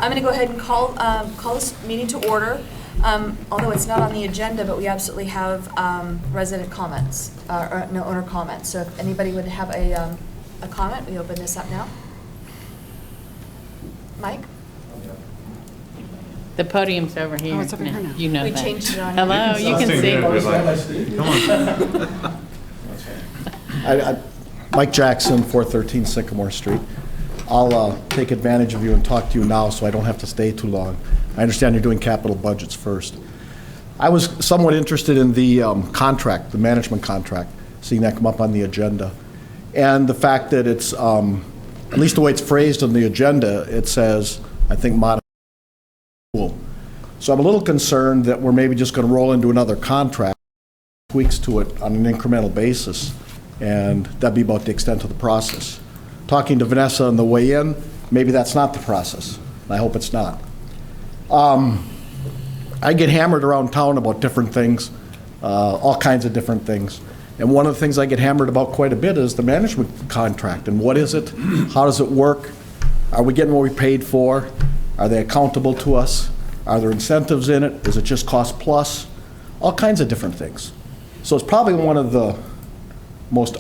I'm going to go ahead and call this meeting to order. Although it's not on the agenda, but we absolutely have resident comments, or no, owner comments. So if anybody would have a comment, we open this up now. Mike? The podium's over here. Oh, it's over here now. You know We that. changed it on. Hello, you can see. Come on. Mike Jackson, 413 Sycamore Street. I'll take advantage of you and talk to you now so I don't have to stay too long. I understand you're doing capital budgets first. I was somewhat interested in the contract, the management contract, seeing that come up on the agenda. And the fact that it's, at least the way it's phrased on the agenda, it says, I think, modify. So I'm a little concerned that we're maybe just going to roll into another contract, tweaks to it on an incremental basis, and that'd be about the extent of the process. Talking to Vanessa on the way in, maybe that's not the process. I hope it's not. I get hammered around town about different things, all kinds of different things. And one of the things I get hammered about quite a bit is the management contract. And what is it? How does it work? Are we getting what we paid for? Are they accountable to us? Are there incentives in it? Is it just cost plus? All kinds of different things. So it's probably one of the most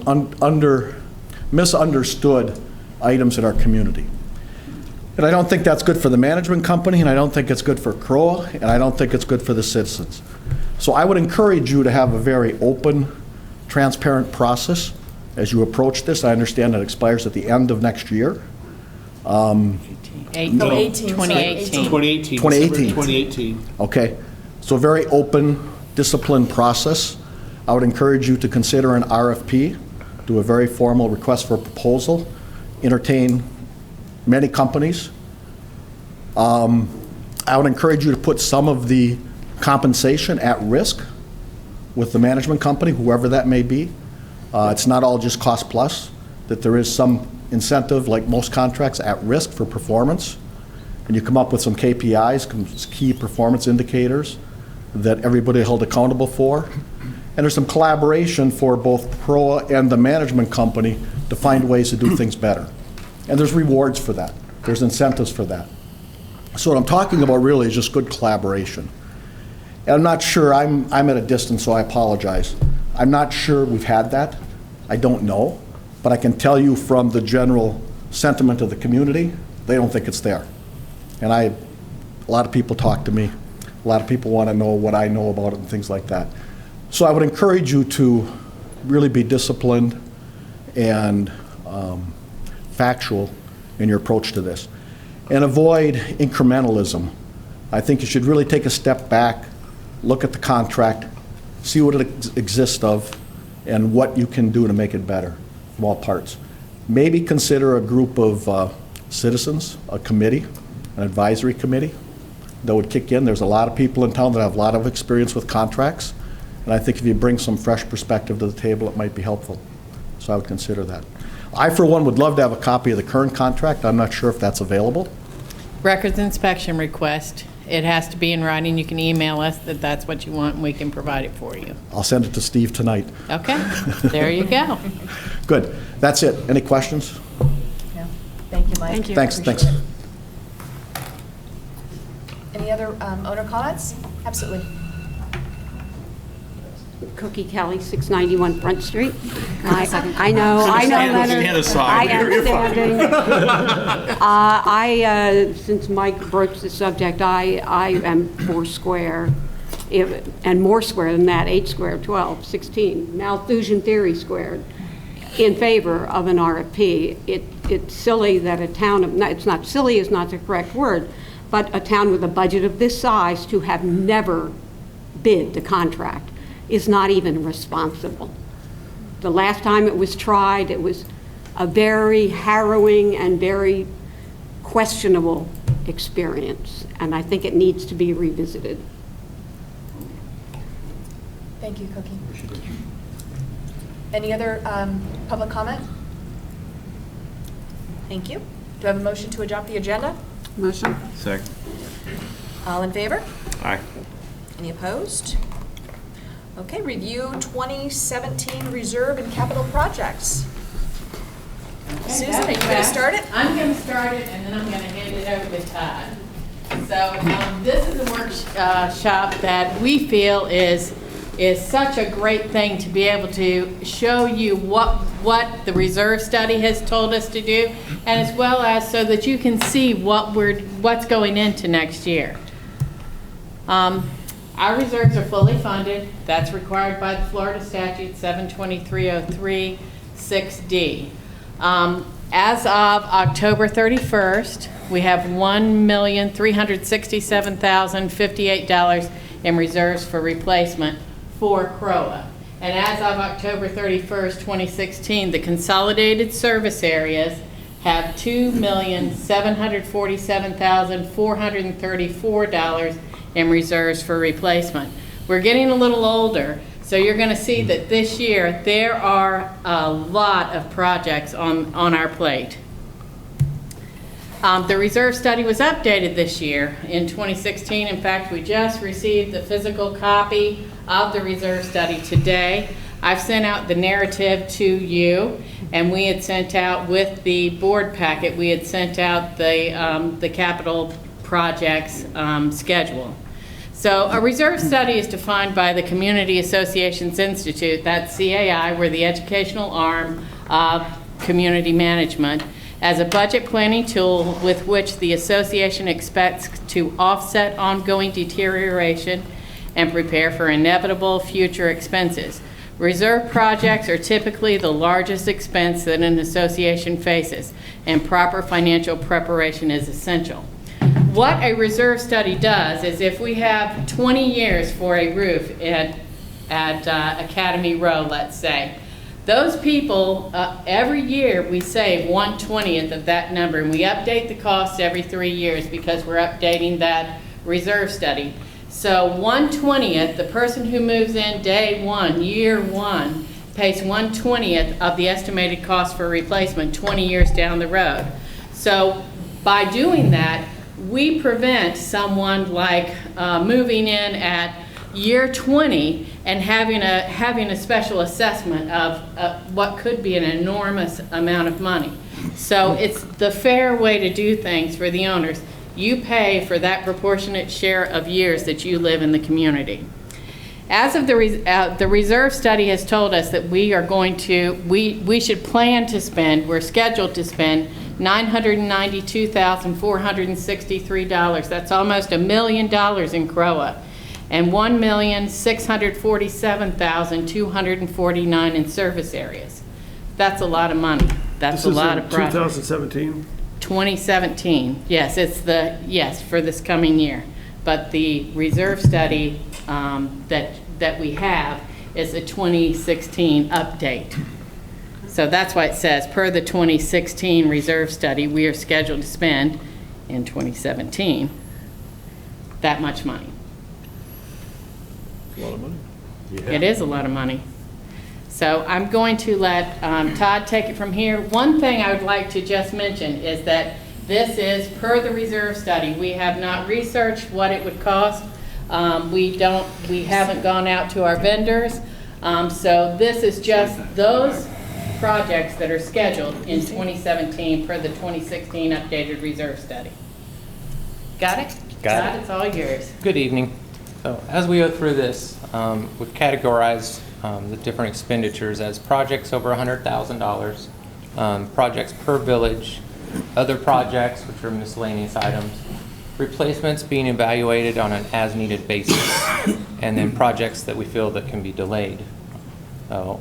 misunderstood items in our community. And I don't think that's good for the management company, and I don't think it's good for CROA, and I don't think it's good for the citizens. So I would encourage you to have a very open, transparent process as you approach this. I understand it expires at the end of next year. 2018. Okay. So a very open, disciplined process. I would encourage you to consider an RFP, do a very formal request for a proposal, entertain many companies. I would encourage you to put some of the compensation at risk with the management company, whoever that may be. It's not all just cost plus, that there is some incentive, like most contracts, at risk for performance. And you come up with some KPIs, key performance indicators, that everybody held accountable for. And there's some collaboration for both CROA and the management company to find ways to do things better. And there's rewards for that. There's incentives for that. So what I'm talking about really is just good collaboration. And I'm not sure, I'm at a distance, so I apologize. I'm not sure we've had that. I don't know. But I can tell you from the general sentiment of the community, they don't think it's there. And a lot of people talk to me. A lot of people want to know what I know about it and things like that. So I would encourage you to really be disciplined and factual in your approach to this. And avoid incrementalism. I think you should really take a step back, look at the contract, see what it exists of, and what you can do to make it better from all parts. Maybe consider a group of citizens, a committee, an advisory committee that would kick in. There's a lot of people in town that have a lot of experience with contracts, and I think if you bring some fresh perspective to the table, it might be helpful. So I would consider that. I, for one, would love to have a copy of the current contract. I'm not sure if that's available. Records inspection request. It has to be in writing. You can email us that that's what you want, and we can provide it for you. I'll send it to Steve tonight. Okay, there you go. Good. That's it. Any questions? No. Thank you, Mike. Thank you. Thanks. Appreciate it. Any other owner comments? Absolutely. Cookie Kelly, 691 Front Street. I know, Leonard. Stand aside. I am standing. Since Mike broached the subject, I am 4 square, and more square than that, 8 square, 12, 16, Malthusian theory squared, in favor of an RFP. It's silly that a town of, it's not silly is not the correct word, but a town with a budget of this size to have never bid the contract is not even responsible. The last time it was tried, it was a very harrowing and very questionable experience, and I think it needs to be revisited. Thank you, Cookie. Any other public comment? Thank you. Do I have a motion to adopt the agenda? Motion? Second. All in favor? Aye. Any opposed? Okay, review 2017 reserve and capital projects. Okay, Susan, are you going to start it? I'm going to start it, and then I'm going to hand it over to Todd. So this is a workshop that we feel is such a great thing to be able to show you what the reserve study has told us to do, and as well as so that you can see what's going into next year. Our reserves are fully funded. That's required by the Florida statute 72303 6D. As of October 31st, we have $1,367,058 in reserves for replacement for CROA. And as of October 31st, 2016, the consolidated service areas have $2,747,434 in reserves for replacement. We're getting a little older, so you're going to see that this year there are a lot of projects on our plate. The reserve study was updated this year in 2016. In fact, we just received the physical copy of the reserve study today. I've sent out the narrative to you, and we had sent out with the board packet, we had sent out the capital projects schedule. So a reserve study is defined by the Community Associations Institute, that's CAI, we're the educational arm of community management, as a budget planning tool with which the association expects to offset ongoing deterioration and prepare for inevitable future expenses. Reserve projects are typically the largest expense that an association faces, and proper financial preparation is essential. What a reserve study does is if we have 20 years for a roof at Academy Row, let's say, those people, every year we save 1/20th of that number, and we update the cost every 3 years because we're updating that reserve study. So 1/20th, the person who moves in day one, year one, pays 1/20th of the estimated cost for replacement 20 years down the road. So by doing that, we prevent someone like moving in at year 20 and having a special assessment of what could be an enormous amount of money. So it's the fair way to do things for the owners. You pay for that proportionate share of years that you live in the community. As of the reserve study has told us that we should plan to spend, we're scheduled to spend $992,463. That's almost $1 million in CROA, and $1,647,249 in service areas. That's a lot of money. That's a lot of projects. 2017? 2017, yes, for this coming year. But the reserve study that we have is a 2016 update. So that's why it says, per the 2016 reserve study, we are scheduled to spend in 2017 that much money. A lot of money. It is a lot of money. So I'm going to let Todd take it from here. One thing I would like to just mention is that this is per the reserve study. We have not researched what it would cost. We haven't gone out to our vendors. So this is just those projects that are scheduled in 2017 per the 2016 updated reserve study. Got it? Got Todd, it. it's all yours. Good evening. So as we go through this, we've categorized the different expenditures as projects over $100,000, projects per village, other projects, which are miscellaneous items, replacements being evaluated on an as-needed basis, and then projects that we feel that can be delayed. So,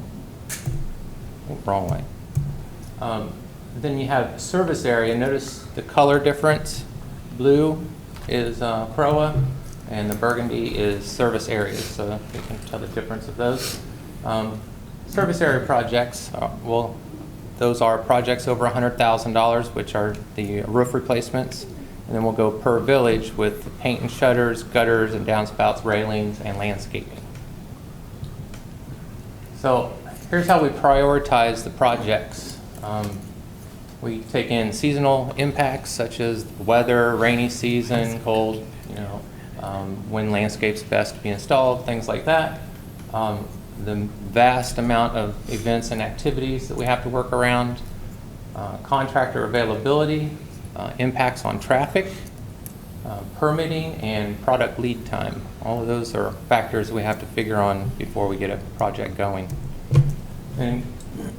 wrong way. Then you have service area. Notice the color difference. Blue is CROA, and the burgundy is service areas. So you can tell the difference of those. Service area projects, well, those are projects over $100,000, which are the roof replacements. And then we'll go per village with paint and shutters, gutters and downspouts, railings, and landscaping. So here's how we prioritize the projects. We take in seasonal impacts such as weather, rainy season, cold, when landscape's best to be installed, things like that. The vast amount of events and activities that we have to work around, contractor availability, impacts on traffic, permitting and product lead time. All of those are factors we have to figure on before we get a project going. In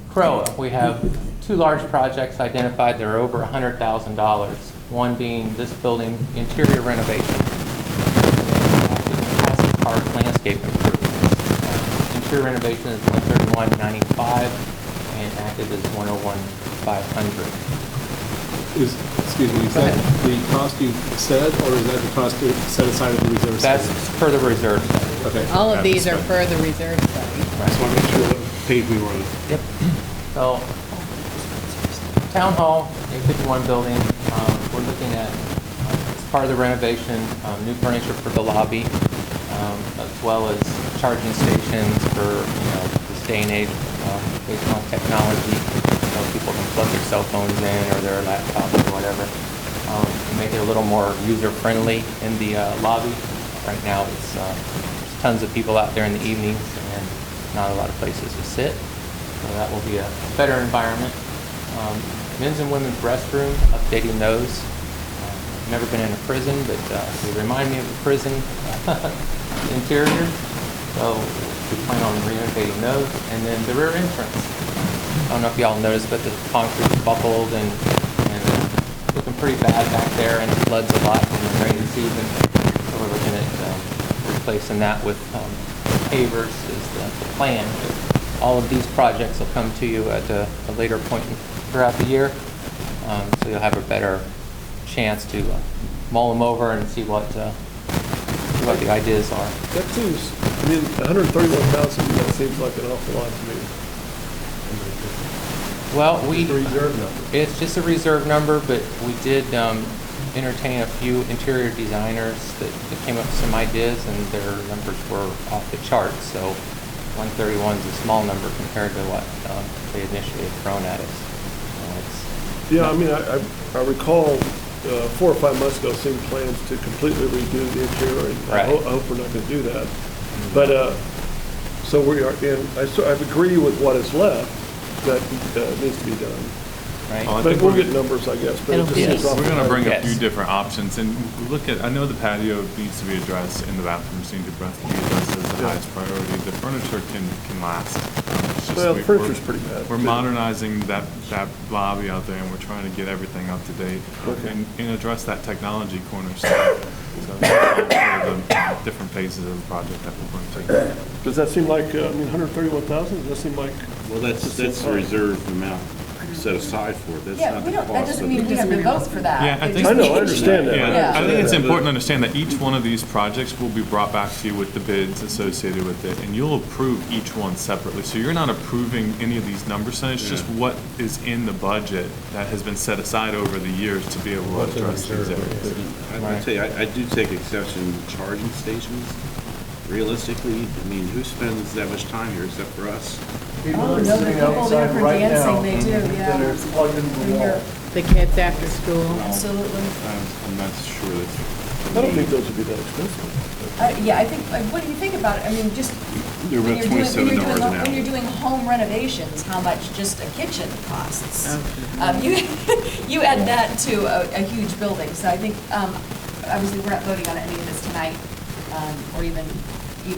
CROA, we have 2 large projects identified that are over $100,000. One being this building interior renovation, passive park landscape improvements. Interior renovation is $131,995 and active is $101,500. Excuse me, is that the cost you said, or is that the cost set aside in the reserve study? That's for the reserve study. Okay. All of these are for the reserve study. I just want to make sure what page we were on. Yep. So, Town Hall, 851 building, we're looking at, as part of the renovation, new furniture for the lobby, as well as charging stations for, this day and age, based on technology. People can plug their cell phones in or their laptops or whatever. To make it a little more user-friendly in the lobby. Right now, it's there's tons of people out there in the evenings and not a lot of places to sit. So that will be a better environment. Men's and women's restroom, updating those. I've never been in a prison, but they remind me of a prison interior. So we plan on renovating those. And then the rear entrance. I don't know if y'all noticed, but the concrete's buckled and looking pretty bad back there, and it floods a lot in the rainy season. So we're looking at replacing that with pavers is the plan. All of these projects will come to you at a later point throughout the year, so you'll have a better chance to mull them over and see what the ideas are. That seems, I mean, 131,000, that seems like an awful lot to me. Well, It's a reserve number. it's just a reserve number, but we did entertain a few interior designers that came up with some ideas, and their numbers were off the charts. So 131 is a small number compared to what they initially had thrown at us. Yeah, I mean, I recall 4 or 5 months ago seeing plans to completely redo the interior, and Right. I hope we're not going to do that. But, so we are in, I agree with what is left that needs to be done. Right? Oh, I But think we'll we're- get numbers, I guess. But it It'll just be- seems awful We're going to bring a Yes. few different options, and look at, I know the patio needs to be addressed, and the bathrooms need to be addressed as the Yeah. highest priority. The furniture can last. It's just Well, the we're- furniture's pretty bad, We're too. modernizing that lobby out there, and we're trying to get everything up to date Okay. and address that technology cornerstone. So that's sort of the different phases of the project that we're going to. Does that seem like, I mean, 131,000, does that seem like? Well, that's the reserve amount set aside for it. That's Yeah, not we the don't, that cost doesn't of mean we it. have to vote for that. Yeah, I It think- just I know, I means- understand that. Yeah, I think it's Yeah. important to understand that each one of these projects will be brought back to you with the bids associated with it, and you'll approve each one separately. So you're not approving any of these numbers, so it's just what is in the budget that has been set aside over the years to be able to address these areas. I tell you, I do take exception to charging stations. Realistically, I mean, who spends that much time here except for us? Oh, no, the people there for dancing, they do, yeah. That are plugged into the wall. The kids after school. Absolutely. I'm not sure that's. I don't think those would be that expensive. Yeah, I think, what do you think about it? I mean, just. They're when about you're doing- when you're $27 doing- an hour. When you're doing home renovations, how much just a kitchen costs. You add that to a huge building, so I think, obviously, we're not voting on any of this tonight, or even, we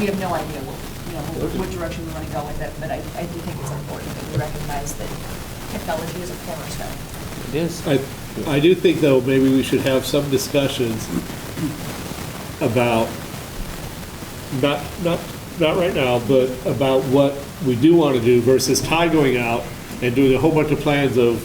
have no idea what direction we want to go with it, but I do think it's important that we recognize that technology is a cornerstone. It is. I do think, though, maybe we should have some discussions about, not right now, but about what we do want to do versus Ty going out and doing a whole bunch of plans of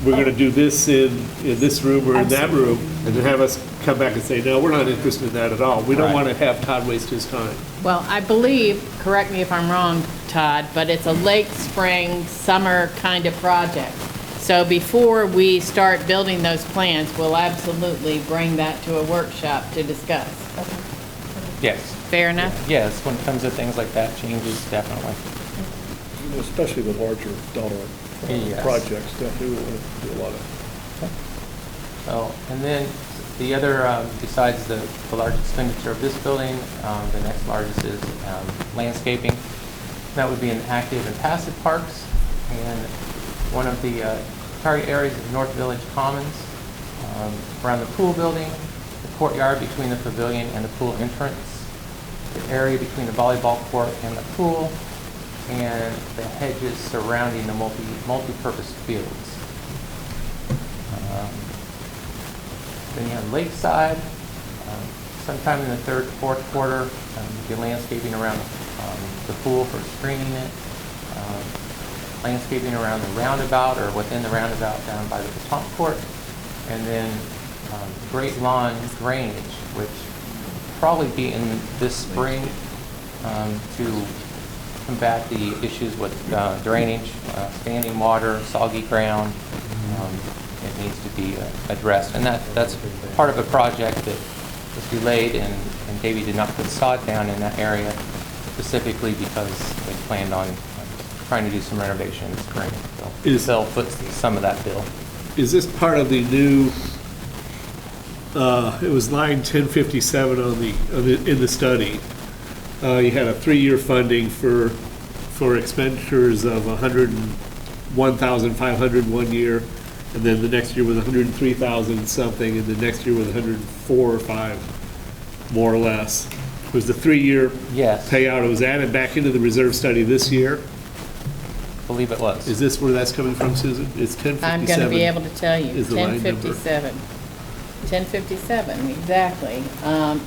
we're going to do this in this room or in that room, and then have us come back and say, no, we're not interested in that at all. We don't Right. want to have Todd waste his time. Well, I believe, correct me if I'm wrong, Todd, but it's a late spring, summer kind of project. So before we start building those plans, we'll absolutely bring that to a workshop to discuss. Yes. Fair enough? Yes, when it comes to things like that, changes definitely. Especially the larger dollar Yes. projects, definitely we want to do a lot of. So, and then the other, besides the large expenditure of this building, the next largest is landscaping. That would be in active and passive parks. And one of the target areas of North Village Commons, around the pool building, the courtyard between the pavilion and the pool entrance, the area between the volleyball court and the pool, and the hedges surrounding the multi-purpose fields. Then you have Lakeside. Sometime in the third, fourth quarter, the landscaping around the pool for screening it, landscaping around the roundabout or within the roundabout down by the petanque court, and then Great Lawn drainage, which probably be in this spring to combat the issues with drainage, standing water, soggy ground. It needs to be addressed, and that's part of a project that was delayed, and Davey did not put sod down in that area specifically because they planned on trying to do some renovation in the spring. So they'll foot some of that bill. Is this part of the new, it was line 1057 in the study. You had a 3-year funding for expenditures of 101,500 one year, and then the next year was 103,000 something, and the next year was 104 or 5, more or less. It was the 3-year Yes. payout. It was added back into the reserve study this year. I believe it was. Is this where that's coming from, Susan? It's 1057. I'm going to be able to tell you, is the line number. 1057. 1057, exactly.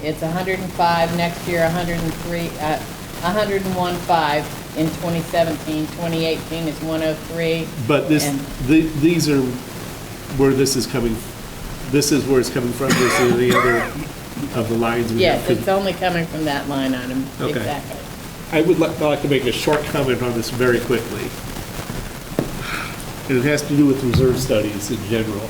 It's 105, next year 103, 101.5 in 2017. 2018 is 103. But this, and- these are where this is coming, this is where it's coming from versus the other of the lines we have. Yes, it's only coming from that line item, Okay. exactly. I would like to make a short comment on this very quickly. And it has to do with reserve studies in general.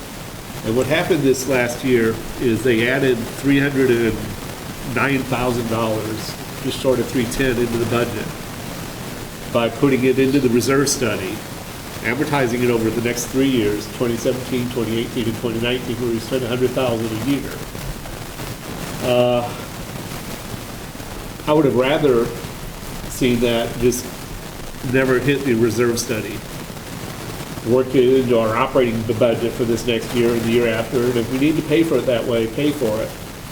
And what happened this last year is they added $309,000, just short of 310, into the budget by putting it into the reserve study, amortizing it over the next 3 years, 2017, 2018, and 2019, where we spent $100,000 a year. I would have rather seen that just never hit the reserve study. Work it into our operating budget for this next year and the year after, and if we need to pay for it that way, pay for it.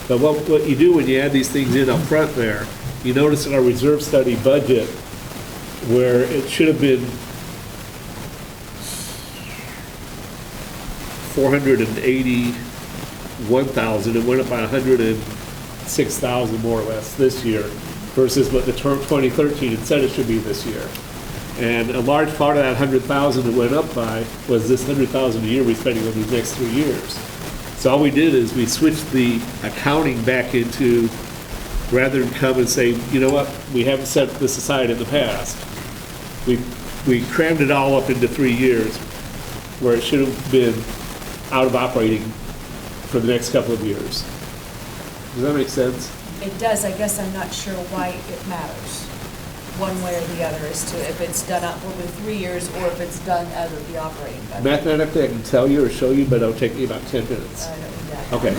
But what you do when you add these things in up front there, you notice in our reserve study budget, where it should have been 481,000, it went up by 106,000 more or less this year, versus what the term 2013 had said it should be this year. And a large part of that 100,000 that went up by was this 100,000 a year we're spending on these next 3 years. So all we did is we switched the accounting back into, rather than come and say, you know what, we haven't set this aside in the past. We crammed it all up into 3 years, where it should have been out of operating for the next couple of years. Does that make sense? It does, I guess I'm not sure why it matters, one way or the other, as to if it's done up over 3 years or if it's done out of the operating budget. Mathematically, I can tell you or show you, but it'll take me about 10 minutes. I don't need that. Okay.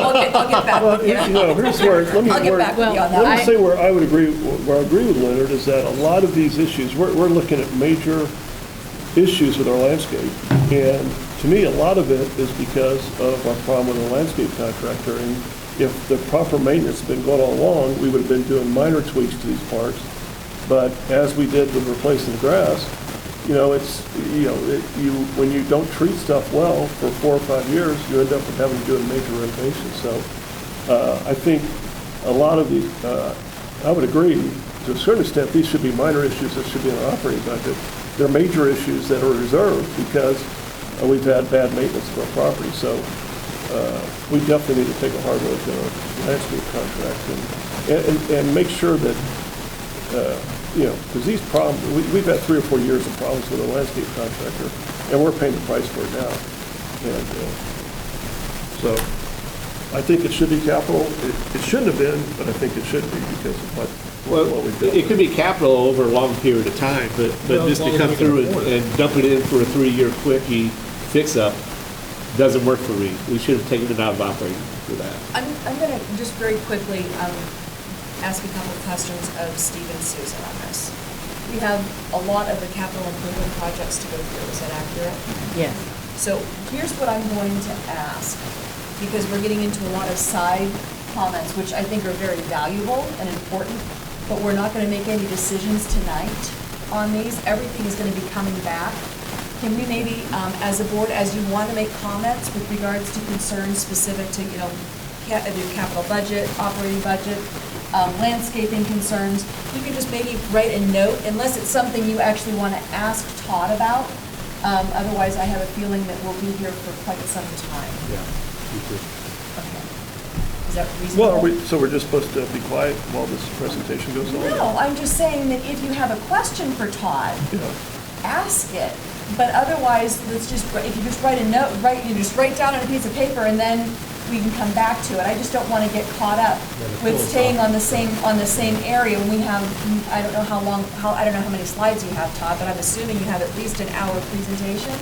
I'll get back Well, with you. you know, here's where, let me, I'll get back with you on that. let me say where I agree with Leonard, is that a lot of these issues, we're looking at major issues with our landscape. And to me, a lot of it is because of our problem with the landscape contractor. And if the proper maintenance had been going all along, we would have been doing minor tweaks to these parks. But as we did with replacing the grass, you know, when you don't treat stuff well for 4 or 5 years, you end up having to do a major renovation. So I think a lot of these, I would agree, to a certain extent, these should be minor issues that should be in our operating budget. They're major issues that are reserved because we've had bad maintenance of our property. So we definitely need to take a hard look at our landscape contract and make sure that, you know, because these problems, we've had 3 or 4 years of problems with a landscape contractor, and we're paying the price for it now. And so I think it should be capital. It shouldn't have been, but I think it should be because of what we've done. It could be capital over a long period of time, but just to come through and dump it in for a 3-year quickie fix-up doesn't work for me. We should have taken it out of operating for that. I'm going to just very quickly ask a couple of questions of Steve and Susan on this. we have a lot of the capital improvement projects to go through. Is that accurate? Yes. So here's what I'm going to ask, because we're getting into a lot of side comments, which I think are very valuable and important, but we're not going to make any decisions tonight on these. Everything is going to be coming back. Can we maybe, as a board, as you want to make comments with regards to concerns specific to, the capital budget, operating budget, landscaping concerns, you can just maybe write a note, unless it's something you actually want to ask Todd about. Otherwise, I have a feeling that we'll be here for quite some time. Yeah. Okay. Is that reasonable? Well, so we're just supposed to be quiet while this presentation goes on? No, I'm just saying that if you have a question for Todd, Yeah. ask it. But otherwise, if you just write a note, you just write down on a piece of paper, and then we can come back to it. I just don't want to get caught up with staying on the same area when we have, I don't know I don't know how many slides you have, Todd, but I'm assuming you have at least an hour presentation?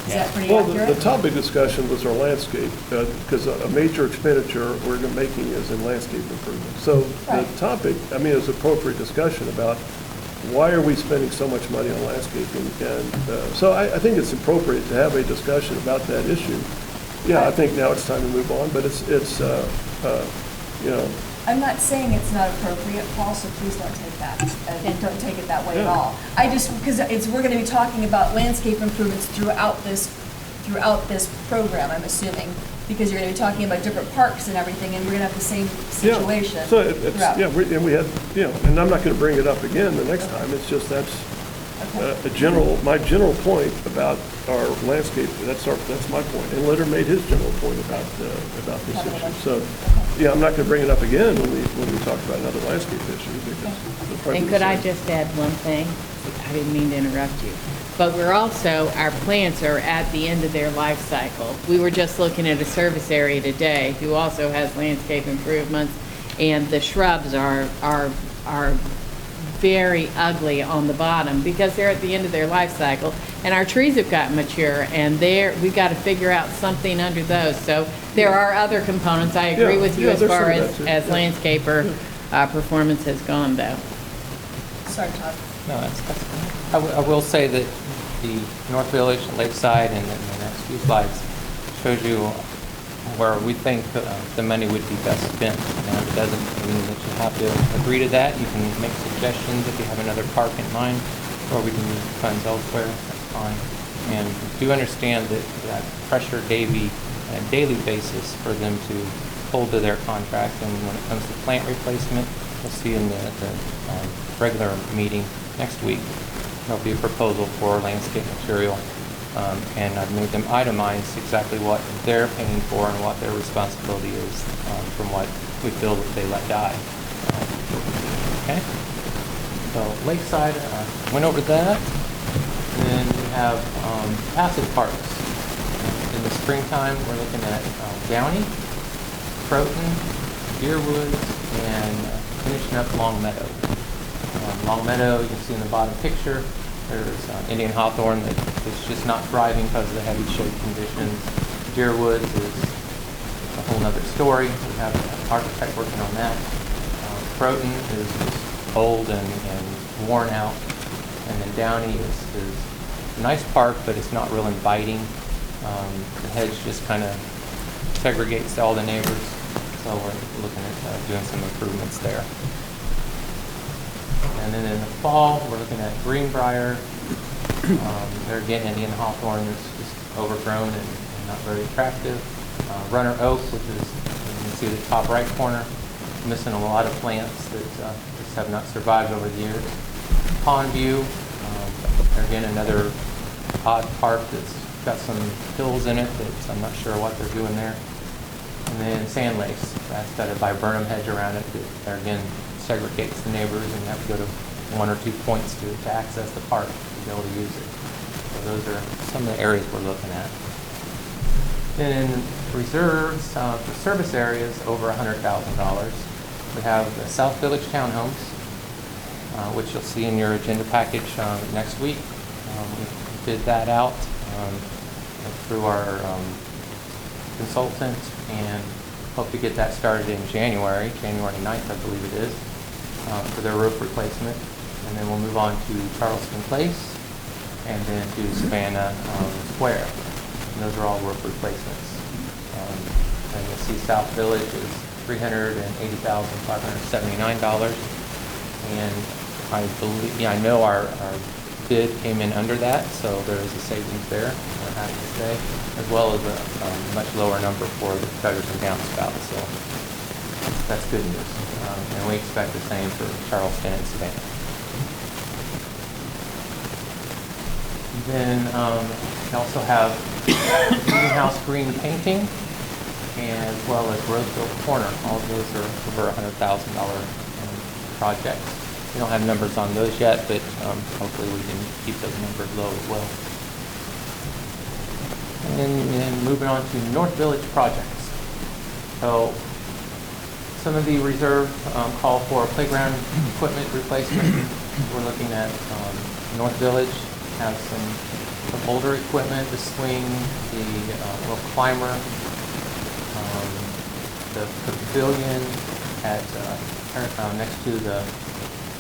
Is that pretty Well, accurate? the topic discussion was our landscape, because a major expenditure we're making is in landscape improvement. So the Right. topic, is appropriate discussion about why are we spending so much money on landscaping? And so I think it's appropriate to have a discussion about that issue. Yeah, I think now it's time to move on, but it's I'm not saying it's not appropriate, Paul, so please don't take that, don't take it that way at Yeah. all. Because we're going to be talking about landscape improvements throughout this program, I'm assuming, because you're going to be talking about different parks and everything, and we're going to have the same situation. Yeah. So it's, throughout. and we had, and I'm not going to bring it up again the next time, it's just that's Okay. my general point about our landscape, that's my point. And Leonard made his general point about this issue. So, yeah, I'm not going to bring it up again when we talk about another landscape issue, because it'll probably And be could the I same. just add one thing? I didn't mean to interrupt you. But we're also, our plants are at the end of their life cycle. We were just looking at a service area today who also has landscape improvements, and the shrubs are very ugly on the bottom because they're at the end of their life cycle. And our trees have gotten mature, and we got to figure out something under those. So there are other components. I agree Yeah, with you yeah, as there's far some of as that too. Yeah. landscaper performance has gone, though. Sorry, Todd. No, that's fine. I will say that the North Village, Lakeside, and the next few slides shows you where we think the money would be best spent. Now, it doesn't mean that you have to agree to that. You can make suggestions if you have another park in mind, or we can use funds elsewhere. That's fine. And do understand that pressure daily basis for them to hold to their contract. And when it comes to plant replacement, we'll see in the regular meeting next week, there'll be a proposal for landscape material. And I've made them itemize exactly what they're paying for and what their responsibility is from what we feel that they let die. Okay? So Lakeside, went over that. And then we have passive parks. In the springtime, we're looking at Downey, Croton, Deerwoods, and finishing up Long Meadow. Long Meadow, you can see in the bottom picture, there's Indian hawthorn that is just not thriving because of the heavy shade conditions. Deerwoods is a whole other story. We have an architect working on that. Croton is just old and worn out. And then Downey is a nice park, but it's not real inviting. The hedge just kind of segregates all the neighbors. So we're looking at doing some improvements there. And then in the fall, we're looking at Greenbrier. There again, Indian hawthorn is just overgrown and not very attractive. Runner oak, which is, you can see the top right corner, missing a lot of plants that just have not survived over the years. Pond View, there again, another odd park that's got some hills in it that I'm not sure what they're doing there. And then Sand Lakes, that's got a viburnum hedge around it that, there again, segregates the neighbors, and you have to go to one or two points to access the park to be able to use it. So those are some of the areas we're looking at. Then in reserves for service areas over $100,000, we have the South Village Townhomes, which you'll see in your agenda package next week. We bid that out through our consultant, and hope to get that started in January 9th, I believe it is, for their roof replacement. And then we'll move on to Charleston Place, and then to Savannah Square. And those are all roof replacements. And you'll see South Village is $380,579. And I believe, I know our bid came in under that, so there is a savings there, I'm happy to say, as well as a much lower number for the gutters and downspouts. So that's good news. And we expect the same for Charleston and Savannah. Then we also have greenhouse green painting, as well as Roseville Corner. All of those are over $100,000 projects. We don't have numbers on those yet, but hopefully we can keep those numbers low as well. And then moving on to North Village projects. So some of the reserve call for playground equipment replacement. We're looking at North Village. Have some older equipment, the swing, the little climber, the pavilion at next to the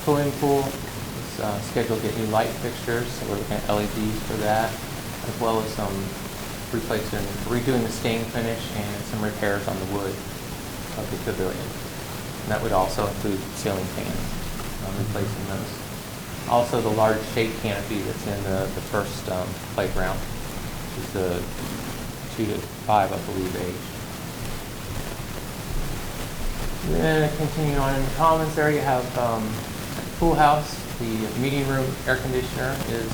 swimming pool is scheduled to get new light fixtures, so we're looking at LEDs for that, as well as some redoing the stain finish and some repairs on the wood of the pavilion. And that would also include ceiling fans, replacing those. Also, the large shade canopy that's in the first playground, which is the 2 to 5, I believe, age. Then continuing on in the commons area, you have pool house. The meeting room air conditioner is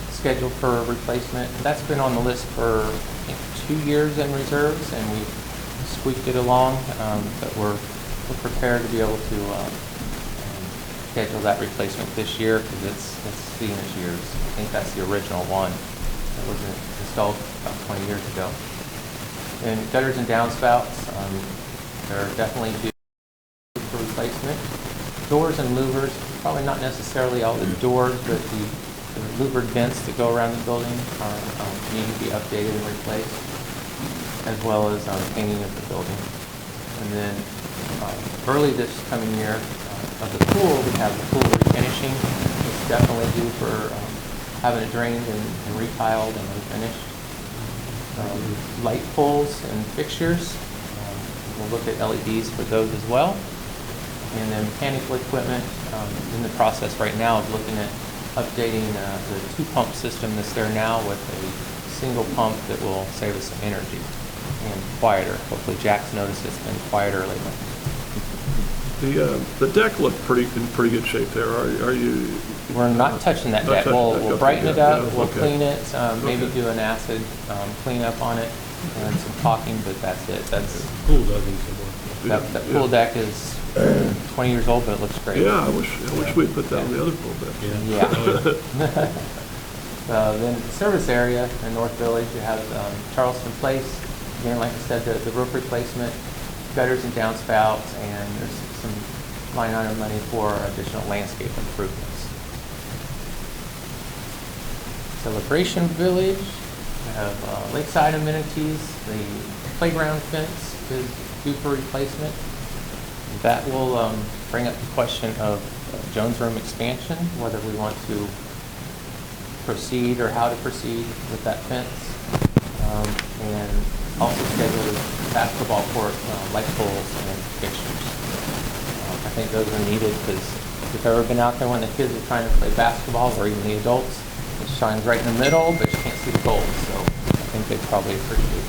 scheduled for replacement. That's been on the list for, I think, 2 years in reserves, and we've squeaked it along, but we're prepared to be able to schedule that replacement this year because it's seen its years. I think that's the original one that was installed about 20 years ago. And gutters and downspouts, they're definitely due for replacement. Doors and louvers, probably not necessarily all the doors, but the louvered vents that go around the building need to be updated and replaced, as well as painting of the building. And then early this coming year, of the pool, we have the pool refinishing. It's definitely due for having it drained and retiled and refinished. Light poles and fixtures. We'll look at LEDs for those as well. And then mechanical equipment, in the process right now of looking at updating the 2-pump system that's there now with a single pump that will save us some energy and quieter. Hopefully Jack's noticed it's been quieter lately. The deck looked in pretty good shape there. Are you? We're not touching that deck. We'll brighten it up. We'll clean it. Maybe do an acid cleanup on it and some caulking, but that's it. That's Pool doesn't work. that pool deck is 20 years old, but it looks great. Yeah, I wish we'd put that on the other pool deck. Yeah. Then service area in North Village, you have Charleston Place. Again, like I said, the roof replacement, gutters and downspouts, and there's some line item money for additional landscape improvements. Celebration Village, we have lakeside amenities. The playground fence is due for replacement. That will bring up the question of Jones Room expansion, whether we want to proceed or how to proceed with that fence. And also scheduled basketball court light poles and fixtures. I think those are needed because if you've ever been out there when the kids are trying to play basketball, or even the adults, it shines right in the middle, but you can't see the goals. So I think they'd probably appreciate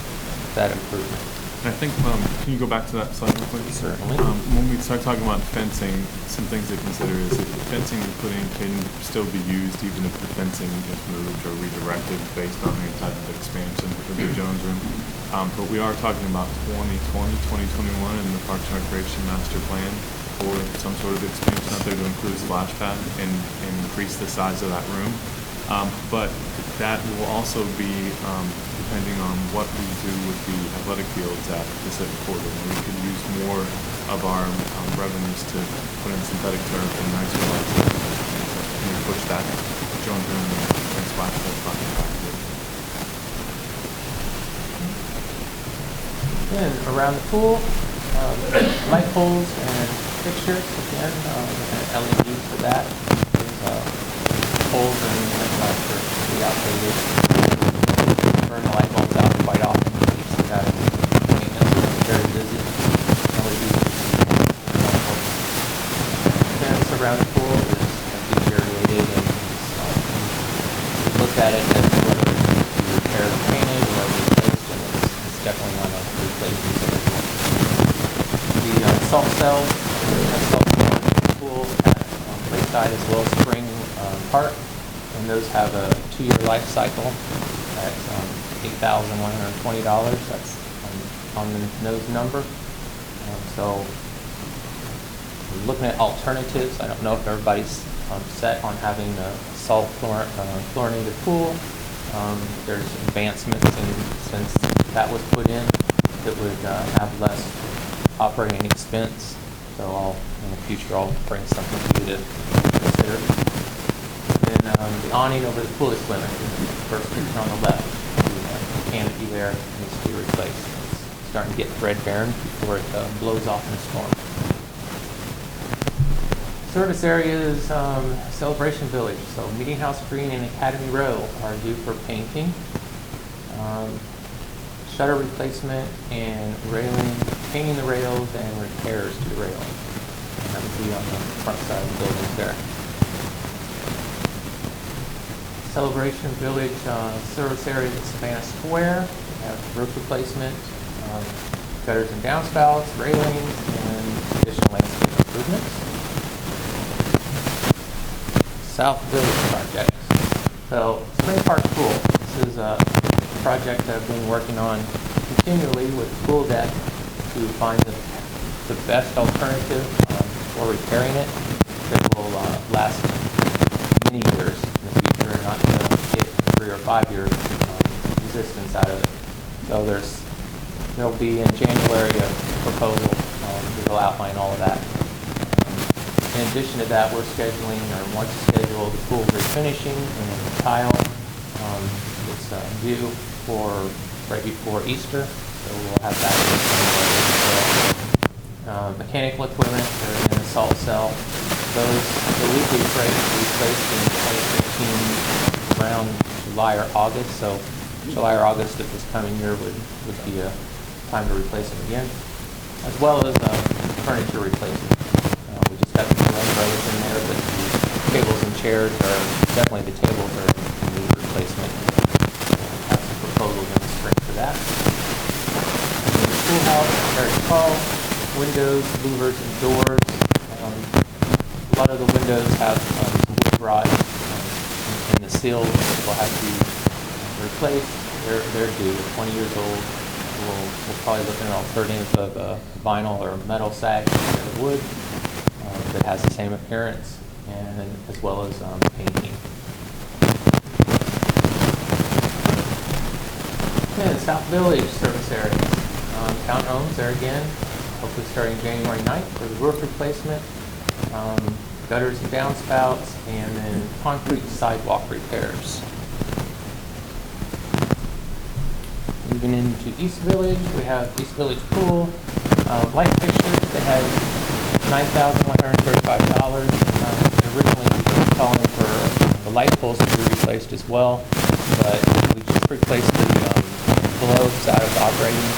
that improvement. And I think, can you go back to that slide real quick? Certainly. When we start talking about fencing, some things to consider is if the fencing you're putting can still be used even if the fencing is moved or redirected based on any type of expansion for the Jones Room. But we are talking about 2020, 2021 in the Parks and Recreation Master Plan for some sort of expansion out there to include a splash pad and increase the size of that room. But that will also be depending on what we do with the athletic fields at Pacific Quarter. And we could use more of our revenues to put in synthetic turf and nicer lights and we push that Jones Room and splash pad project back to it. Then around the pool, light poles and fixtures, again, looking at LEDs for that. There's poles and whatnot are pretty outdated. Burn the light bulbs out quite often. Keeps the guy maintenance very busy. Fence around the pool is deteriorated and we looked at it as whether it needs to be repaired or painted or replaced, and it's definitely on a replacement schedule. The salt cells, we have salt cells in the pool at Lakeside as well as Spring Park, and those have a 2-year life cycle at $8,120. That's on the nose number. So we're looking at alternatives. I don't know if everybody's set on having a salt chlorinated pool. There's advancements, and since that was put in, it would have less operating expense. So in the future, I'll bring something to you to consider. And the awning over the pool equipment, the first picture on the left, the canopy there needs to be replaced. It's starting to get threadbare before it blows off in a storm. Service areas, Celebration Village, so Meeting House Green and Academy Row are due for painting. Shutter replacement and railing, painting the rails and repairs to the railing. And that would be on the front side of the buildings there. Celebration Village service area at Savannah Square. We have roof replacement, gutters and downspouts, railings, and additional landscape improvements. South Village projects. So Spring Park Pool. This is a project I've been working on continually with the pool deck to find the best alternative for repairing it that will last many years in the future and not get 3 or 5 years existence out of it. So there'll be in January a proposal that'll outline all of that. In addition to that, we're scheduling, or want to schedule, the pool refinishing and tile. It's due for right before Easter, so we'll have that in January. Mechanical equipment, they're in a salt cell. The weekly freight replaced in 2015 around July or August, so July or August of this coming year would be a time to replace them again, as well as furniture replacement. We just got the umbrellas in there, but the tables and chairs are, definitely the tables are in need replacement. Have some proposals in the spring for that. And the schoolhouse is very tall, windows, louvers, and doors. A lot of the windows have some wood rot, and the seals will have to be replaced. They're due. They're 20 years old. We'll probably look at an alternative of vinyl or metal sag instead of wood that has the same appearance, and as well as painting. And South Village service areas. Townhomes there again, hopefully starting January 9th for the roof replacement, gutters and downspouts, and then concrete sidewalk repairs. Moving into East Village, we have East Village Pool. Light fixtures, they had $9,135. Originally calling for the light poles to be replaced as well, but we just replaced the globes out of operating,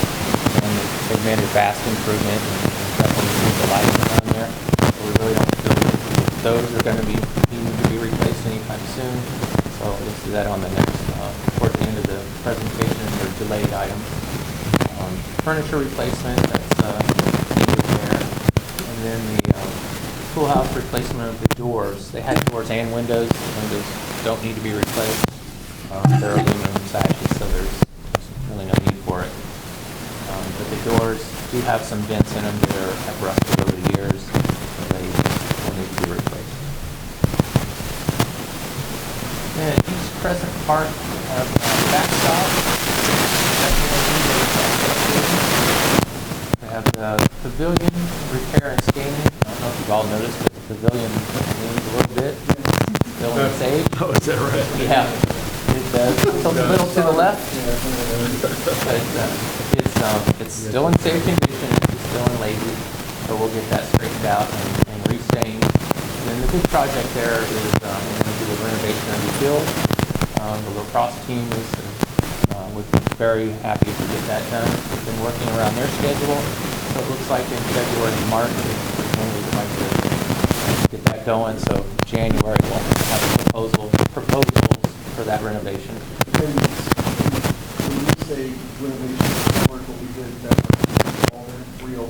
and they've made a vast improvement and definitely improved the lighting around there. So we really don't feel that those are going to be needing to be replaced anytime soon. So you'll see that on the next, towards the end of the presentation, they're delayed items. Furniture replacement, that's needed there. And then the pool house replacement of the doors. They had doors and windows. The windows don't need to be replaced. They're aluminum sashes, so there's really no need for it. But the doors do have some vents in them that have rusted over the years, so they will need to be replaced. And East Crescent Park, we have backstop. We have the pavilion repair and scaling. I don't know if you've all noticed, but the pavilion moves a little bit. Still in its age. Oh, is that right? Yeah. It tilts a little to the left, but it's still in safe condition. It's still in lazy, so we'll get that straightened out and restained. And then the big project there is We're going to do the renovation of the field. The lacrosse team would be very happy if we get that done. We've been working around their schedule, so it looks like in February and March is when we'd like to get that going. So January we'll have proposals for that renovation. When you say renovation work, what we did, that all the real,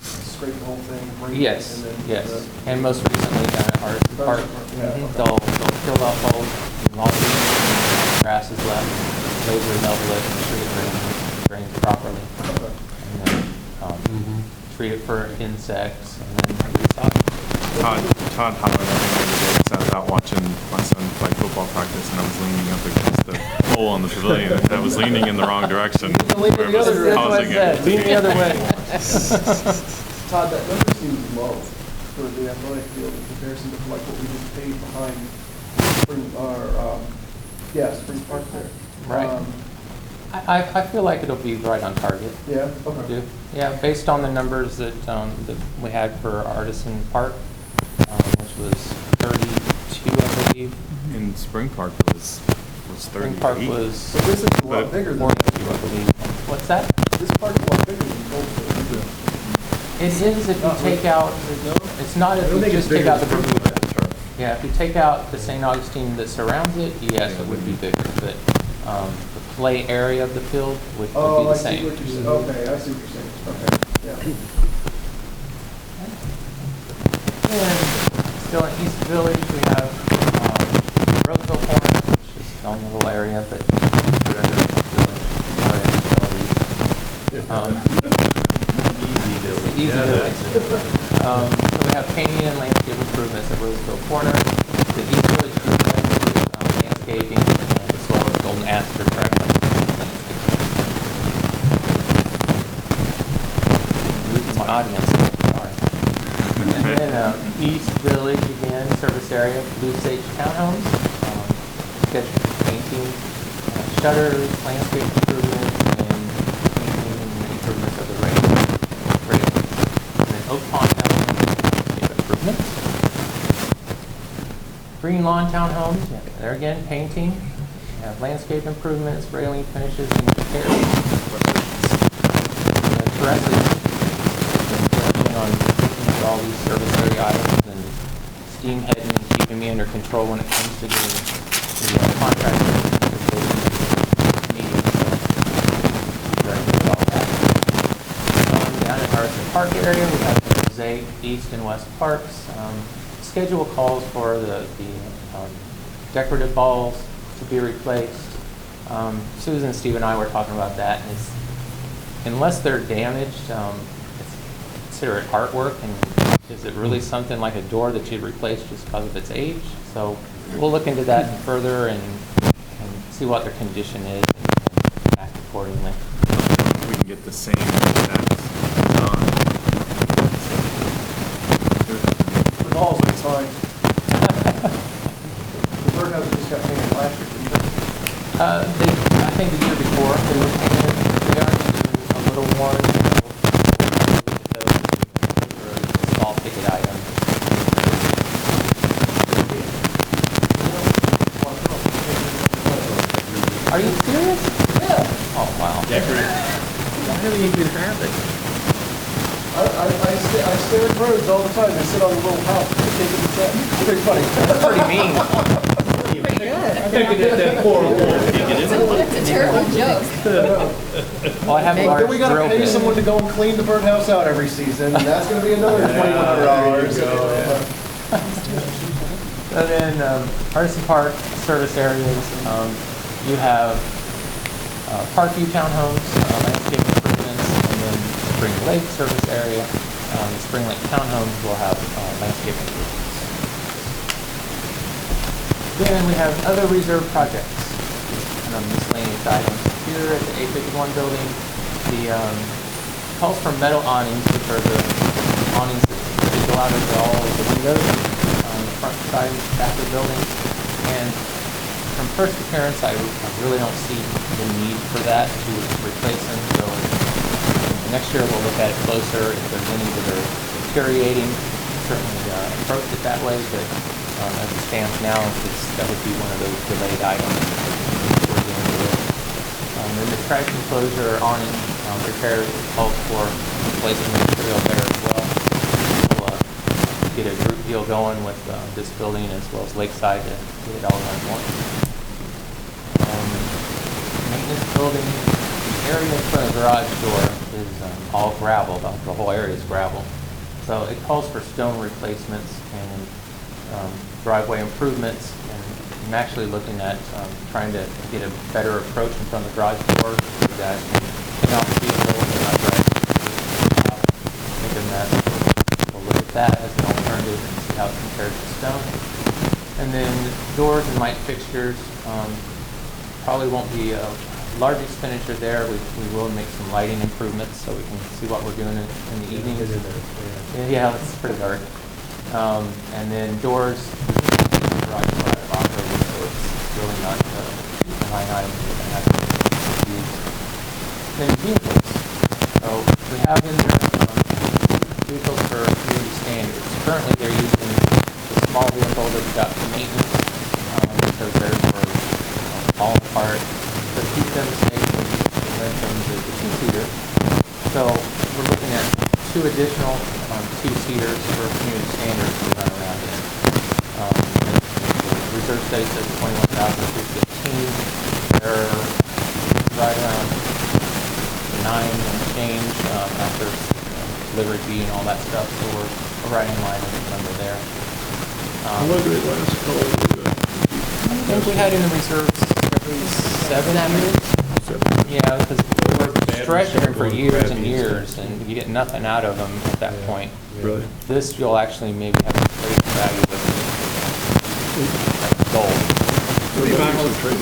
scrape the whole thing, break it, Yes, and then. yes. And most recently down at Artisan Park, they'll fill out holes, and all the grass is left, laser level it, make sure it drains properly. And then treat it for insects, and then restock. Todd highlighted the other day, 'cause I was out watching my son play football practice, and I was leaning up against the hole in the pavilion, and I was leaning in the wrong direction. Lean where it was causing it. Lean the other way. Todd, that number seems low for the athletic field in comparison to like what we just paid behind Spring, Spring Park there. Right. I feel like it'll be right on target. Yeah, I okay. do. Yeah, based on the numbers that we had for Artisan Park, which was 32, I believe. In Spring Park was 38. Spring Park was So this is a lot bigger than 42, I believe. What's that? This park's a lot bigger than Colesville. It is if you take out, it's not if you just take out the Bermuda. Yeah, if you take out the St. Augustine that surrounds it, yes, it would be bigger, but the play area of the field would be Oh, the I see same. what you're saying. Okay, I see what you're saying. Okay, yeah. And still in East Village, we have Roseville Corner, which is its own little area, but we're under Easy Village. So we have painting and landscape improvements at Roseville Corner. The East Village group landscaping, as well as Golden Aster Track. Losing my audience, sorry. And then East Village again, service area, Blue Sage Townhomes, scheduled painting, shutters, landscape improvements, and painting and improvements of the railings. And then Oak Pond Townhomes, landscape improvements. Green Lawn Townhomes, yeah, there again, painting, you have landscape improvements, railing finishes, and repairs. Terraces, working on all these service area items and steam heading and keeping me under control when it comes to getting the contractors meetings. So, very good about that. Down at Artisan Park area, we have the Mosaic East and West Parks. Schedule calls for the decorative balls to be replaced. Susan, Steve, and I were talking about that, and it's, unless they're damaged, it's consider it artwork, and is it really something like a door that you'd replace just because of its age? So we'll look into that further and see what their condition is and act accordingly. We can get the same specs done. The balls are fine. The birdhouse just got painted last year, didn't they? I think the year before they were painted. They are a little worn. A small ticket item. Are you serious? Yeah. Oh wow. Why do we even have it? I stare at birds all the time. They sit on a little house. They take it to set. It's pretty funny. That's pretty mean. It's a terrible joke. Well, I have a large Then we gotta drill pay bit. someone to go and clean the birdhouse out every season, and that's gonna be another $2,100. And then Artisan Park service areas, you have Parkview Townhomes, landscape improvements, and then Spring Lake service area. The Spring Lake Townhomes will have landscape improvements. Then we have other reserve projects, miscellaneous items. Here at the 851 building, the calls for metal awnings, which are the awnings that go out into all of the windows on the front side and back of the building. And from first appearance, I really don't see the need for that to replace them. So next year we'll look at it closer. If there's any that are deteriorating, certainly approach it that way. But As it stands now, that would be one of those delayed items before the end of it. And the trash enclosure on it, repairs calls for replacing material there as well. We'll get a group deal going with this building as well as Lakeside to get it all in one. Maintenance building, the area in front of the garage door is all gravel, the whole area is gravel. So it calls for stone replacements and driveway improvements, and I'm actually looking at trying to get a better approach in front of the garage door so that clean off the vehicle and not drive out. Thinking that we'll look at that as an alternative and see how it compares to stone. And then doors and light fixtures, probably won't be a large expenditure there. We will make some lighting improvements so we can see what we're doing in the evenings. Yeah, it's pretty dark. And then doors, garage door operated, so it's really not a line item we're going to have to use. Then vehicles. So we have in there vehicles for community standards. Currently they're using the small vehicle that's got maintenance because they're falling apart. To keep them safe and rent them the two-seater. So we're looking at 2 additional two-seaters for community standards to run around in. The reserve study says 21,315. They're right around 9 and change after delivery fee and all that stuff. So we're right in line with the number there. How long did it last? How long did it I think we had in the reserves every 7 years. Yeah, because we're stretching them for years and years, and you get nothing out of them at that point. Really? This, you'll actually maybe have a trade value of like gold. How many miles do you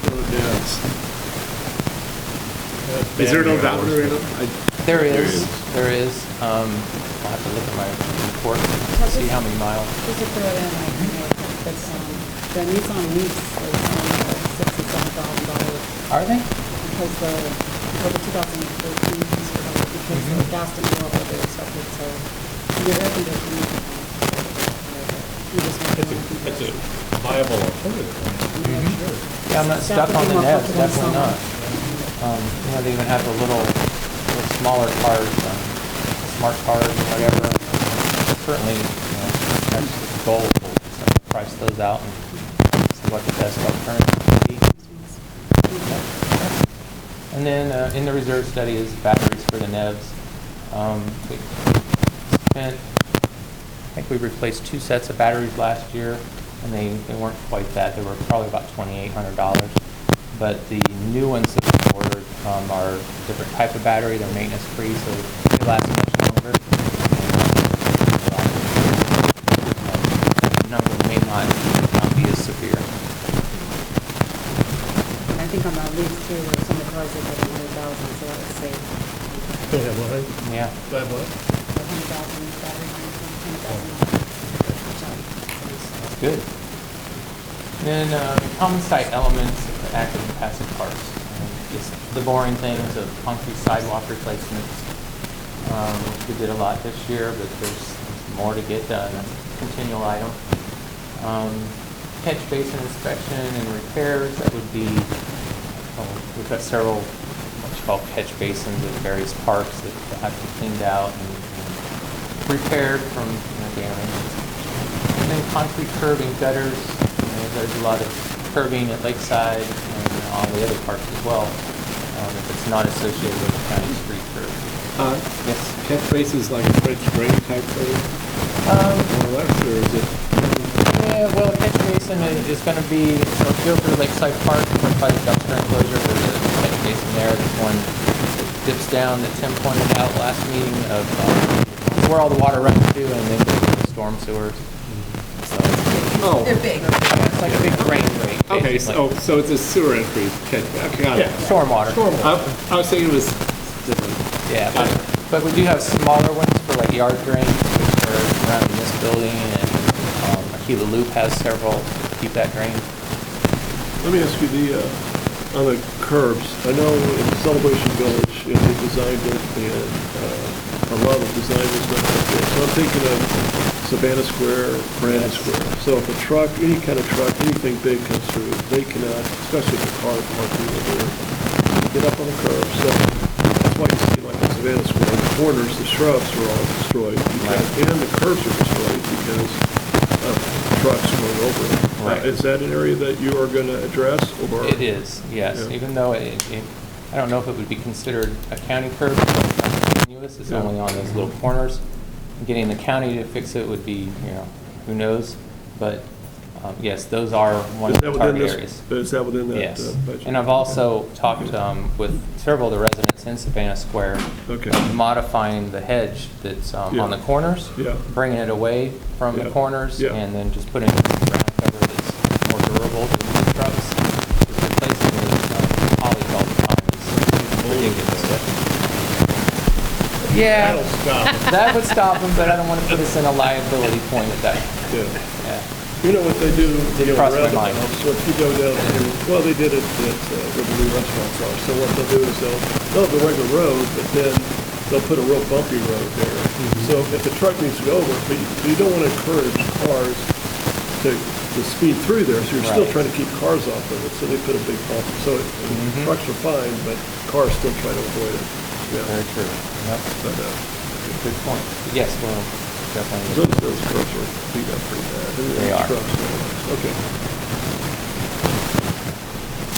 go down? Is there no Doubter in them? There is. I'll have to look at my report to see how many miles. Just to throw it in, the Nissan lease is $67,000. Are they? Because for the 2014, because the gas didn't go up like they expected, so your air conditioning. That's a viable alternative. Yeah, I'm not stuck on the NEVs, definitely not. They even have the little smaller cars, smart cars or whatever. Certainly, that's goal. So price those out and see what the best alternative would be. And then in the reserve study is batteries for the NEVs. We spent, I think we replaced 2 sets of batteries last year, and they weren't quite that. They were probably about $2,800. But the new ones that we ordered are a different type of battery. They're maintenance free, so they last much longer. The number may not be as severe. I think on that lease too, where some of the cars they get 100,000, so that was safe. Yeah. 100,000 battery, 100,000. Good. Then common site elements, active and passive parts. Just the boring things of concrete sidewalk replacements. We did a lot this year, but there's more to get done. That's a continual item. Catch basin inspection and repairs, that would be, we've got several what you call catch basins at various parks that have to be cleaned out and repaired from damage. And then concrete curbing gutters. There's a lot of curbing at Lakeside and all the other parks as well, if it's not associated with the county street curb. Yes. Catch bases like a French drain type thing? More or less, or is it? Yeah, well, a catch basin is going to be, so if you go through Lakeside Park, right by the dumpster enclosure, there's a catch basin there. There's one that dips down that Tim pointed out last meeting of where all the water runs to and then goes to the storm sewers. Oh. They're big. It's like a big drain rate. Okay, basically. so it's a sewer entry catch. Okay, got it. Stormwater. I was thinking it was different. Yeah, but we do have smaller ones for like yard drains, which are around in this building, and Aquila Loop has several to keep that drained. Let me ask you on the curbs, I know in Celebration Village, they designed it, and a lot of design was done out there. So I'm thinking of Savannah Square, Brandon Square. So if a truck, any kind of truck, anything big comes through, they cannot, especially if a car parking over there, get up on the curb. So that's why you see like in Savannah Square, the corners, the shrubs are all destroyed, and the curbs are destroyed because of trucks going over it. Right. Is that an area that you are going to address, or? It is, yes, Yeah. even though I don't know if it would be considered a county curb, because it's not continuous, it's Yeah. only on those little corners. Getting the county to fix it would be, who knows, but yes, those are one Is of that the within target this, areas. is that within that Yes, budget? and I've also talked with several of the residents in Savannah Square, Okay. modifying the hedge that's Yeah. on the corners, Yeah. bringing it away from the Yeah. corners, Yeah. and then just putting ground cover that's more durable to the trucks. Because replacing those polys all the time is ridiculous. Yeah, That'll stop it. that would stop them, but I don't want to put us in a liability point at that. Yeah. Yeah. You know what they do, Didn't cross my mind. so if you go down to, well, they did it at where the new restaurants are. So what they'll do is they'll have the regular road, but then they'll put a real bumpy road there. So if the truck needs to go over, but you don't want to encourage cars to speed through there, so you're still Right. trying to keep cars off of it, so they put a big bump. So trucks are fine, but cars still try to avoid it. Yeah. Very true. Yep. But, Good point. Yes, we'll definitely. those trucks are beat up pretty bad. I mean, They those are. trucks, okay.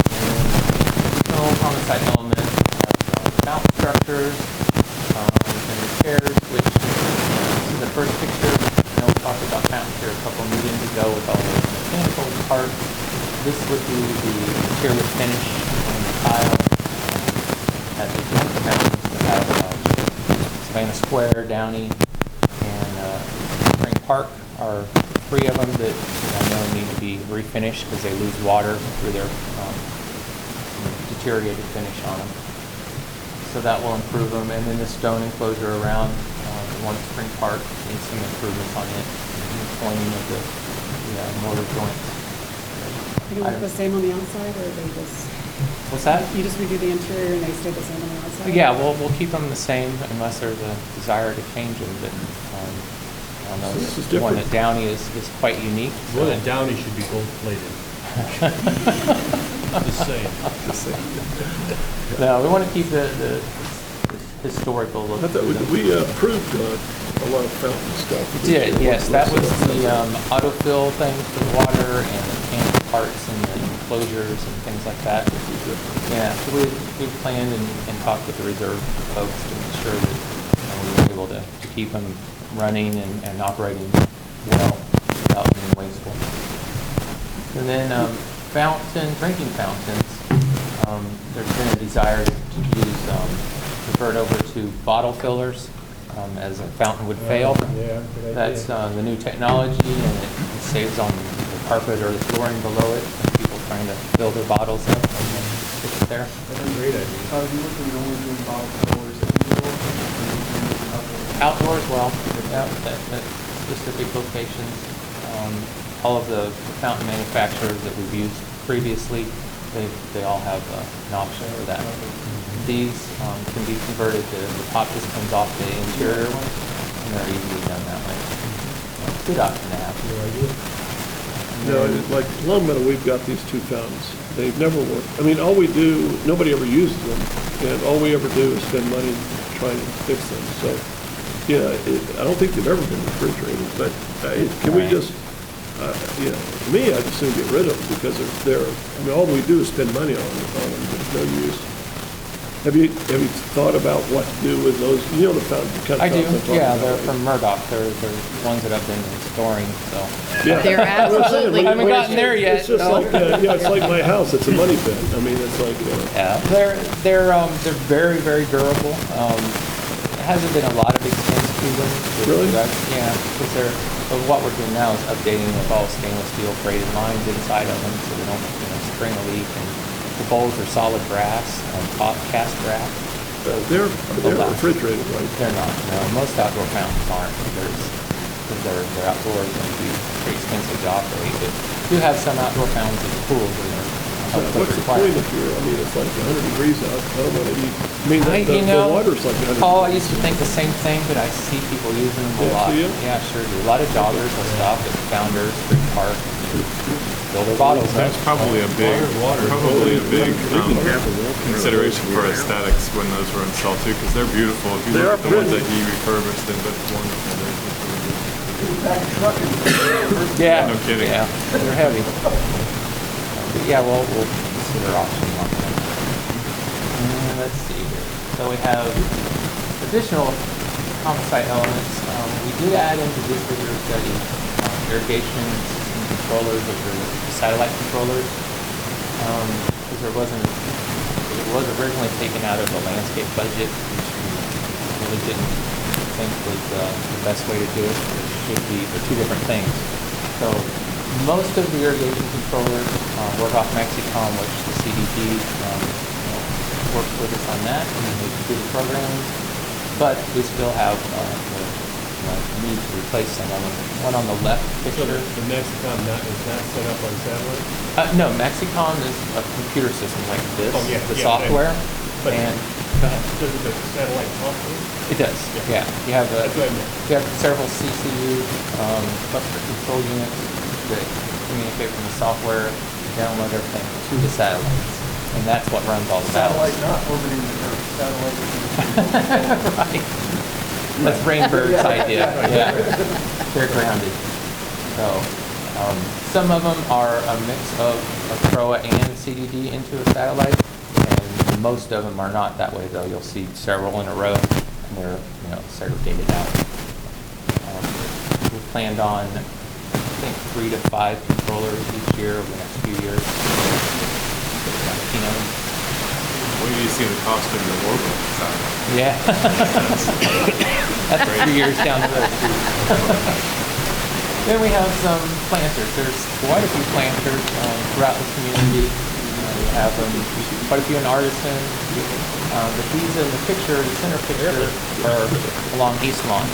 So on the site element, mount structures and repairs, which this is the first picture. I know we talked about mountains here a couple of meetings ago with all the mechanical parts. This would be the interior finish on the tile. At the mountains that have Savannah Square, Downey, and Spring Park are three of them that I know need to be refinished because they lose water through their deteriorated finish on them. So that will improve them. And then the stone enclosure around the one at Spring Park needs some improvements on it. And the pointing of the mortar joints. They look the same on the outside, or they just, What's that? you just redo the interior and they stay the same on the outside? Yeah, we'll keep them the same unless there's a desire to change them, but, I don't know. This is The one different. at Downey is quite unique. One at Downey should be gold plated. Just saying. No, we want to keep the historical look. I thought to them. we approved a lot of fountain stuff. We did, yes, that was the autofill thing for the water and the can parts and the enclosures and things like that. Yeah, so we planned and talked with the reserve folks to make sure that we were able to keep them running and operating well without being wasteful. And then drinking fountains, there's been a desire to use, convert over to bottle fillers as a fountain would fail. Yeah, good idea. That's the new technology, and it saves on the carpet or the flooring below it, and people trying to fill their bottles up and then stick it there. That's a great idea. You looking at only doing bottle fillers indoors, or are you doing outdoors? Outdoors, well, yeah, at specific locations. All of the fountain manufacturers that we've used previously, they all have an option for that. These can be converted to, the top just comes off the interior one, and they're easily done that way. Good option to have. No, like Long Meadow, we've got these two fountains. They've never worked. I mean, all we do, nobody ever uses them, and all we ever do is spend money trying to fix them. So, yeah, I don't think they've ever been refrigerated, but can we Right. just, to me, I'd just soon get rid of them because they're, I mean, all we do is spend money on them, there's no use. Have you thought about what to do with those, you know, the fountain, kind of I do, fountains I'm talking yeah, about, they're right? from Murdoch. They're ones that I've been storing, so. Yeah. They're absolutely- I haven't gotten there yet, It's just no. like, it's like my house, it's a money pit. I mean, it's like, Yeah, they're very, very durable. There hasn't been a lot of expense to them. Really? Yeah, because but what we're doing now is updating with all stainless steel braided lines inside of them so they don't, spring a leak. And the bowls are solid brass, cast brass. they're last. refrigerated, right? They're not, no. Most outdoor fountains aren't. Because they're outdoors and it'd be a pretty expensive to operate. But we do have some outdoor fountains in the pool that are What's the point if you're, I mean, it's like 100 degrees out, I don't know, maybe, I mean, the water's like 100. Paul, I used to think the same thing, but I see people using them a Yeah, lot. see ya? Yeah, sure do. A lot of joggers will stop at Founders, Spring Park, fill their bottles up. That's probably a big consideration for aesthetics when those were installed too, because they're beautiful. If you They look are at the ones pretty. that he refurbished, they look wonderful. Yeah. No kidding. Yeah, they're heavy. But yeah, we'll consider option on that. And let's see here. So we have additional common site elements. We did add into this visitor study irrigation system controllers, which are satellite controllers. Because it was originally taken out of the landscape budget, which we really didn't think was the best way to do it. It should be for two different things. So most of the irrigation controllers work off Mexicom, which the CDD works with us on that, and they do the programming. But we still have the need to replace some of them. One on the left picture. So the Mexicom is not set up on satellite? No, Mexicom is a computer system like this, Oh, yeah, the yeah, software. but- And go ahead. Does the satellite talk to it? It does. Yeah. Yeah. You have That's what I meant. you have several CPU cluster control units that communicate from the software, download everything to the satellites, and that's what runs all the Satellite battles. not orbiting the Earth, satellite. Right. That's Rainbird's idea. Yeah. They're grounded. So some of them are a mix of a CROA and CDD into a satellite, and most of them are not that way. Though you'll see several in a row, and they're segregated out. We planned on, I think, 3 to 5 controllers each year over the next few years. When do you see the cost of your orbital satellite? Yeah. That's 3 years down the road. Then we have some planters. There's quite a few planters throughout the community. We have quite a few in Artisan. But these in the picture, the center picture, are along East Lawn.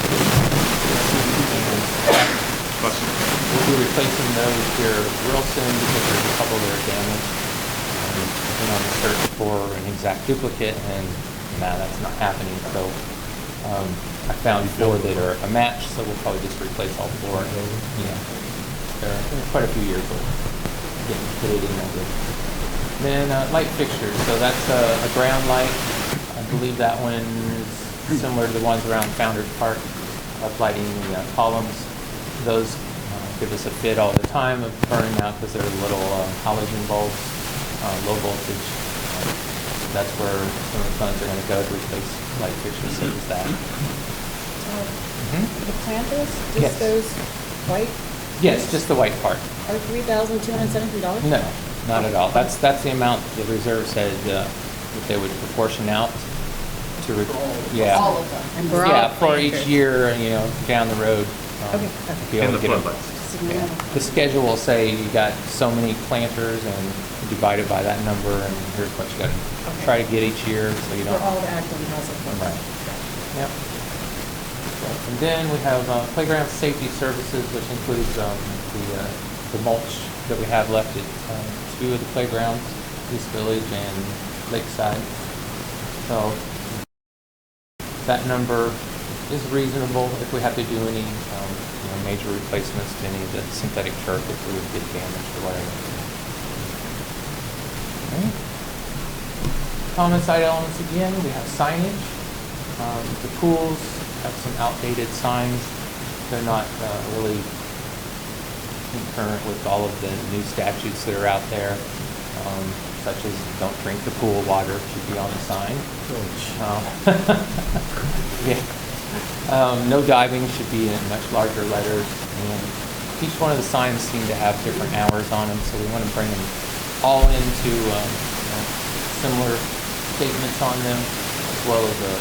We'll be replacing those here real soon because there's a couple that are damaged. We've been on the search for an exact duplicate, and that's not happening. So I found 4 that are a match, so we'll probably just replace all 4. Yeah, they're quite a few years old. Getting fitted in there. Then light fixtures. So that's a ground light. I believe that one is similar to the ones around Founders Park, uplighting the columns. Those give us a fit all the time of burning out because they're little halogen bulbs, low voltage. That's where some of the funds are going to go to replace light fixtures such as that. The planters, Yes. just those white, Yes, just the white part. are $3,273? No, not at all. That's the amount the reserve said that they would proportion out to. Yeah. All of them. And we're all Yeah, for each planters. year, down the road. Okay, okay. Be able to get them. Just so you Yeah. know. The schedule will say you got so many planters and divide it by that number, and here's what you got to try to get each year, so you For don't. all the Acton House of Right. Yep. And then we have playground safety services, which includes the mulch that we have left at 2 of the playgrounds, East Village and Lakeside. So that number is reasonable if we have to do any major replacements to any of the synthetic turf if we would get damaged or whatever. Okay. Common site elements again, we have signage. The pools have some outdated signs. They're not really concurrent with all of the new statutes that are out there, such as don't drink the pool water should be on the sign. Yeah. No diving should be in much larger letters, and each one of the signs seem to have different hours on them, so we want to bring them all into similar statements on them, as well as a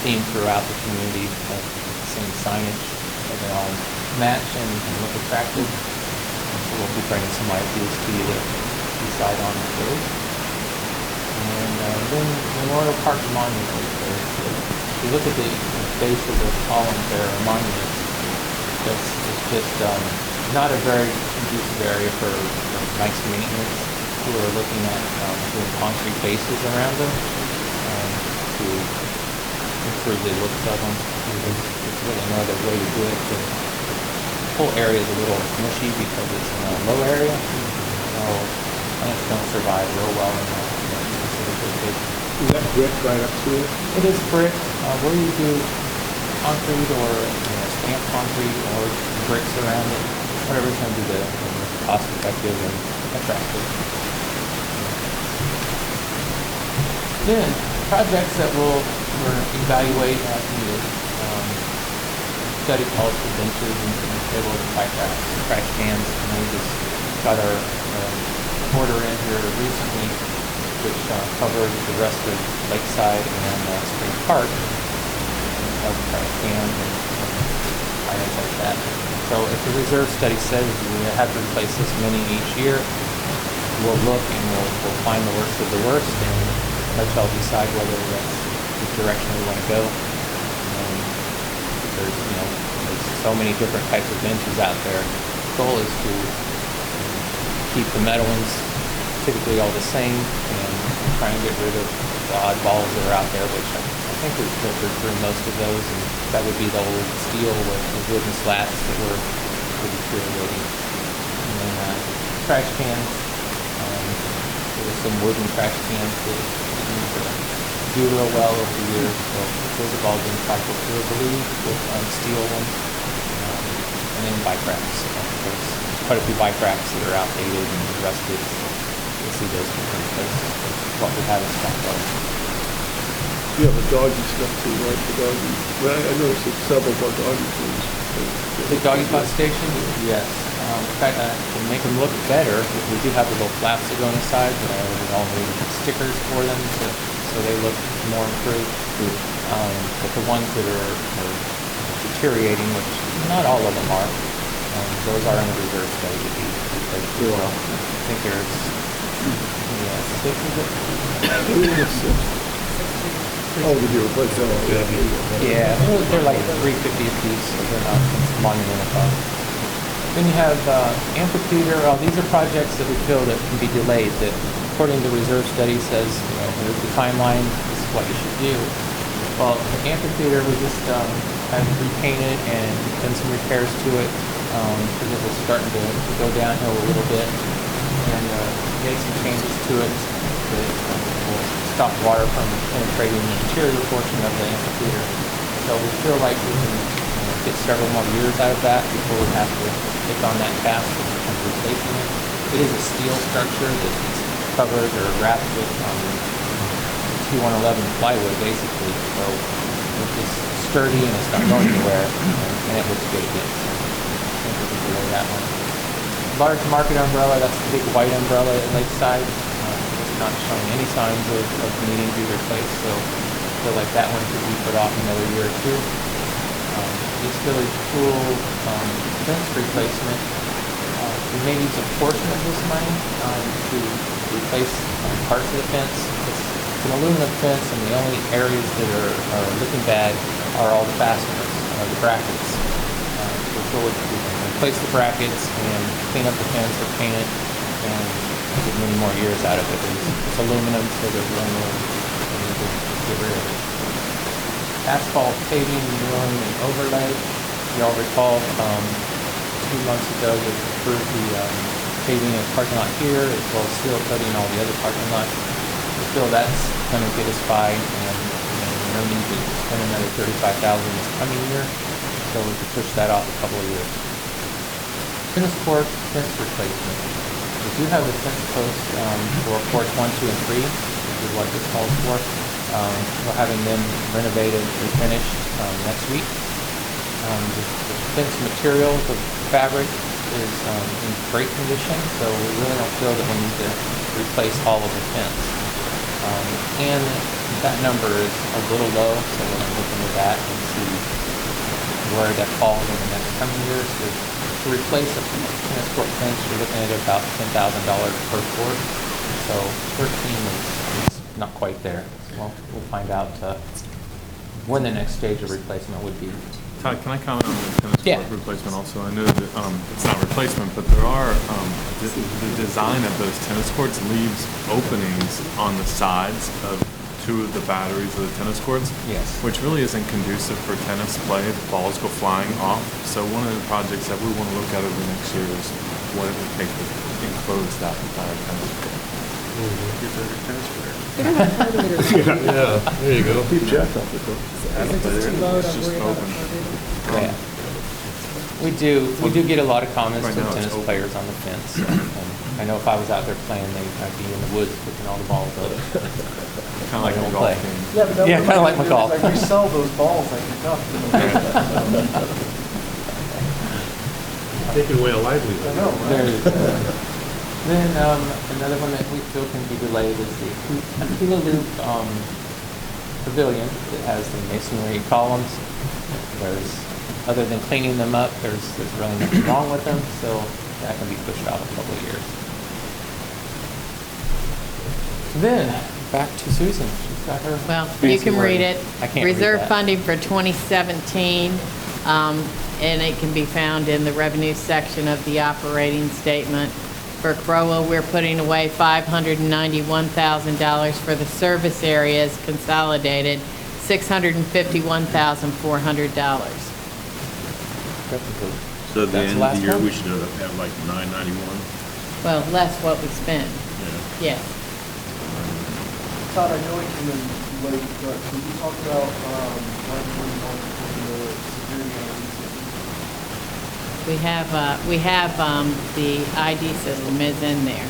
theme throughout the community of the same signage, so they all match and look attractive. So we'll be bringing some ideas to you to decide on those. And then Memorial Park Monument. If you look at the base of the columns there, are monuments. It's just not a very conducive area for nice maintenance. who are looking at doing concrete bases around them to improve the looks of them. There's really no other way to do it. The whole area is a little mushy because it's in a low area. So plants don't survive real well in that big. Is that brick right up to it? It is brick. Where you do concrete or stamped concrete or bricks around it, whatever's going to be the cost effective and attractive. Then projects that we'll evaluate as needed. Study calls for benches and tables, bike racks, trash cans, and we just got our order in here recently, which covered the rest of Lakeside and Spring Park, of trash cans and items like that. So if the reserve study says we have to replace this many each year, we'll look and we'll find the worst of the worst and let y'all decide whether that's the direction we want to go. There's so many different types of benches out there. The goal is to keep the metal ones typically all the same and try and get rid of the oddballs that are out there, which I think we've filtered through most of those, and that would be the old steel with the wooden slats that were deteriorating. And then trash cans. There were some wooden trash cans that didn't do real well over the years, so those have all been cycled through, I believe, with steel ones. And then bike racks. There's quite a few bike racks that are outdated and rusted. You'll see those different places. What we have in stock are. You have a doggy stuff too, right? The doggy. Well, I noticed that several of our doggy things. The doggy pot station? Yes. In fact, to make them look better, we do have the little flaps that go on the side, but I ordered all new stickers for them so they look more improved. But the ones that are deteriorating, which not all of them are, those are in the reserve study to be replaced as well. I think there's 6 of it. Oh, did you replace them? Yeah, they're like $350 a piece, so they're not monumental cost. Then you have amphitheater. These are projects that we feel that can be delayed, that according to the reserve study says, here's the timeline, this is what you should do. Well, the amphitheater, we just have repainted and done some repairs to it because it was starting to go downhill a little bit, and made some changes to it that will stop water from penetrating the interior portion of the amphitheater. So we feel like we can get several more years out of that before we have to take on that task of replacing it. It is a steel structure that's covered or wrapped with T111 plywood, basically. So it's just sturdy and it's not going anywhere, and it looks good again. So I think we can delay that one. Large market umbrella, that's the big white umbrella at Lakeside. It's not showing any signs of needing to be replaced, so I feel like that one could be put off another year or two. East Village Pool fence replacement. We may use a portion of this money to replace parts of the fence. It's an aluminum fence, and the only areas that are looking bad are all the fasteners, the brackets. So we can replace the brackets and clean up the fence or paint it and get many more years out of it. It's aluminum, so there's no need to get rid of it. Asphalt paving, milling, and overlay. Y'all recall 2 months ago we approved the paving of the parking lot here as well as seal coating all the other parking lots. We feel that's going to get us by, and no need to spend another $35,000 this coming year, so we could push that off a couple of years. Tennis court fence replacement. We do have a fence post for courts 1, 2, and 3, which is what this calls for. We're having them renovated and finished next week. The fence material, the fabric, is in great condition, so we really don't feel that we need to replace all of the fence. And that number is a little low, so we're going to look into that and see where that falls in the next coming years. To replace a tennis court fence, you're looking at about $10,000 per court, so 13 is not quite there. Well, we'll find out when the next stage of replacement would be. Todd, can I comment on the tennis Yeah. court replacement also? I know that it's not replacement, but there are, the design of those tennis courts leaves openings on the sides of two of the batteries of the tennis courts. Yes. Which really isn't conducive for tennis play. The balls go flying off. So one of the projects that we want to look at over the next year is what it would take to enclose that entire tennis court. Get better tennis player. Yeah, there you go. Keep Jack off the court. Is it just too low to It's just worry about open. it? Yeah. We do get a lot of comments Right from now it's tennis open. players on the fence. And I know if I was out there playing, I'd be in the woods picking all the balls up. Kind of Like like a a golf golf game. game. Yeah, but that Yeah, would kinda like like my golf. Like resell those balls like you're tough. Taking away a livelihood. I know, There right? you go. Then another one that we feel can be delayed is the Aquila Loop pavilion. It has the masonry columns. Other than cleaning them up, there's really nothing wrong with them, so that can be pushed out a couple of years. Then, back to Susan. She's got her Well, you fancy can read wording. it. I can't read Reserve that. funding for 2017, and it can be found in the revenue section of the operating statement. For CROA, we're putting away $591,000 for the service areas consolidated, $651,400. So at the That's end the of the last year, one? we should have like 991. Well, less what we spend, Yeah. yes. Todd, I know it came in late, but can you talk about, like, when you want to put the security on We have the ID system is in there.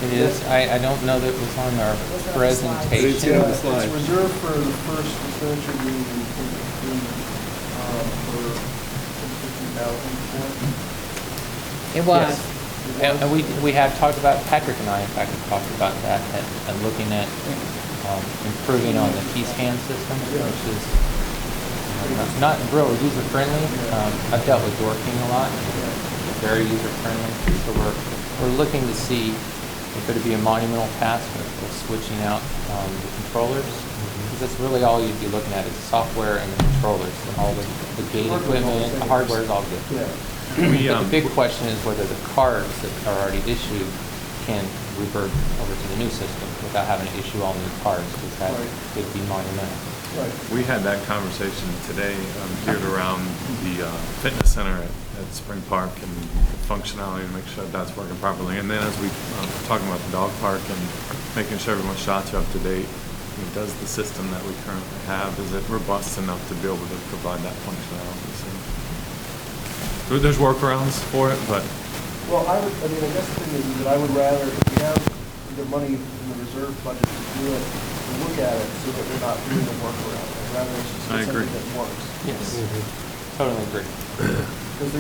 It is, I don't know that it was on our It's presentation. on the slide. It's reserved for the first expenditure being in 2015, for 15,000. It was. Yes. And we have talked about, Patrick and I, in fact, have talked about that, and looking at improving on the T-scan system, which is not real user-friendly. I've dealt with Door King a lot, very user-friendly, so we're looking to see if it'd be a monumental task of switching out the controllers, because that's really all you'd be looking at is the software and the controllers, and all the gate equipment, the hardware is all good. Yeah. But the big question is whether the cards that are already issued can revert over to the new system without having to issue all new cards, because that Right. would be monumental. Right. We had that conversation today, geared around the fitness center at Spring Park and the functionality to make sure that's working properly. And then as we talking about the dog park and making sure everyone's shots are up to date, does the system that we currently have, is it robust enough to be able to provide that functionality? So there's workarounds for it, but Well, I guess the thing is that I would rather, if we have the money in the reserve budget to do it, to look at it so that we're not doing a workaround. I'd rather it's just I agree. something that works. Yes, totally agree. Because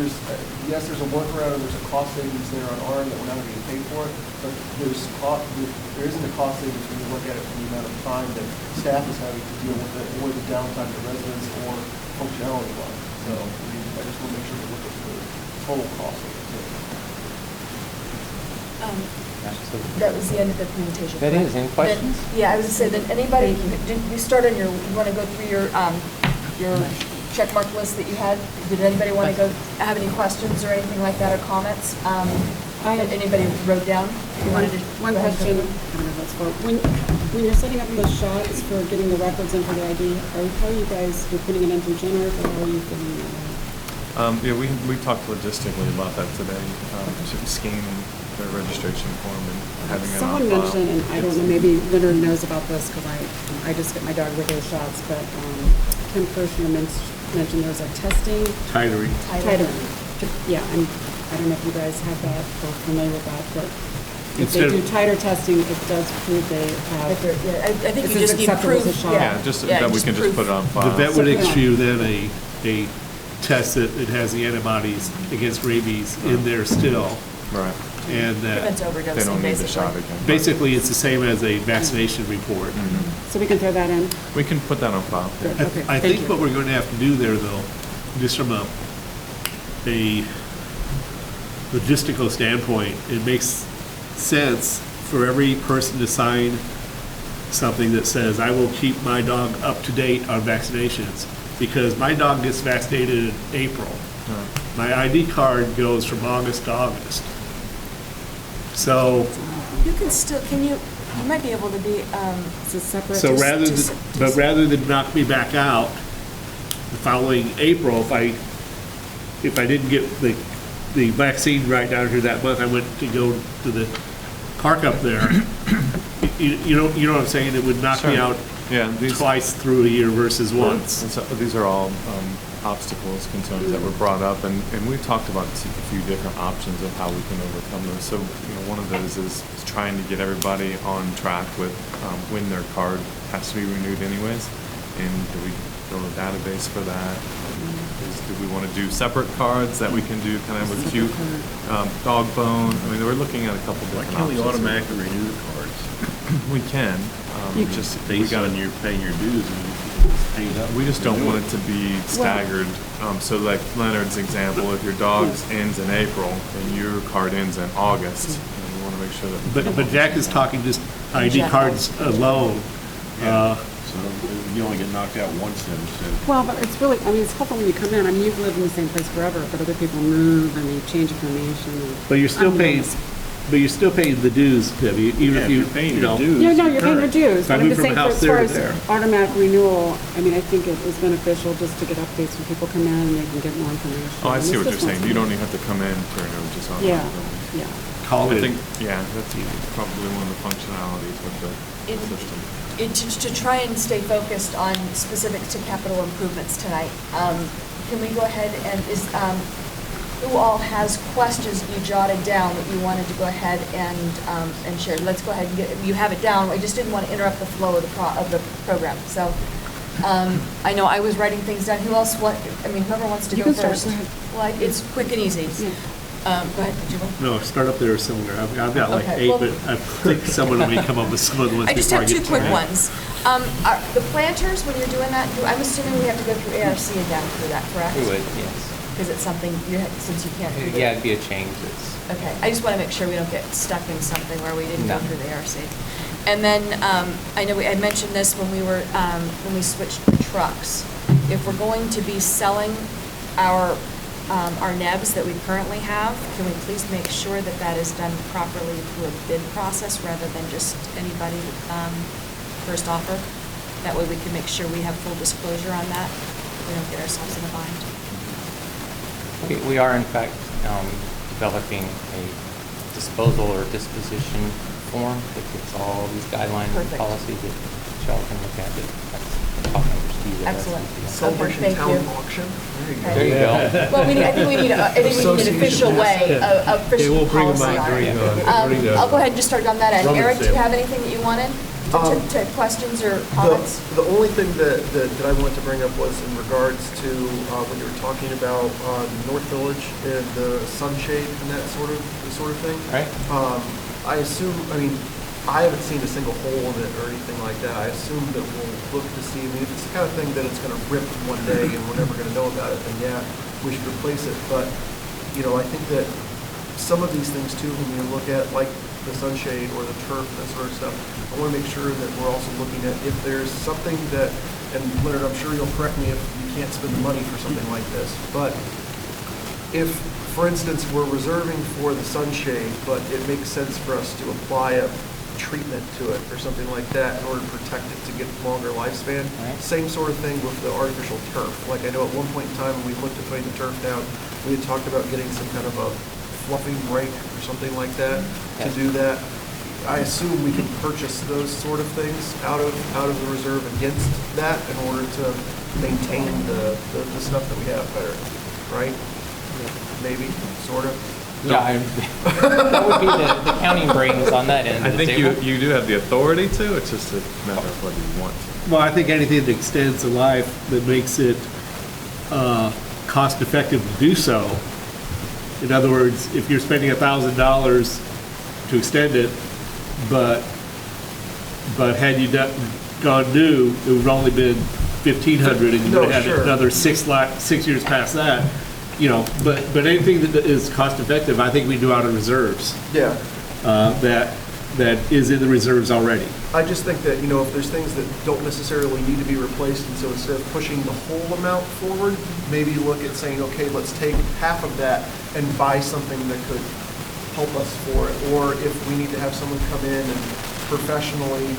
yes, there's a workaround and there's a cost savings there on our end that we're not going to get paid for it, but there isn't a cost savings when you look at it from the amount of time that staff is having to deal with it, or the downtime to residents, or functionality wise. So, I just want to make sure we look at the total cost of it too. Absolutely. That was the end of the presentation. That correct? is. Any questions? Then- Yeah, I was gonna say that anybody, you start on your, you want to go through your check mark list that you had? Did anybody want to go, have any questions or anything like that or comments? That anybody wrote down? You wanted to? One go ahead and question, go. I don't know if that's for, when you're setting up those shots for getting the records in for the ID, how are you guys, you're putting it in through Generic, or how are you figuring that out? yeah, we talked logistically about that today, scanning the registration form and having it on Someone file. mentioned, and I don't know, maybe Leonard knows about this, because I just get my dog regular shots, but Kim Kirshner mentioned there was a testing, Titering. titering. Yeah, I don't know if you guys have that, or familiar with that, but if Instead they of- do titer testing, it does prove they If have. they're- Yeah, I think This you is just need acceptable as proof. a shot. Yeah, just that we can just proof. put it on The file. vet would So- issue then a test that it has the antibodies against rabies in there still, Right. and Prevents that, They overdosing, don't need the basically. shot again. basically, it's the same as a vaccination report. So we can throw that in? We can put that on file. Good, okay, I thank think you. what we're going to have to do there, though, just from a logistical standpoint, it makes sense for every person to sign something that says, I will keep my dog up to date on vaccinations. because my dog gets vaccinated in April. My ID card goes from August to August. So, You can still, you might be able to be, It's a separate. so rather than knock me back out the following April, if I didn't get the vaccine right down here that month, I went to go to the park up there. You know what I'm saying? It would knock me Sure. out Yeah, twice through a year versus once. And so these are all obstacles, concerns that were brought up, and we talked about a few different options of how we can overcome those. So, one of those is trying to get everybody on track with when their card has to be renewed anyways. And do we build a database for that? Do we want to do separate cards that we can do kind of a cute dog bone? I mean, we're looking at a couple Why different can't we options. automatically renew the cards? We can. Just we Based got on your paying your dues and paying up. We just don't want it to be staggered. So like Leonard's example, if your dog ends in April and your card ends in August, we want to make sure that. But Jack is talking just ID cards alone. So you only get knocked out once then instead of. Well, but it's really, I mean, it's helpful when you come in. I mean, you've lived in the same place forever, but other people move and they change information. But you're still paying, the dues, Debbie, even if you, you're paying you your know. dues. Yeah, no, you're paying your dues. If I But I'm move just from saying, a for house as there far to as there. automatic renewal, I mean, I think it is beneficial just to get updates when people come in and they can get more information. Oh, I And see this what you're just saying. wants You to- don't even have to come in for an just on. Yeah, yeah. Call I it. think, yeah, that's probably one of the functionalities with the system. to try and stay focused on specifics to capital improvements tonight, can we go ahead and who all has questions that you jotted down that you wanted to go ahead and share? Let's go ahead and you have it down. I just didn't want to interrupt the flow of the program. So I know I was writing things down. Whoever wants to You go can start, first. go ahead. Well, it's quick and easy. Go ahead, Jubal. No, start up there somewhere. I've got like Okay, 8, well- but I think someone may come up with some other ones I just before I have get two to quick that. ones. The planters, when you're doing that, I'm assuming we have to go through ARC again for that, correct? We would, yes. Because it's something, since you can't. do Yeah, it. it'd be a change. It's, Okay, I just want to make sure we don't get stuck in something where we didn't go No. through the ARC. And then, I know I mentioned this when we switched trucks. If we're going to be selling our nebs that we currently have, can we please make sure that that is done properly through a bid process rather than just anybody, first offer? That way we can make sure we have full disclosure on that. We don't get ourselves in a bind. we are in fact developing a disposal or disposition form that gets all these guidelines and Perfect. policies that y'all can look at. That's top number Steve. that Excellent. SCP. Celebration thank Town you. Auction. There you go. Well, I think we need an official way, official we'll bring 'em policy out on it. during the- I'll go ahead and just start on that end. Rummage Eric, do you sale. have anything that you wanted to questions or The comments? the only thing that I wanted to bring up was in regards to when you were talking about North Village and the sunshade and that sort of thing. Right. I assume, I haven't seen a single hole in it or anything like that. I assume that we'll look to see, if it's the kind of thing that it's gonna rip one day and we're never gonna know about it, then yeah, we should replace it. But, I think that some of these things too, when you look at like the sunshade or the turf, that sort of stuff, I wanna make sure that we're also looking at if there's something that, and Leonard, I'm sure you'll correct me if you can't spend the money for something like this, but if, for instance, we're reserving for the sunshade, but it makes sense for us to apply a treatment to it or something like that in order to protect it to get longer lifespan. Right. Same sort of thing with the artificial turf. Like I know at one point in time when we looked at putting the turf down, we had talked about getting some kind of a fluffing rake or something like that to do that. I assume we can purchase those sort of things out of the reserve against that in order to maintain the stuff that we have better, right? Maybe, sort of. Yeah, that would be the counting brains on that end. I of the think table. you do have the authority to, it's just a matter of whether you want to. Well, I think anything that extends the life that makes it cost effective to do so. In other words, if you're spending $1,000 to extend it, but had you gone new, it would have only been $1,500, and you No, would have had sure. another 6 years past that. But anything that is cost effective, I think we do out of reserves. Yeah. That that is in the reserves already. I just think that, if there's things that don't necessarily need to be replaced, and so instead of pushing the whole amount forward, maybe look at saying, okay, let's take half of that and buy something that could help us for it. Or if we need to have someone come in and professionally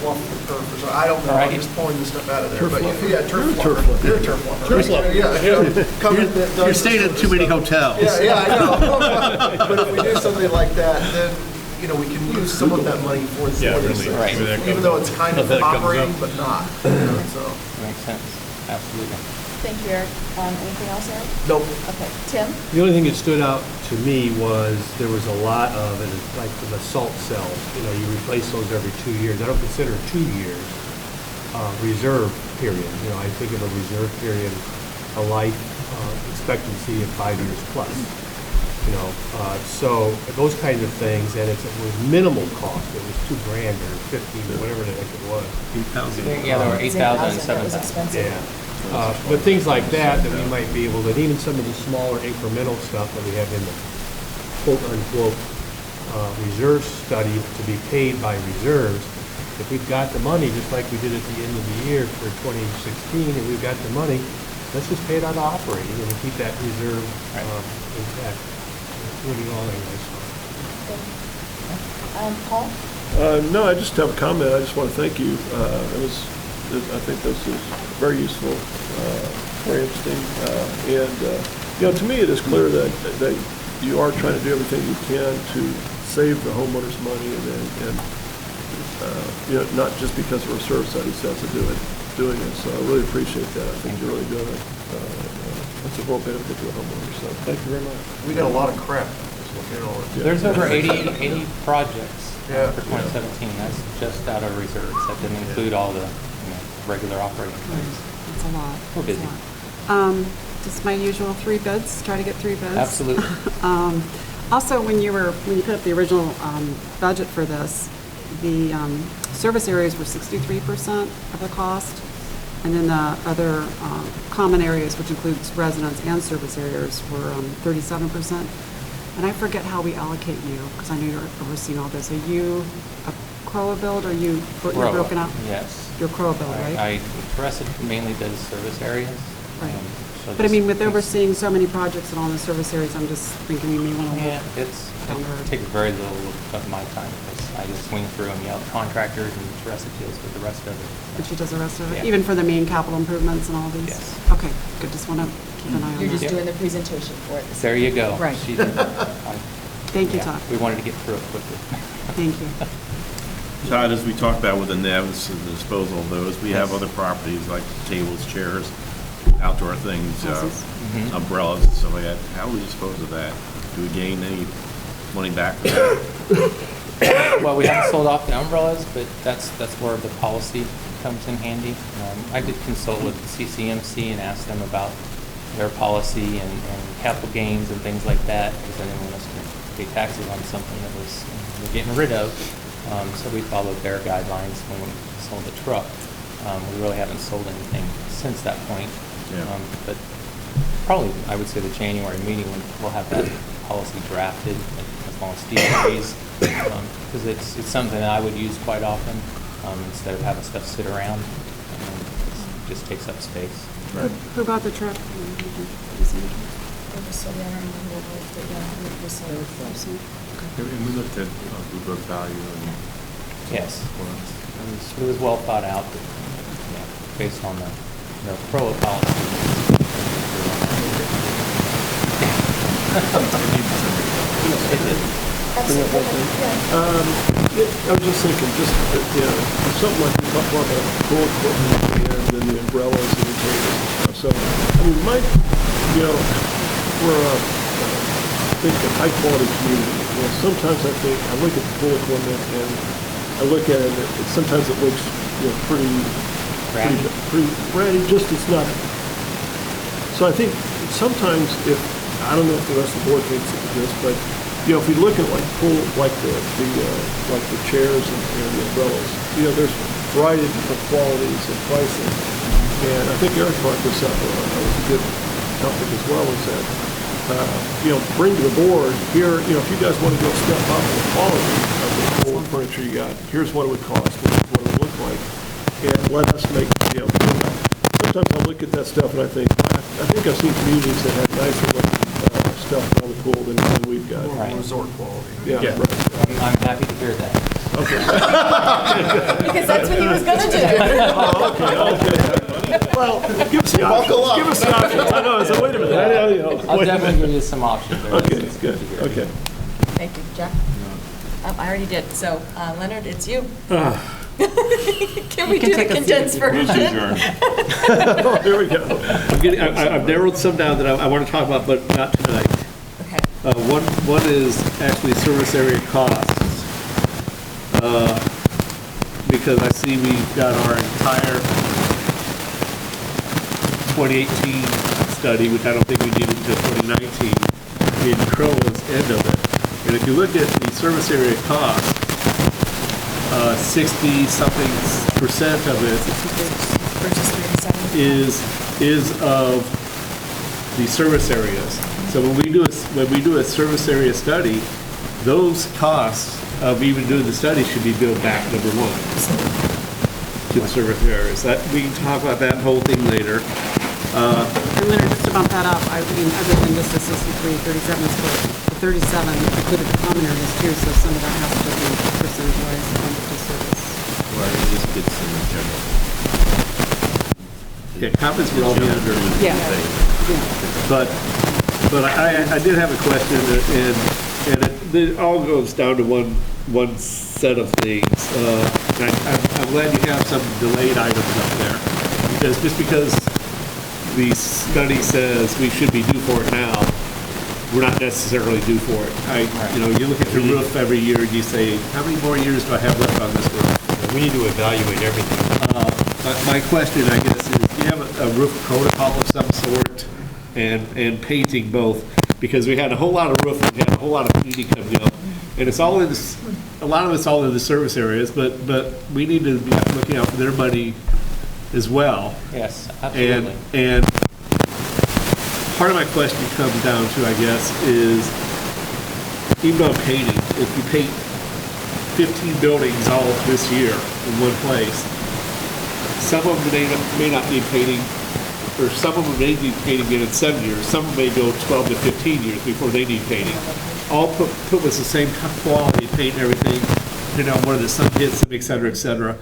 fluff the turf or so. I don't know, I'm just pulling this stuff out of there. Turf But fluffer. yeah, turf Turf fluffer. fluffer. You're a turf fluffer. Turf right? fluffer. Yeah, come in that does You're this staying sort at of too many stuff. hotels. Yeah, I know. But if we do something like that, then, we can use some of that money for these Yeah, things. really. Right. Even though it's kind of That comes operating, up. but not. So, Makes sense, absolutely. Thank you, Eric. Anything else, Eric? nope. Okay, Tim? The only thing that stood out to me was there was a lot of, and it's like the salt cells, you replace those every 2 years. I don't consider 2 years reserve period. I think of a reserve period, a life expectancy of 5 years plus. So those kinds of things, and it was minimal cost. It was $2,000 or 15, whatever the heck it was. Yeah, there were 8,000 and That was 7,000. expensive. Yeah. But things like that we might be able to, and even some of the smaller incremental stuff that we have in the quote-unquote reserve study to be paid by reserves, if we've got the money, just like we did at the end of the year for 2016, and we've got the money, let's just pay it out of operating and keep that reserve intact. Really all anyway, Paul? No, I just have a comment. I just want to thank you. I think this is very useful, very interesting. And to me, it is clear that you are trying to do everything you can to save the homeowners money and not just because of reserve study says to doing it. So I really appreciate that. I think you're really doing it. It's a real benefit to the homeowners. So thank you very much. We got a lot of crap. Just looking at all this. There's over 80 projects Yeah. for 2017. That's just out of reserves. That didn't include all the regular operating things. It's a lot. We're It's a busy. lot. Just my usual 3 bids, try to get 3 bids. Absolutely. Also, when you put up the original budget for this, the service areas were 63% of the cost, and then the other common areas, which includes residents and service areas, were 37%. And I forget how we allocate you, because I know you're overseeing all this. Are you a CROA build, or you're CROA, broken out? yes. You're CROA build, right? Teresa mainly does service areas. Right. So But I mean, with just- overseeing so many projects in all the service areas, I'm just thinking we may want to Yeah, look. it takes very little of my time, because I just swing through and yell at contractors, and Teresa deals with the rest of it. But she does the rest of it, Yeah. even for the main capital improvements and all these? Yes. Okay, good, just want to keep an eye on You're that. just doing the presentation for it. There you go. Right. She did. Thank you, Yeah, Todd. we wanted to get through it quickly. Thank you. Todd, as we talked about with the NEVs and the disposal of those, we have other properties like tables, chairs, outdoor things, Houses. umbrellas and stuff like that. How do we dispose of that? Do we gain any money back for that? Well, we haven't sold off the umbrellas, but that's where the policy comes in handy. I did consult with the CCMC and ask them about their policy and capital gains and things like that, because I didn't want us to pay taxes on something that was we're getting rid of. So we followed their guidelines when we sold the truck. We really haven't sold anything since that point. Yeah. But probably, I would say the January meeting, we'll have that policy drafted, as long as Steve agrees, because it's something that I would use quite often, instead of having stuff sit around. It just takes up space. Who bought the truck? And we looked at Blue Book value and. Yes. It was well thought out, but, based on the CROA policy. It did. I was just thinking, something like you talk about pool equipment and then the umbrellas and the tables and stuff. So, I mean, we're I think a high quality community. Sometimes I look at the pool equipment and I look at it, and sometimes it looks, pretty ratty. Just it's not. So I think sometimes I don't know if the rest of the board thinks of this, but if we look at like the chairs and the umbrellas, there's a variety of different qualities and pricing. And I think Eric brought this up. That was a good topic as well. Is that bring to the board here. If you guys want to go step up in the quality of the whole furniture you got, here's what it would cost, here's what it would look like, and let us make, sometimes I look at that stuff and I think I've seen communities that have nicer looking stuff on the pool than we've got. Right. Resort quality. Yeah, Yeah. right. I'm happy to hear that. Because that's what he was gonna do. Well, give us the options. Give us the options. I know, so wait a minute. I'll definitely give you some options there. Okay, It's good, to hear. okay. Thank you, Jeff. I already did, so Leonard, it's you. Can we do the condensed version? Oh, here we go. I've narrowed some down that I want to talk about, but not tonight. Okay. One is actually service area costs. Because I see we've got our entire 2018 study, which I don't think we needed until 2019, in CROA's end of it. And if you look at the service area cost, 60-something% of it Versus 37. is of the service areas. So when we do a service area study, those costs of even doing the study should be billed back, number one, to the service areas. That, we can talk about that whole thing later. And Leonard, just to bump that up, I mean, other than just the 63, 37, the 37 included the common areas too, so some of that has to be percentage-wise on the service. Well, it just gets in the general. Yeah, comments will all be under. Yeah. But I did have a question, and it all goes down to one set of things. And I'm glad you have some delayed items up there, because just because the study says we should be due for it now, we're not necessarily due for it. You look at your roof every year and you say, how many more years do I have left on this roof? We need to evaluate everything. My question, I guess, is do you have a roof protocol of some sort and painting both? Because we had a whole lot of roofing, we had a whole lot of painting coming up. And it's all in this, a lot of it's all in the service areas, but we need to be looking out for their money as well. Yes, absolutely. And part of my question comes down to, I guess, is even on painting, if you paint 15 buildings all this year in one place, some of them may not need painting, or some of them may need painting again in 7 years. Some of them may go 12 to 15 years before they need painting. All put with the same quality paint and everything, depending on where the sun hits them, et cetera, et cetera.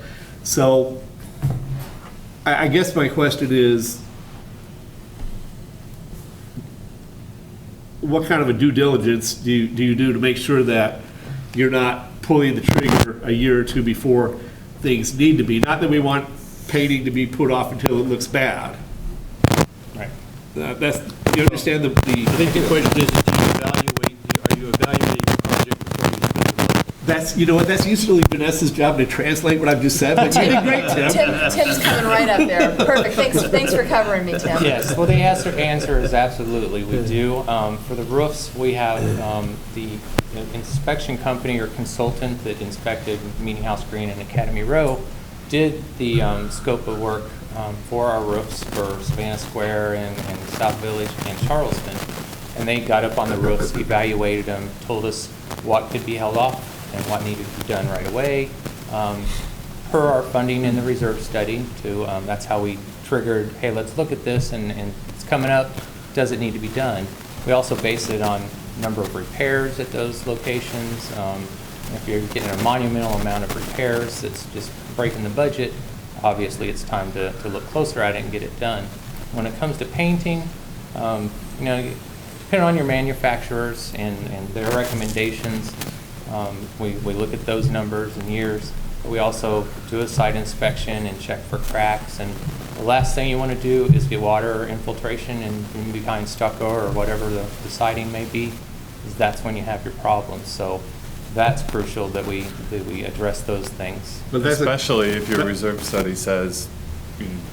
So I guess my question is, what kind of a due diligence do you do to make sure that you're not pulling the trigger a year or two before things need to be? Not that we want painting to be put off until it looks bad. Right. That's, you understand the. I think the question is, are you evaluating the project before you spend the money? That's, you know what, that's usually Vanessa's job to translate what I've just said, but you did great, Tim. Tim's coming right up there. Perfect. Thanks for covering me, Tim. Yes, well, the answer is absolutely, we do. For the roofs, we have the inspection company or consultant that inspected Meeting House Green and Academy Row did the scope of work for our roofs for Savannah Square and South Village and Charleston. And they got up on the roofs, evaluated them, told us what could be held off and what needed to be done right away. Per our funding in the reserve study, that's how we triggered, hey, let's look at this, and it's coming up, does it need to be done? We also base it on number of repairs at those locations. If you're getting a monumental amount of repairs that's just breaking the budget, obviously it's time to look closer at it and get it done. When it comes to painting, depending on your manufacturers and their recommendations, we look at those numbers and years. But we also do a site inspection and check for cracks. And the last thing you want to do is get water infiltration in behind stucco or whatever the siding may be, because that's when you have your problems. So that's crucial that we address those things. But that's Especially if your reserve study says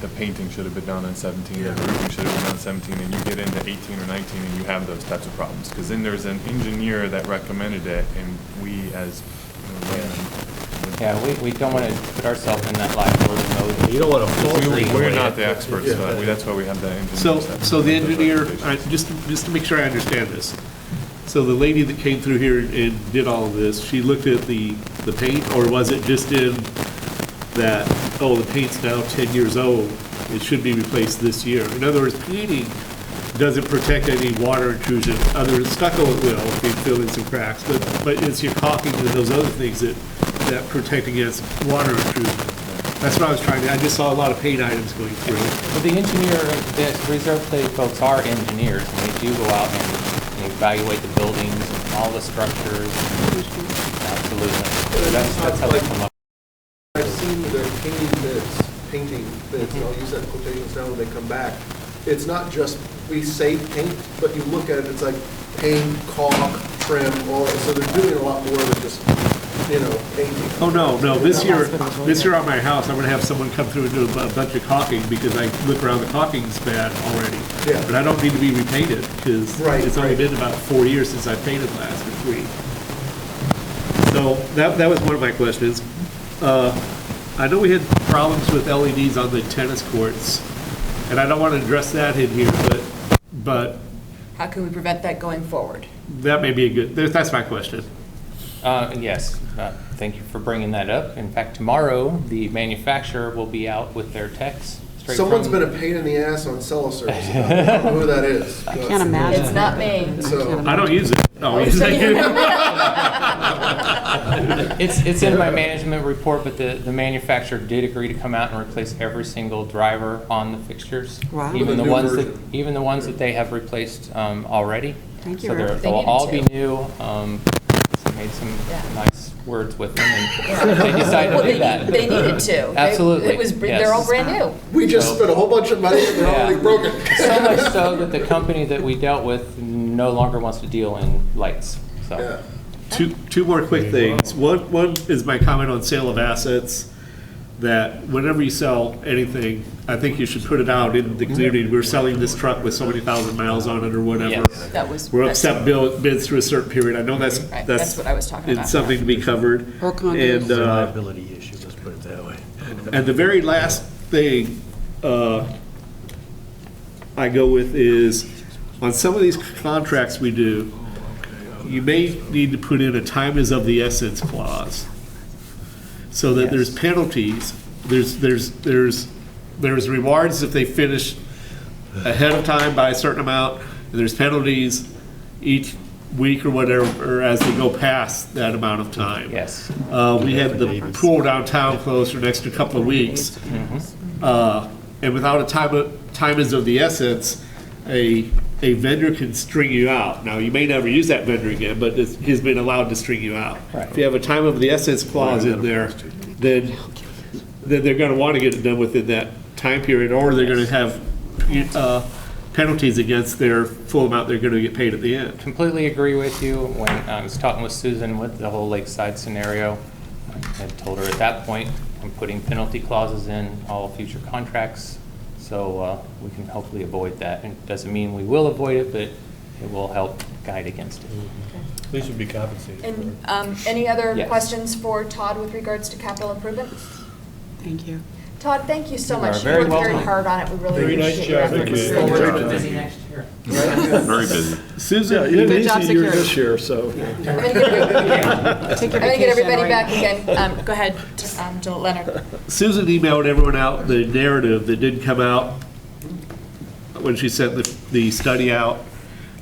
the painting should have been done in 17, or the roofing should have been done in 17, and you get into 18 or 19 and you have those types of problems. Because then there's an engineer that recommended it, and we as laymen. Yeah, we don't want to put ourselves in that liability mode. You don't want to falsely. We're not the experts, but that's why we have the engineer. So the engineer, just to make sure I understand this, So the lady that came through here and did all of this, she looked at the paint, or was it just in that, oh, the paint's now 10 years old, it should be replaced this year? In other words, painting doesn't protect any water intrusion. Other stucco it will if you fill in some cracks, but it's your caulking and those other things that protect against water intrusion. That's what I was trying to, I just saw a lot of paint items going through. Well, the the reserve plate folks are engineers, and they do go out and evaluate the buildings and all the structures. Absolutely. That's how they come up. I've seen the painting bids, and I'll use that in quotations now when they come back. It's not just, we say paint, but you look at it, it's like paint, caulk, trim, all, so they're doing a lot more than just, painting. Oh, no, this year on my house, I'm gonna have someone come through and do a bunch of caulking, because I look around, the caulking's bad already. Yeah. But I don't need to be repainted, because Right, it's only right. been about 4 years since I painted last, or 3. So, that was one of my questions. I know we had problems with LEDs on the tennis courts, and I don't want to address that in here, but How can we prevent that going forward? that may be a good, that's my question. Yes, thank you for bringing that up. In fact, tomorrow, the manufacturer will be out with their techs. straight Someone's from- been a pain in the ass on cell service. I don't know who that is. I can't imagine. It's not me. So, I don't use it. No, Oh, so you- It's in my management report, but the manufacturer did agree to come out and replace every single driver on the fixtures. Wow. Even With the a new ones that, version. even the ones that they have replaced already. Thank you, So Rick. They they'll all be needed new. Made some Yeah. nice words with them, and they decided Well, to do that. they needed to. Absolutely, It was, yes. they're all brand new. we just spent a whole bunch of money and they're Yeah. already broken. So much so that the company that we dealt with no longer wants to deal in lights, so. Yeah. Two more quick things. One is my comment on sale of assets, that whenever you sell anything, I think you should put it out in the community. We're selling this truck with so many thousand miles on it or whatever. Yes. That was. We'll that's- accept bids through a certain period. I know Right, that's what I was talking about. It's something to be covered. Or condos. And, Liability issue, let's put it that way. and the very last thing I go with is, on some of these contracts we do, you may need to put in a time is of the essence clause, so that there's Yes. penalties, there's rewards if they finish ahead of time by a certain amount, and there's penalties each week or whatever, or as they go past that amount of time. Yes. We had the pool downtown closed for the next couple of weeks. And without a time is of the essence, a vendor can string you out. Now, you may never use that vendor again, but he's been allowed to string you out. Right. If you have a time of the essence clause in there, then they're gonna want to get it done within that time period, or they're gonna have penalties against their full amount they're gonna get paid at the end. Completely agree with you. When I was talking with Susan with the whole lakeside scenario, I told her at that point, I'm putting penalty clauses in all future contracts, so we can hopefully avoid that. And it doesn't mean we will avoid it, but it will help guide against it. At least we'll be compensated for it. And any other Yes. questions for Todd with regards to capital improvement? Thank you. Todd, thank you so You much. are You very worked very welcome. hard on it. We really Very nice appreciate your job. efforts. Thank you. Thank you. Busy next year. Very busy. Susan, Yeah, you had Good an job easy year securing. this year, so. I'm gonna get everybody- Take your I'm gonna get everybody vacation, back right? again. Go ahead, Jill Leonard. Susan emailed everyone out the narrative that didn't come out when she sent the study out.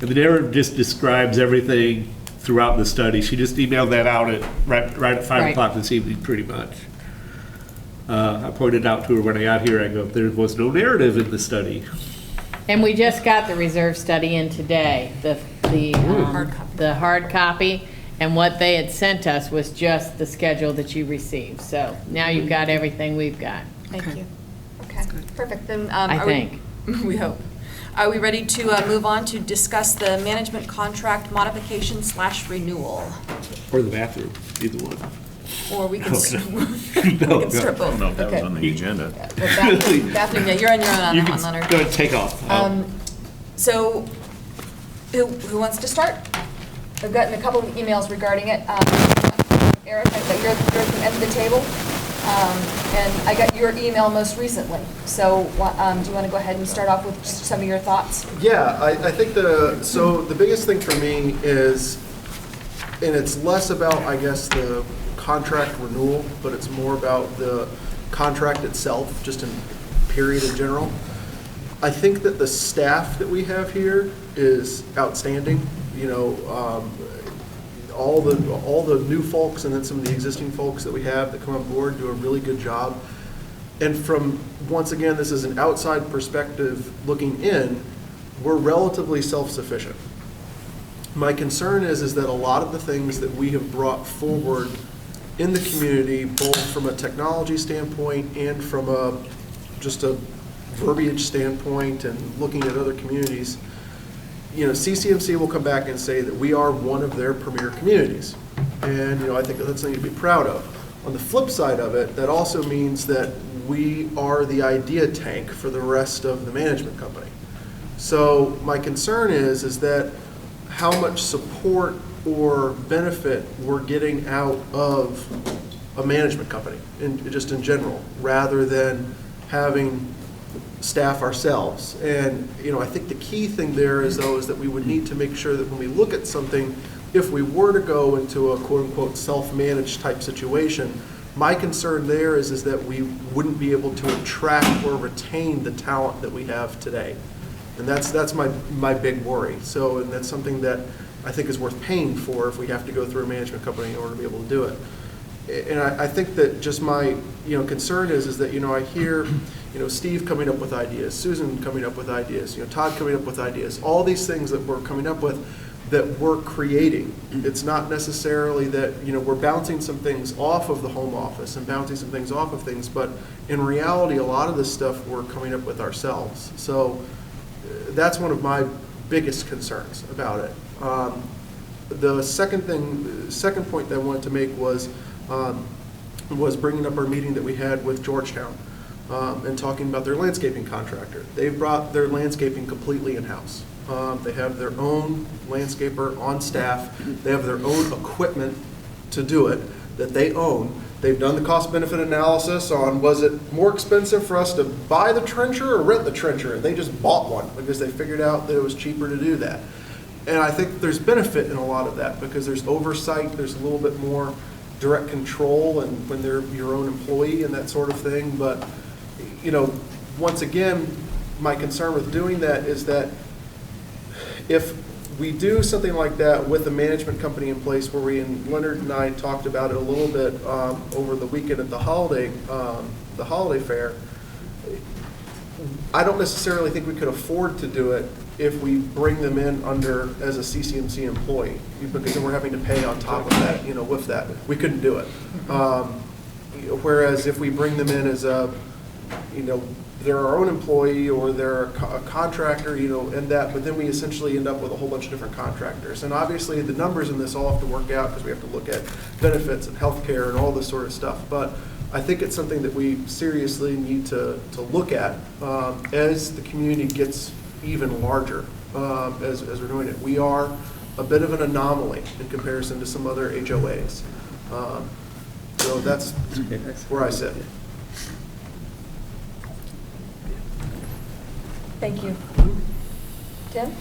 And the narrative just describes everything throughout the study. She just emailed that out at, right at 5 Right. o'clock this evening, pretty much. I pointed out to her when I got here, I go, there was no narrative in the study. And we just got the reserve study in today, the hard copy, and what they had sent us was just the schedule that you received. So now you've got everything we've got. Thank Okay. you. Okay, perfect. Then, I are we- think. We hope. Are we ready to move on to discuss the management contract modification / renewal? Or the bathroom, either one. Or we can, we can start both. I don't know if that was Okay. on the agenda. Yeah, well, Bathroom, yeah, you're on your own on You that one, can Leonard. go ahead and take off. So, who wants to start? I've gotten a couple of emails regarding it. Eric, you're at the end of the table. And I got your email most recently. So do you want to go ahead and start off with just some of your thoughts? Yeah, I think the biggest thing for me is, and it's less about, I guess, the contract renewal, but it's more about the contract itself, just in period in general. I think that the staff that we have here is outstanding. You know, all the new folks and then some of the existing folks that we have that come on board do a really good job. And from, once again, this is an outside perspective looking in, we're relatively self-sufficient. My concern is that a lot of the things that we have brought forward in the community, both from a technology standpoint and from just a verbiage standpoint and looking at other communities, you know, CCMC will come back and say that we are one of their premier communities. And, you know, I think that's something to be proud of. On the flip side of it, that also means that we are the idea tank for the rest of the management company. So my concern is that how much support or benefit we're getting out of a management company, just in general, rather than having staff ourselves. And, you know, I think the key thing there is that we would need to make sure that when we look at something, if we were to go into a quote-unquote self-managed type situation, my concern there is that we wouldn't be able to attract or retain the talent that we have today. And that's my big worry. So, and that's something that I think is worth paying for if we have to go through a management company in order to be able to do it. And I think that just my, you know, concern is that, you know, I hear, you know, Steve coming up with ideas, Susan coming up with ideas, you know, Todd coming up with ideas, all these things that we're coming up with that we're creating. It's not necessarily that, you know, we're bouncing some things off of the home office and bouncing some things off of things, but in reality, a lot of this stuff we're coming up with ourselves. So that's one of my biggest concerns about it. The second point that I wanted to make was bringing up our meeting that we had with Georgetown and talking about their landscaping contractor. They've brought their landscaping completely in-house. They have their own landscaper on staff. They have their own equipment to do it that they own. They've done the cost-benefit analysis on, was it more expensive for us to buy the trencher or rent the trencher? And they just bought one because they figured out that it was cheaper to do that. And I think there's benefit in a lot of that because there's oversight, there's a little bit more direct control and when they're your own employee and that sort of thing. But, you know, once again, my concern with doing that is that if we do something like that with a management company in place where Leonard and I talked about it a little bit over the weekend at the holiday fair, I don't necessarily think we could afford to do it if we bring them in as a CCMC employee, because then we're having to pay on top of that, you know, with that. We couldn't do it. Whereas if we bring them in as a, you know, they're our own employee or they're a contractor, you know, and that, but then we essentially end up with a whole bunch of different contractors. And obviously the numbers in this all have to work out because we have to look at benefits and healthcare and all this sort of stuff. But I think it's something that we seriously need to look at as the community gets even larger as we're doing it. We are a bit of an anomaly in comparison to some other HOAs. So that's where I sit. Thank you. Tim?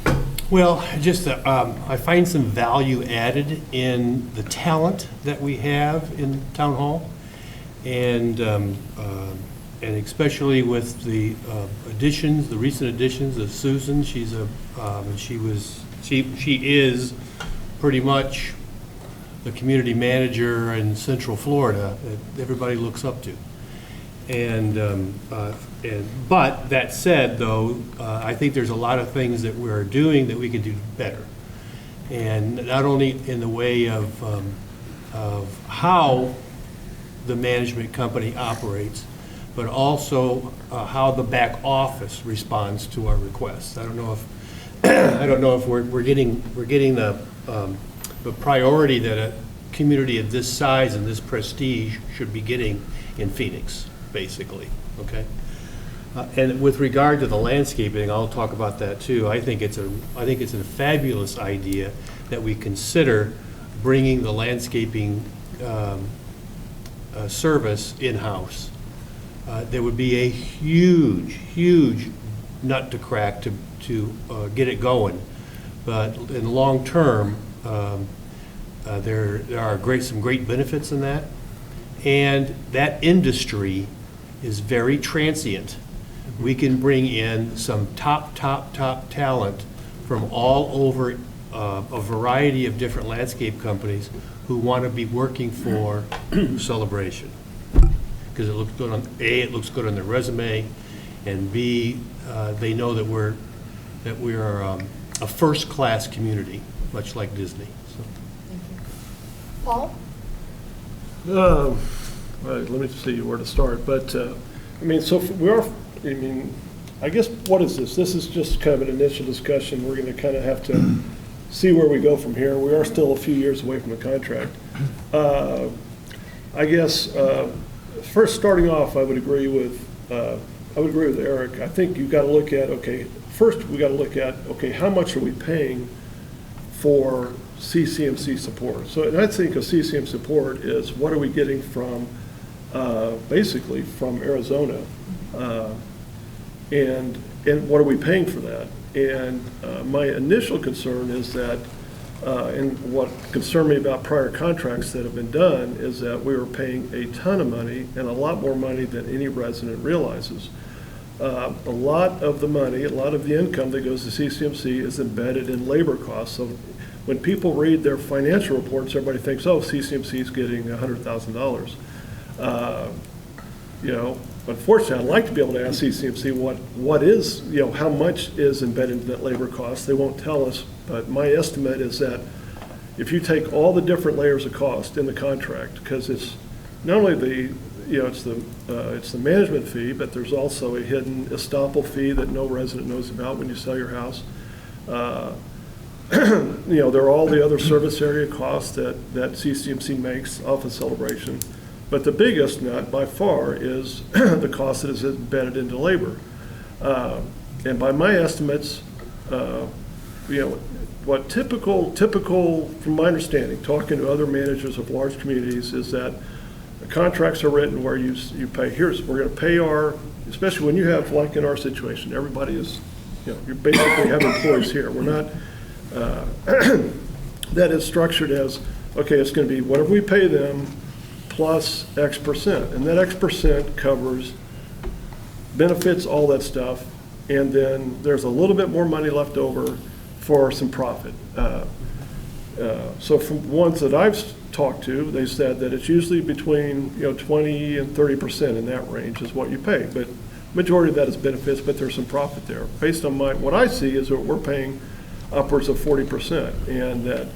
Well, just I find some value added in the talent that we have in Town Hall, and especially with the additions, the recent additions of Susan. She is pretty much the community manager in Central Florida that everybody looks up to. But that said, though, I think there's a lot of things that we're doing that we could do better, and not only in the way of how the management company operates, but also how the back office responds to our requests. I don't know if we're getting the priority that a community of this size and this prestige should be getting in Phoenix, basically. Okay. And with regard to the landscaping, I'll talk about that too. I think it's a fabulous idea that we consider bringing the landscaping service in-house, there would be a huge, huge nut to crack to get it going. But in the long term, there are some great benefits in that. And that industry is very transient. We can bring in some top talent from all over a variety of different landscape companies who want to be working for Celebration. Because it looks good on, A, it looks good on their resume, and B, they know that we are a first-class community, much like Disney. So. Thank you. Paul? All right, let me see where to start, but, I mean, so I guess, what is this? This is just kind of an initial discussion. We're gonna kind of have to see where we go from here. We are still a few years away from the contract. I guess, first starting off, I would agree with Eric. I think you've got to look at, okay, first we got to look at, okay, how much are we paying for CCMC support? So, and I think of CCM support is what are we getting from, basically from Arizona, and what are we paying for that? And my initial concern is that, and what concerned me about prior contracts that have been done is that we were paying a ton of money and a lot more money than any resident realizes. A lot of the money, a lot of the income that goes to CCMC is embedded in labor costs. So when people read their financial reports, everybody thinks, oh, CCMC is getting $100,000. You know, unfortunately, I'd like to be able to ask CCMC what is, you know, how much is embedded in that labor cost. They won't tell us, but my estimate is that if you take all the different layers of cost in the contract, because it's not only the, you know, it's the management fee, but there's also a hidden estoppel fee that no resident knows about when you sell your house. You know, there are all the other service area costs that CCMC makes off of Celebration. But the biggest nut by far is the cost that is embedded into labor. And by my estimates, you know, what typical, from my understanding, talking to other managers of large communities, is that the contracts are written where you pay, we're going to pay our, especially when you have, like in our situation, everybody is, you know, you basically have employees here. We're not, that is structured as, okay, it's going to be whatever we pay them plus X percent. And that X percent covers benefits, all that stuff. And then there's a little bit more money left over for some profit. So from ones that I've talked to, they said that it's usually between, you know, 20 and 30% in that range is what you pay. But majority of that is benefits, but there's some profit there. Based on what I see is that we're paying upwards of 40%. And that,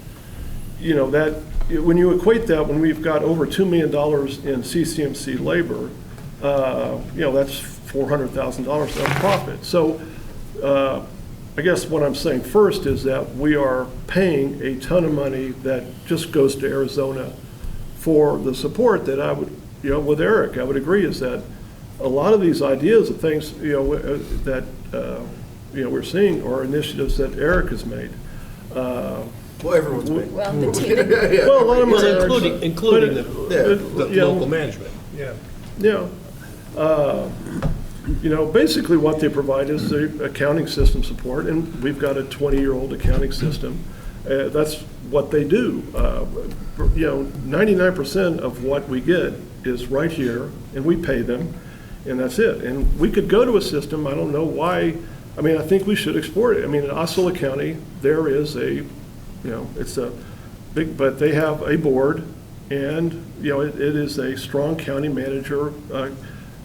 you know, that when you equate that, when we've got over $2 million in CCMC labor, you know, that's $400,000 of profit. So I guess what I'm saying first is that we are paying a ton of money that just goes to Arizona for the support that I would, you know, with Eric, I would agree is that a lot of these ideas of things, you know, that, you know, we're seeing are initiatives that Eric has made. Well, everyone's made. Well, the team. Well, a lot of them are including the local management. Yeah. Yeah. You know, basically what they provide is the accounting system support, and we've got a 20-year-old accounting system. That's what they do. You know, 99% of what we get is right here, and we pay them, and that's it. And we could go to a system, I don't know why, I mean, I think we should export it. I mean, in Osceola County, there is a, you know, it's a big, but they have a board, and, you know, it is a strong county manager.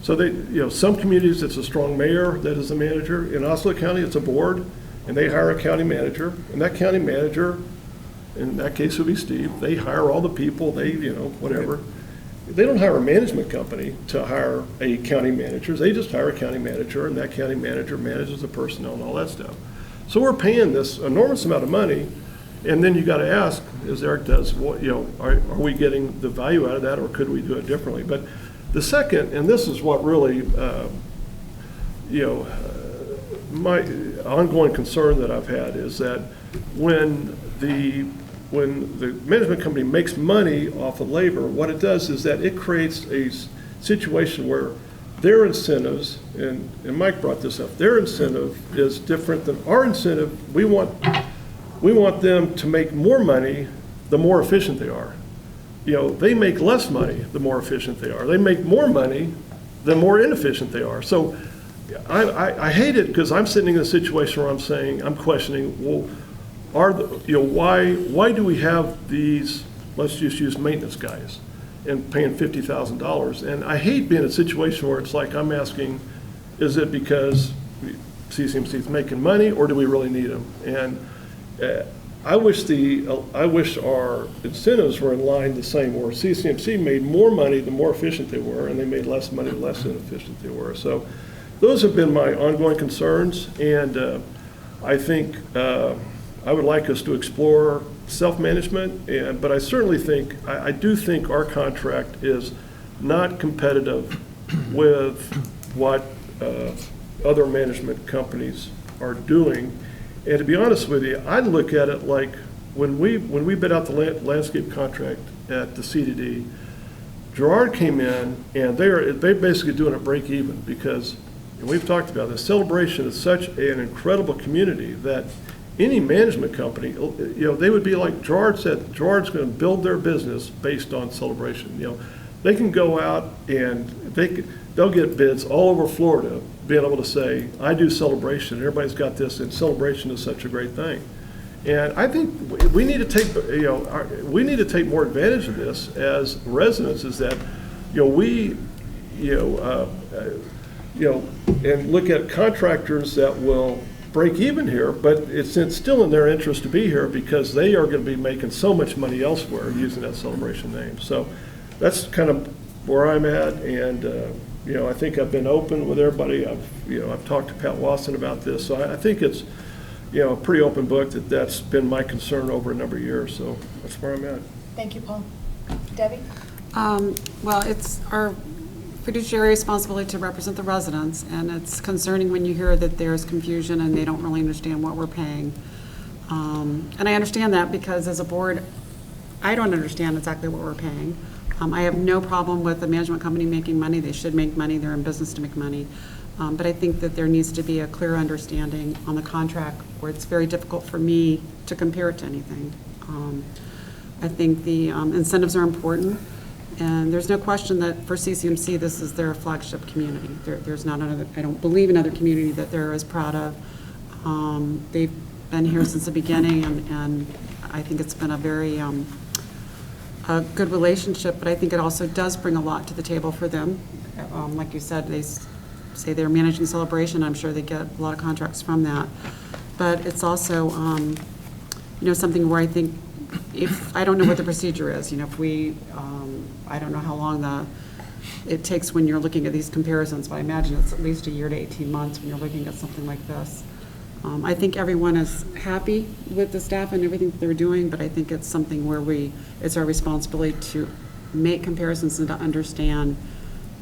So they, you know, some communities, it's a strong mayor that is the manager. In Osceola County, it's a board, and they hire a county manager. And that county manager, in that case would be Steve, they hire all the people, they, you know, whatever. They don't hire a management company to hire a county manager. They just hire a county manager, and that county manager manages the personnel and all that stuff. So we're paying this enormous amount of money, and then you got to ask, as Eric does, what, you know, are we getting the value out of that, or could we do it differently? But the second, and this is what really, you know, my ongoing concern that I've had is that when the when the management company makes money off of labor, what it does is that it creates a situation where their incentives, and Mike brought this up, their incentive is different than our incentive. We want them to make more money the more efficient they are. You know, they make less money the more efficient they are. They make more money the more inefficient they are. So I hate it because I'm sitting in a situation where I'm questioning, well, why do we have these, let's just use maintenance guys and paying $50,000? And I hate being in a situation where it's like I'm asking, is it because CCMC is making money, or do we really need them? And I wish our incentives were in line the same, where CCMC made more money the more efficient they were, and they made less money the less inefficient they were. So those have been my ongoing concerns, and I think I would like us to explore self-management, but I certainly think, I do think our contract is not competitive with what other management companies are doing. And to be honest with you, I look at it like when we bid out the landscape contract at the CDD, Gerard came in and they're basically doing a break even because, and we've talked about this, Celebration is such an incredible community that any management company, they would be like Gerard said, Gerard's going to build their business based on Celebration. They can go out and they'll get bids all over Florida, being able to say, I do Celebration, everybody's got this, and Celebration is such a great thing. And I think we need to take more advantage of this as residents, is that, and look at contractors that will break even here, but it's still in their interest to be here because they are going to be making so much money elsewhere using that Celebration name. So that's kind of where I'm at, and I think I've been open with everybody. I've talked to Pat Wasson about this, so I think it's a pretty open book that's been my concern over a number of years. So that's where I'm at. Thank you, Paul. Debbie? Well, it's our fiduciary responsibility to represent the residents, and it's concerning when you hear that there's confusion and they don't really understand what we're paying. And I understand that because as a board, I don't understand exactly what we're paying. I have no problem with the management company making money. They should make money. They're in business to make money. But I think that there needs to be a clear understanding on the contract where it's very difficult for me to compare it to anything. I think the incentives are important. And there's no question that for CCMC, this is their flagship community. There's not another, I don't believe another community that they're as proud of. They've been here since the beginning, and I think it's been a very a good relationship, but I think it also does bring a lot to the table for them. Like you said, they say they're managing Celebration. I'm sure they get a lot of contracts from that. But it's also, something where I think if, I don't know what the procedure is, if we, I don't know how long it takes when you're looking at these comparisons, but I imagine it's at least a year to 18 months when you're looking at something like this. I think everyone is happy with the staff and everything that they're doing, but I think it's something where it's our responsibility to make comparisons and to understand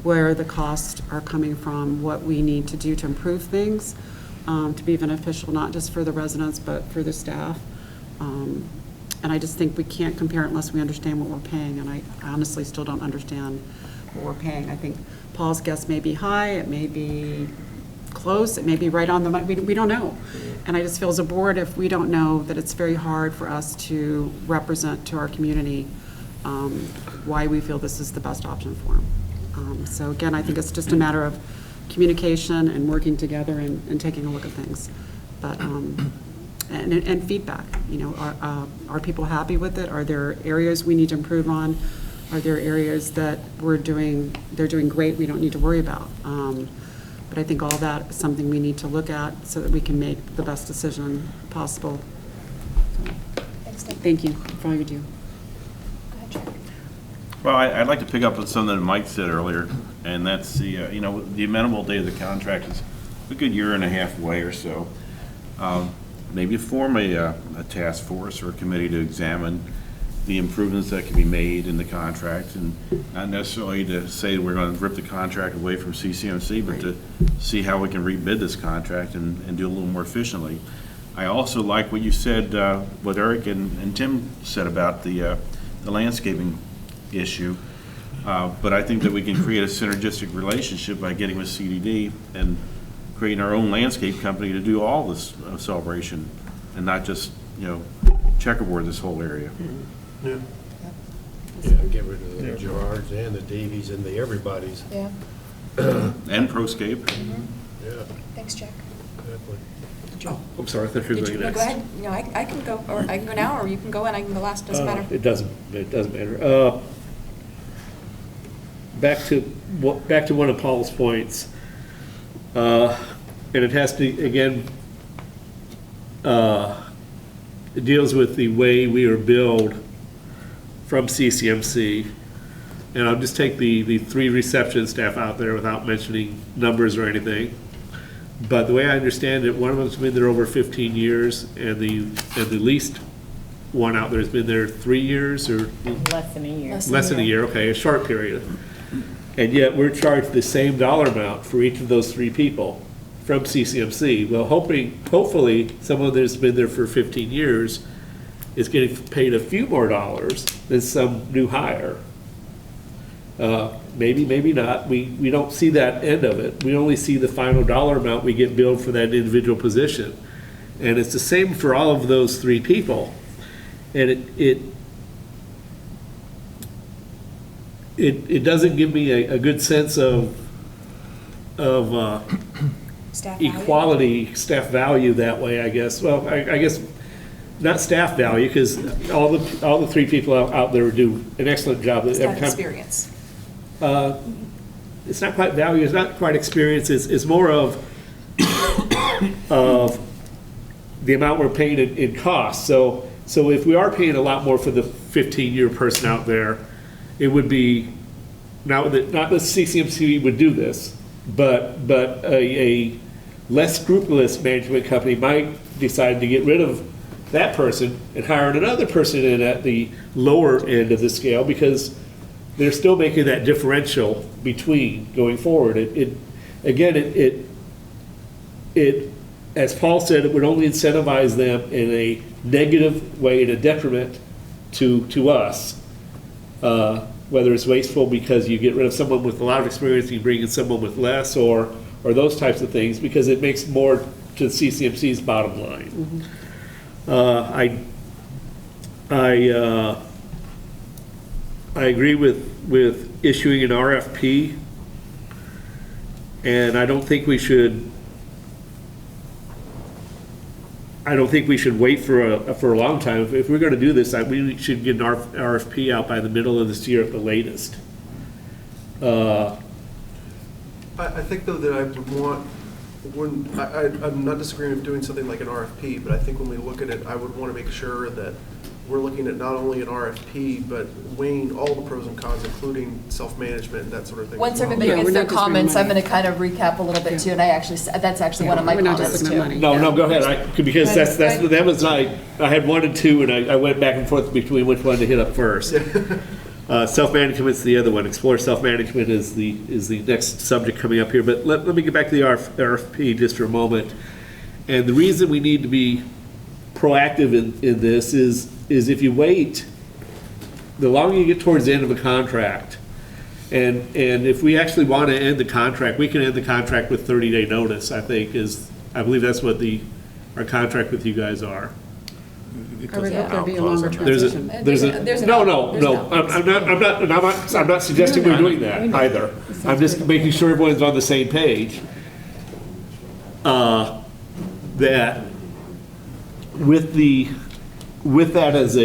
where the costs are coming from, what we need to do to improve things, to be beneficial not just for the residents, but for the staff. And I just think we can't compare it unless we understand what we're paying, and I honestly still don't understand what we're paying. I think Paul's guess may be high, it may be close, it may be right on the money, we don't know. And I just feel as a board, if we don't know, that it's very hard for us to represent to our community why we feel this is the best option for them. So again, I think it's just a matter of communication and working together and taking a look at things. But and feedback, are people happy with it? Are there areas we need to improve on? Are there areas that they're doing great, we don't need to worry about? But I think all that is something we need to look at so that we can make the best decision possible. Thanks, Deb. Thank you for all you do. Go ahead, Jack. Well, I'd like to pick up on something that Mike said earlier, and that's the amenable date of the contract is a good year and a half away or so. Maybe form a task force or a committee to examine the improvements that can be made in the contract, and not necessarily to say we're going to rip the contract away from CCMC, but to see how we can rebid this contract and do it a little more efficiently. I also like what you said, what Eric and Tim said about the landscaping issue. But I think that we can create a synergistic relationship by getting with CDD and creating our own landscape company to do all this celebration and not just, checkerboard this whole area. Yeah. Yeah, get rid of the Gerards and the Davies and the everybody's. Yeah, And Proscape. Yeah, thanks, Jack. exactly. I'm sorry, I thought you were Did you, going no, next. go ahead, I can go, or I can go now, or you can go and I can go last, doesn't matter. It doesn't matter. Back to one of Paul's points, and it has to, again, it deals with the way we are billed from CCMC. And I'll just take the 3 reception staff out there without mentioning numbers or anything. But the way I understand it, one of them's been there over 15 years, and the least one out there has been there 3 years or Less than a year. less than a year, okay, a short period. And yet we're charged the same dollar amount for each of those 3 people from CCMC. Well, hopefully, someone that's been there for 15 years is getting paid a few more dollars than some new hire. Maybe, maybe not. We don't see that end of it. We only see the final dollar amount we get billed for that individual position. And it's the same for all of those 3 people. And it doesn't give me a good sense of Staff value? equality, staff value that way, I guess. Well, I guess not staff value, because all the 3 people out there do an excellent job. Every Staff time- experience. It's not quite value, it's not quite experience, it's more of the amount we're paying in costs. So if we are paying a lot more for the 15-year person out there, it would be, not that CCMC would do this, but a less scrupulous management company might decide to get rid of that person and hire another person in at the lower end of the scale, because they're still making that differential between going forward. It as Paul said, it would only incentivize them in a negative way, in a detriment to us. Whether it's wasteful because you get rid of someone with a lot of experience and you bring in someone with less, or those types of things, because it makes more to CCMC's bottom line. I agree with issuing an RFP, and I don't think we should wait for a long time. If we're going to do this, we should get an RFP out by the middle of this year at the latest. I think, though, that I would want, I'm not disagreeing with doing something like an RFP, but I think when we look at it, I would want to make sure that we're looking at not only an RFP, but weighing all the pros and cons, including self-management and that sort of thing. Once as well. everybody Yeah, gets we're their not just bringing comments, I'm money. going to kind of recap a little bit too, and that's actually one of my We're not comments just looking at too. money. No, go ahead, because that was, I had 1 and 2, and I went back and forth between which one to hit up first. Self-management's the other one. Explore self-management is the next subject coming up here. But let me get back to the RFP just for a moment. And the reason we need to be proactive in this is if you wait, the longer you get towards the end of a contract, and if we actually want to end the contract, we can end the contract with 30-day notice, I believe that's what our contract with you guys are. I would hope there'd be a Close longer on There's a, transition. there's a, There's an no, out. no, There's no, an out. I'm not suggesting we're doing that either. I'm just making sure everyone's on the same page. That with that as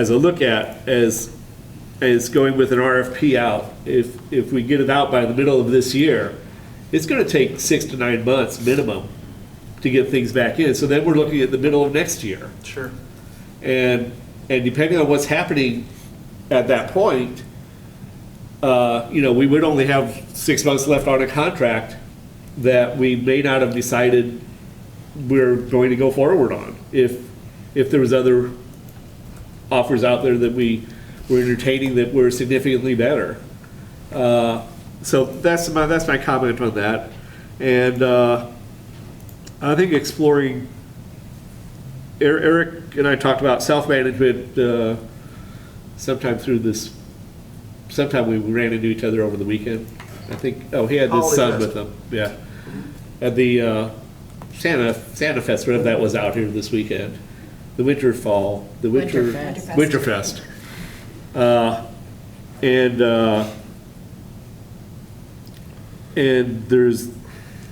a look at, as going with an RFP out, if we get it out by the middle of this year, it's gonna take 6 to 9 months minimum to get things back in. So then we're looking at the middle of next year. Sure. And depending on what's happening at that point, we would only have 6 months left on a contract that we may not have decided we're going to go forward on. If there was other offers out there that we were entertaining that were significantly better. So that's my comment on that. And I think exploring, Eric and I talked about self-management sometime we ran into each other over the weekend. I think, he had his son with him, yeah. At the Santa Fest, whatever that was out here this weekend. The Winterfest. Winterfest. And there's,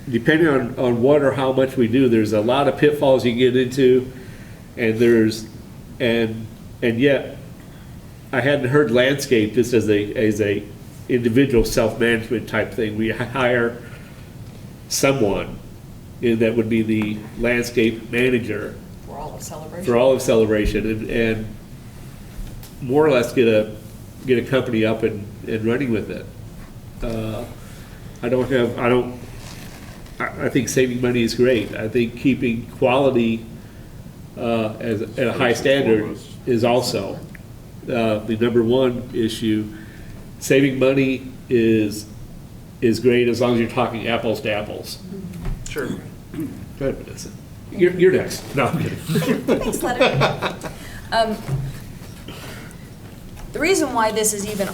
depending on what or how much we do, there's a lot of pitfalls you get into, and yet I hadn't heard landscape just as a individual self-management type thing. We hire someone, and that would be the landscape manager For all of Celebration. for all of Celebration, and more or less get a company up and running with it. I think saving money is great. I think keeping quality at a high standard is also the number one issue. Saving money is great as long as you're talking apples to apples. Sure. Go ahead, Vanessa. You're next. No, I'm kidding. Thanks, Leonard. The reason why this is even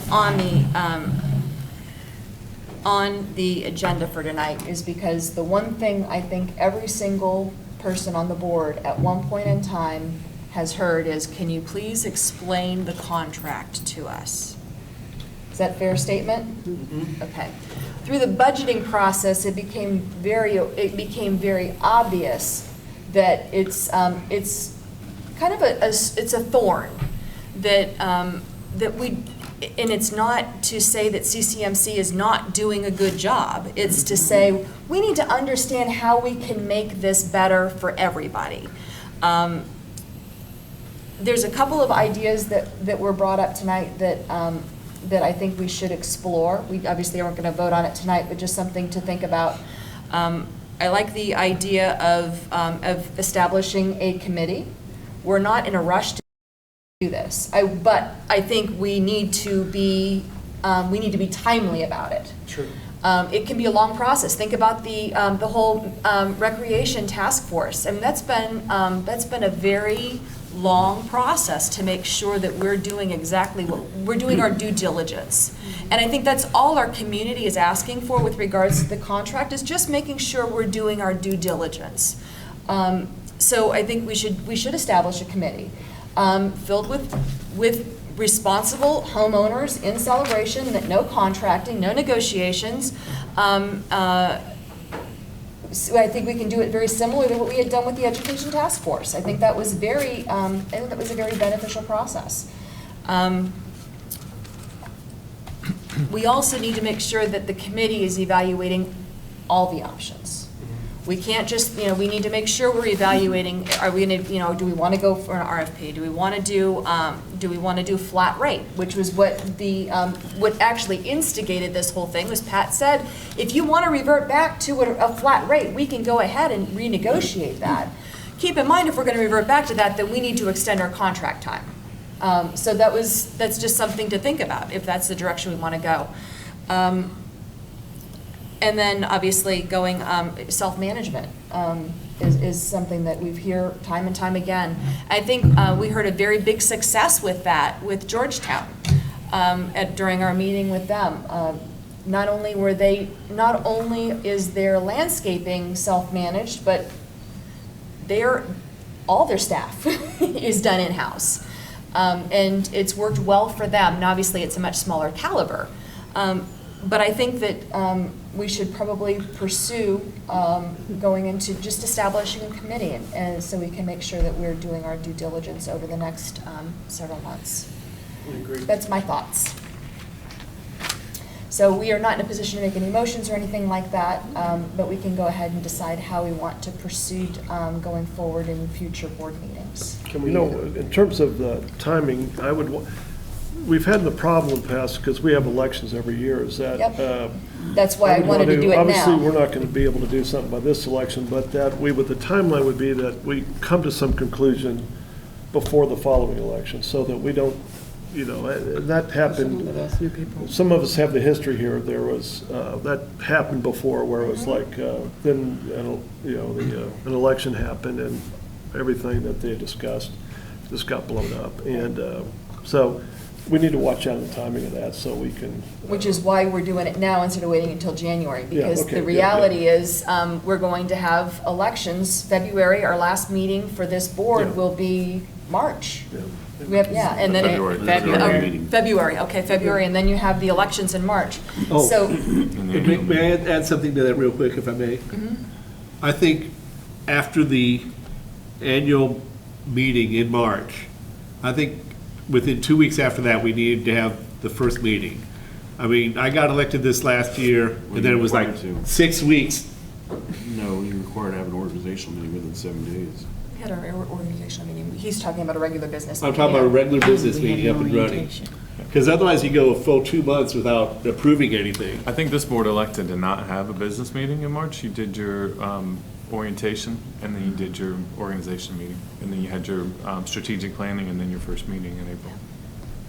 on the agenda for tonight is because the one thing I think every single person on the board at one point in time has heard is, can you please explain the contract to us? Is that a fair statement? Mm-hmm. Okay. Through the budgeting process, it became very obvious that it's kind of it's a thorn that we. And it's not to say that CCMC is not doing a good job. It's to say we need to understand how we can make this better for everybody. There's a couple of ideas that were brought up tonight that I think we should explore. We obviously aren't going to vote on it tonight, but just something to think about. I like the idea of establishing a committee. We're not in a rush to do this, but I think we need to be timely about it. True. It can be a long process. Think about the whole recreation task force. I mean, that's been a very long process to make sure that we're doing exactly what we're doing, our due diligence. And I think that's all our community is asking for with regards to the contract, is just making sure we're doing our due diligence. So I think we should establish a committee filled with responsible homeowners in Celebration, that no contracting, no negotiations. So I think we can do it very similar to what we had done with the Education Task Force. I think that was a very beneficial process. We also need to make sure that the committee is evaluating all the options. We can't just, we need to make sure we're evaluating, are we going to, do we want to go for an RFP? Do we want to do flat rate? Which was what what actually instigated this whole thing was Pat said, if you want to revert back to a flat rate, we can go ahead and renegotiate that. Keep in mind, if we're going to revert back to that, then we need to extend our contract time. So that's just something to think about if that's the direction we want to go. And then obviously going self-management is something that we've heard time and time again. I think we heard a very big success with that with Georgetown during our meeting with them. Not only is their landscaping self-managed, but all their staff is done in-house. And it's worked well for them. And obviously it's a much smaller caliber. But I think that we should probably pursue going into just establishing a committee, and so we can make sure that we're doing our due diligence over the next several months. I agree. That's my thoughts. So we are not in a position to make any motions or anything like that, but we can go ahead and decide how we want to proceed going forward in future board meetings. Can we, in terms of the timing, we've had the problem in the past, because we have elections every year, is that. Yep. That's why I wanted to do it now. Obviously, we're not going to be able to do something by this election, but the timeline would be that we come to some conclusion before the following election, so that we don't you know, that happened. New people. Some of us have the history here. There was, that happened before where it was like, then, you know, an election happened and everything that they discussed just got blown up. And so we need to watch out the timing of that so we can. Which is why we're doing it now instead of waiting until January. Because okay, the reality is, we're going to have elections, February, our last meeting for this board Yeah. will be March. Yeah. We have, yeah, and then. February. February, okay, February, and then you have the elections in March. Oh. So, May I add something to that real quick, if I may? I think after the annual meeting in March, I think within 2 weeks after that, we needed to have the first meeting. I mean, I got elected this last year, and then it was like required to. 6 weeks. No, you're required to have an organizational meeting within 7 days. we had our organizational meeting, he's talking about a regular business. I'm talking about a regular business We had meeting an up and running. orientation. Because otherwise you go a full 2 months without approving anything. I think this board elected to not have a business meeting in March. You did your orientation, and then you did your organization meeting, and then you had your strategic planning, and then your first meeting in April.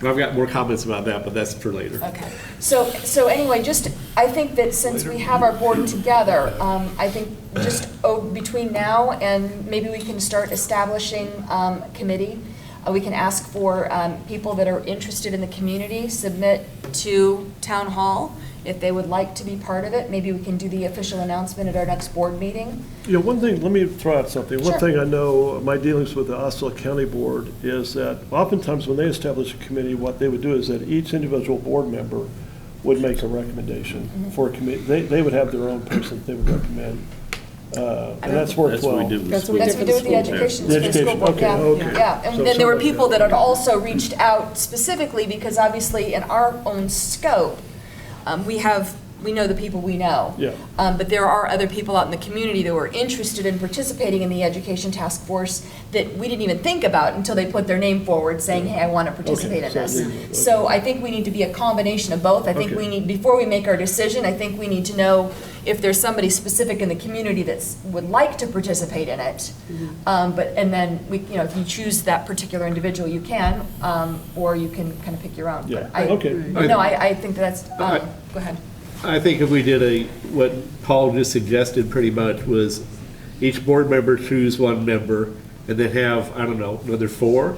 I've got more comments about that, but that's for later. Okay, so anyway, just, I think that since we have our board together, I think just between now and maybe we can start establishing committee. We can ask for people that are interested in the community, submit to town hall if they would like to be part of it. Maybe we can do the official announcement at our next board meeting. You know, one thing, let me throw out something. One Sure. thing I know, my dealings with the Osceola County Board is that oftentimes when they establish a committee, what they would do is that each individual board member would make a recommendation for a committee. They would have their own person that they would recommend. And that's worked That's well. what we did with That's school. what That's what we do with the School. education, The for the school education, board, okay, yeah. okay. Yeah, So and then there were something like people that. that had also reached out specifically because obviously in our own scope, we know the people we know. Yeah. But there are other people out in the community that were interested in participating in the education task force that we didn't even think about until they put their name forward saying, hey, I want to participate in so this. then- So I think we need to be a combination of both. I think Okay. we need, before we make our decision, I think we need to know if there's somebody specific in the community that would like to participate in it. And then we, you know, if you choose that particular individual, you can, or you can kind of pick your own. Yeah, But okay. No, I think that's, go ahead. I think if we did what Paul just suggested pretty much was each board member choose one member and then have, I don't know, another 4?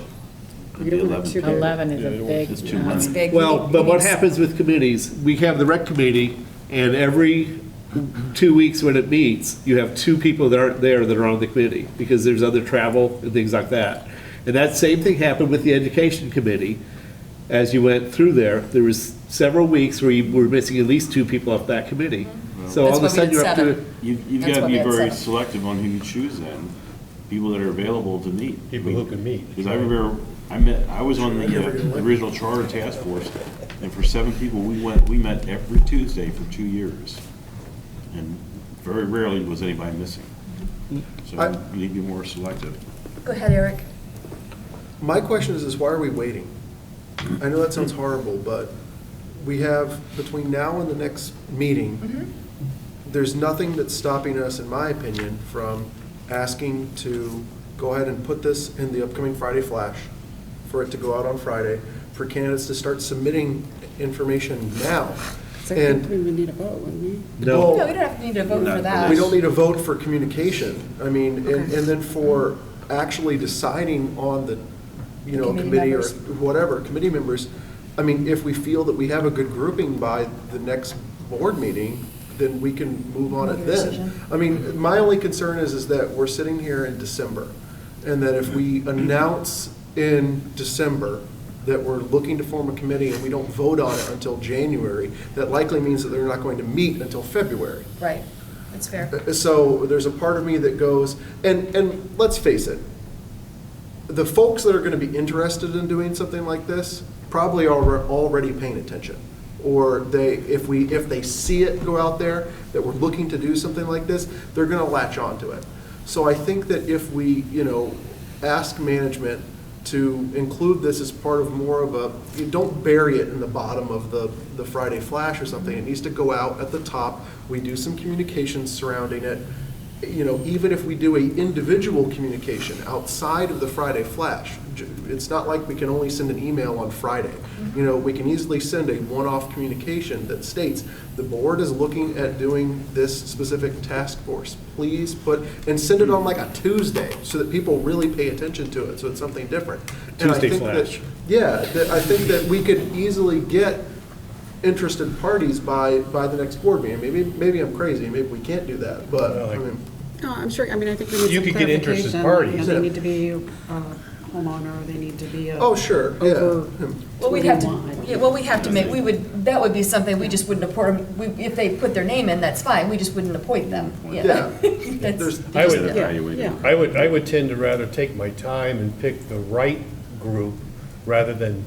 11 is a big. It's too much. It's big. Well, but what happens with committees, we have the rec committee, and every 2 weeks when it meets, you have 2 people that aren't there that are on the committee, because there's other travel and things like that. And that same thing happened with the education committee. As you went through there, there was several weeks where you were missing at least 2 people off that committee. So all of a That's why we sudden, did you're up to, 7. You've That's got to why be we had very 7. selective on who you choose then, people that are available to meet. People who can meet. Because I remember, I was on the original charter task force, and for 7 people, we met every Tuesday for 2 years. And very rarely was anybody missing. So you need to be more selective. Go ahead, Eric. My question is why are we waiting? I know that sounds horrible, but we have, between now and the next meeting, there's nothing that's stopping us, in my opinion, from asking to go ahead and put this in the upcoming Friday Flash, for it to go out on Friday, for candidates to start submitting information now. And We would need a vote, wouldn't we? no. No, we don't have to need a vote for that. we don't need a vote for communication. I mean, and then for actually deciding on the, you know, Committee committee or members. whatever, committee members, I mean, if we feel that we have a good grouping by the next board meeting, then we can move on Make it a then. decision. I mean, my only concern is that we're sitting here in December, and that if we announce in December that we're looking to form a committee and we don't vote on it until January, that likely means that they're not going to meet until February. Right, that's fair. So there's a part of me that goes, and let's face it, the folks that are going to be interested in doing something like this probably are already paying attention. Or if they see it go out there, that we're looking to do something like this, they're going to latch onto it. So I think that if we, you know, ask management to include this as part of more of a, you don't bury it in the bottom of the Friday Flash or something. It needs to go out at the top. We do some communications surrounding it. even if we do a individual communication outside of the Friday flash, it's not like we can only send an email on Friday. We can easily send a one-off communication that states, the board is looking at doing this specific task force. Please and send it on like a Tuesday so that people really pay attention to it, so it's something different. And I Tuesday think flash. I think that we could easily get interested parties by the next board meeting. Maybe I'm crazy, maybe we can't do that, but, I mean. No, I'm sure, I think we need You some could get interested clarification. parties. They need to be a homeowner, they need to be a. Oh, sure, yeah. over- Well, we'd have to make, that would be something, we just wouldn't appoint them, if they put their name in, that's fine, we just wouldn't appoint them. Yeah. That's- I would, Yeah. I would tend to rather take my time and pick the right group rather than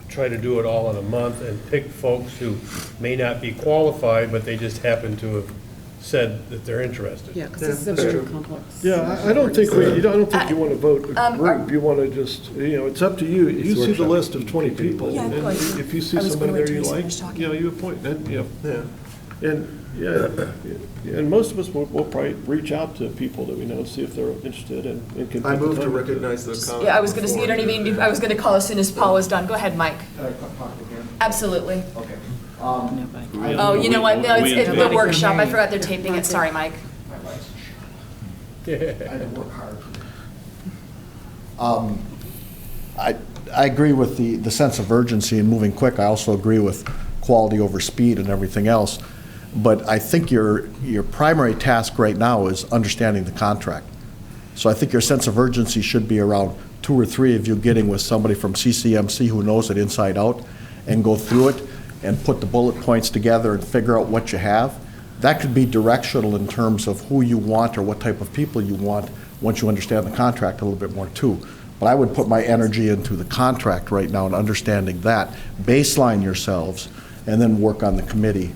try to do it all in a month and pick folks who may not be qualified, but they just happen to have said that they're interested. Yeah, because this is a that's very true. complex. Yeah, I don't think I don't think you want to vote a group. You want to just, it's up to you. You see the list of 20 people, Yeah, and go ahead. if you see I was somebody gonna wait there you till you like, finished talking. you appoint, then, Yeah. And most of us will probably reach out to people that we know, see if they're interested and can. I pick the move to time recognize the comment. Yeah, I was gonna say, you don't even, I was gonna call as soon as Paul was done. Go ahead, Mike. Can I talk again? Absolutely. Okay. Oh, you know what? No, it's the workshop. I forgot they're taping it. Sorry, Mike. My lights. I had to work hard. I agree with the sense of urgency and moving quick. I also agree with quality over speed and everything else. But I think your primary task right now is understanding the contract. So I think your sense of urgency should be around 2 or 3 of you getting with somebody from CCMC who knows it inside out and go through it and put the bullet points together and figure out what you have. That could be directional in terms of who you want or what type of people you want once you understand the contract a little bit more too. But I would put my energy into the contract right now and understanding that, baseline yourselves, and then work on the committee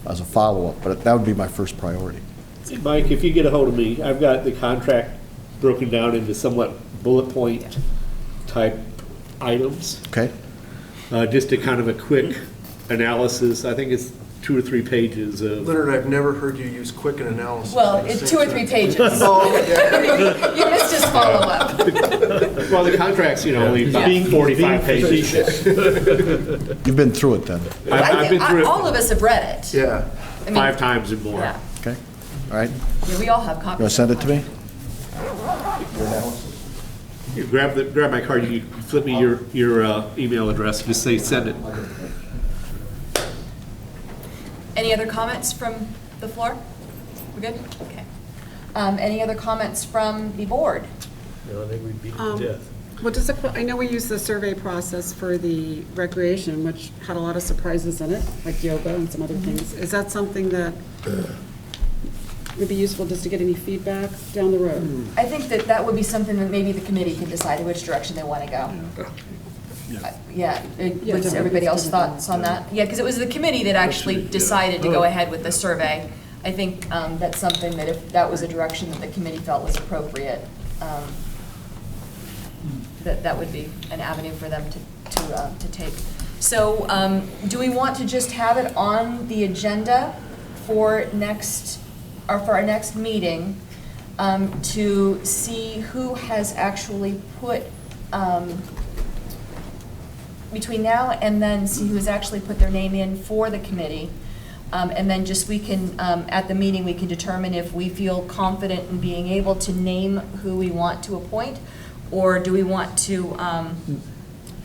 as a follow-up. But that would be my first priority. Mike, if you get a hold of me, I've got the contract broken down into somewhat bullet point type items. Okay? Just a kind of a quick analysis. I think it's 2 or 3 pages of. Leonard, I've never heard you use quick and analysis. Well, it's 2 or 3 pages. Oh, yeah. You missed his follow-up. Well, the contract's, only about 45 pages. You've been through it then? I've been through All it of us have read it. Yeah. I mean, 5 times and more. Yeah. Okay? All right? Yeah, we all have copies. You want to send it to me? You grab my card, you flip me your email address, just say send it. Any other comments from the floor? We good? Okay. Any other comments from the board? No, I think we'd beat it to death. Well, just I know we use the survey process for the recreation, which had a lot of surprises in it, like yoga and some other things. Is that something that would be useful just to get any feedback down the road? I think that would be something that maybe the committee can decide in which direction they want to go. Yeah, what's everybody else's thoughts on that? Yeah, because it was the committee that actually decided to go ahead with the survey. I think that's something that if that was a direction that the committee felt was appropriate, that would be an avenue for them to take. So do we want to just have it on the agenda for our next meeting to see who has actually put, between now and then, see who has actually put their name in for the committee? And then just we can, at the meeting, we can determine if we feel confident in being able to name who we want to appoint, or do we want to, what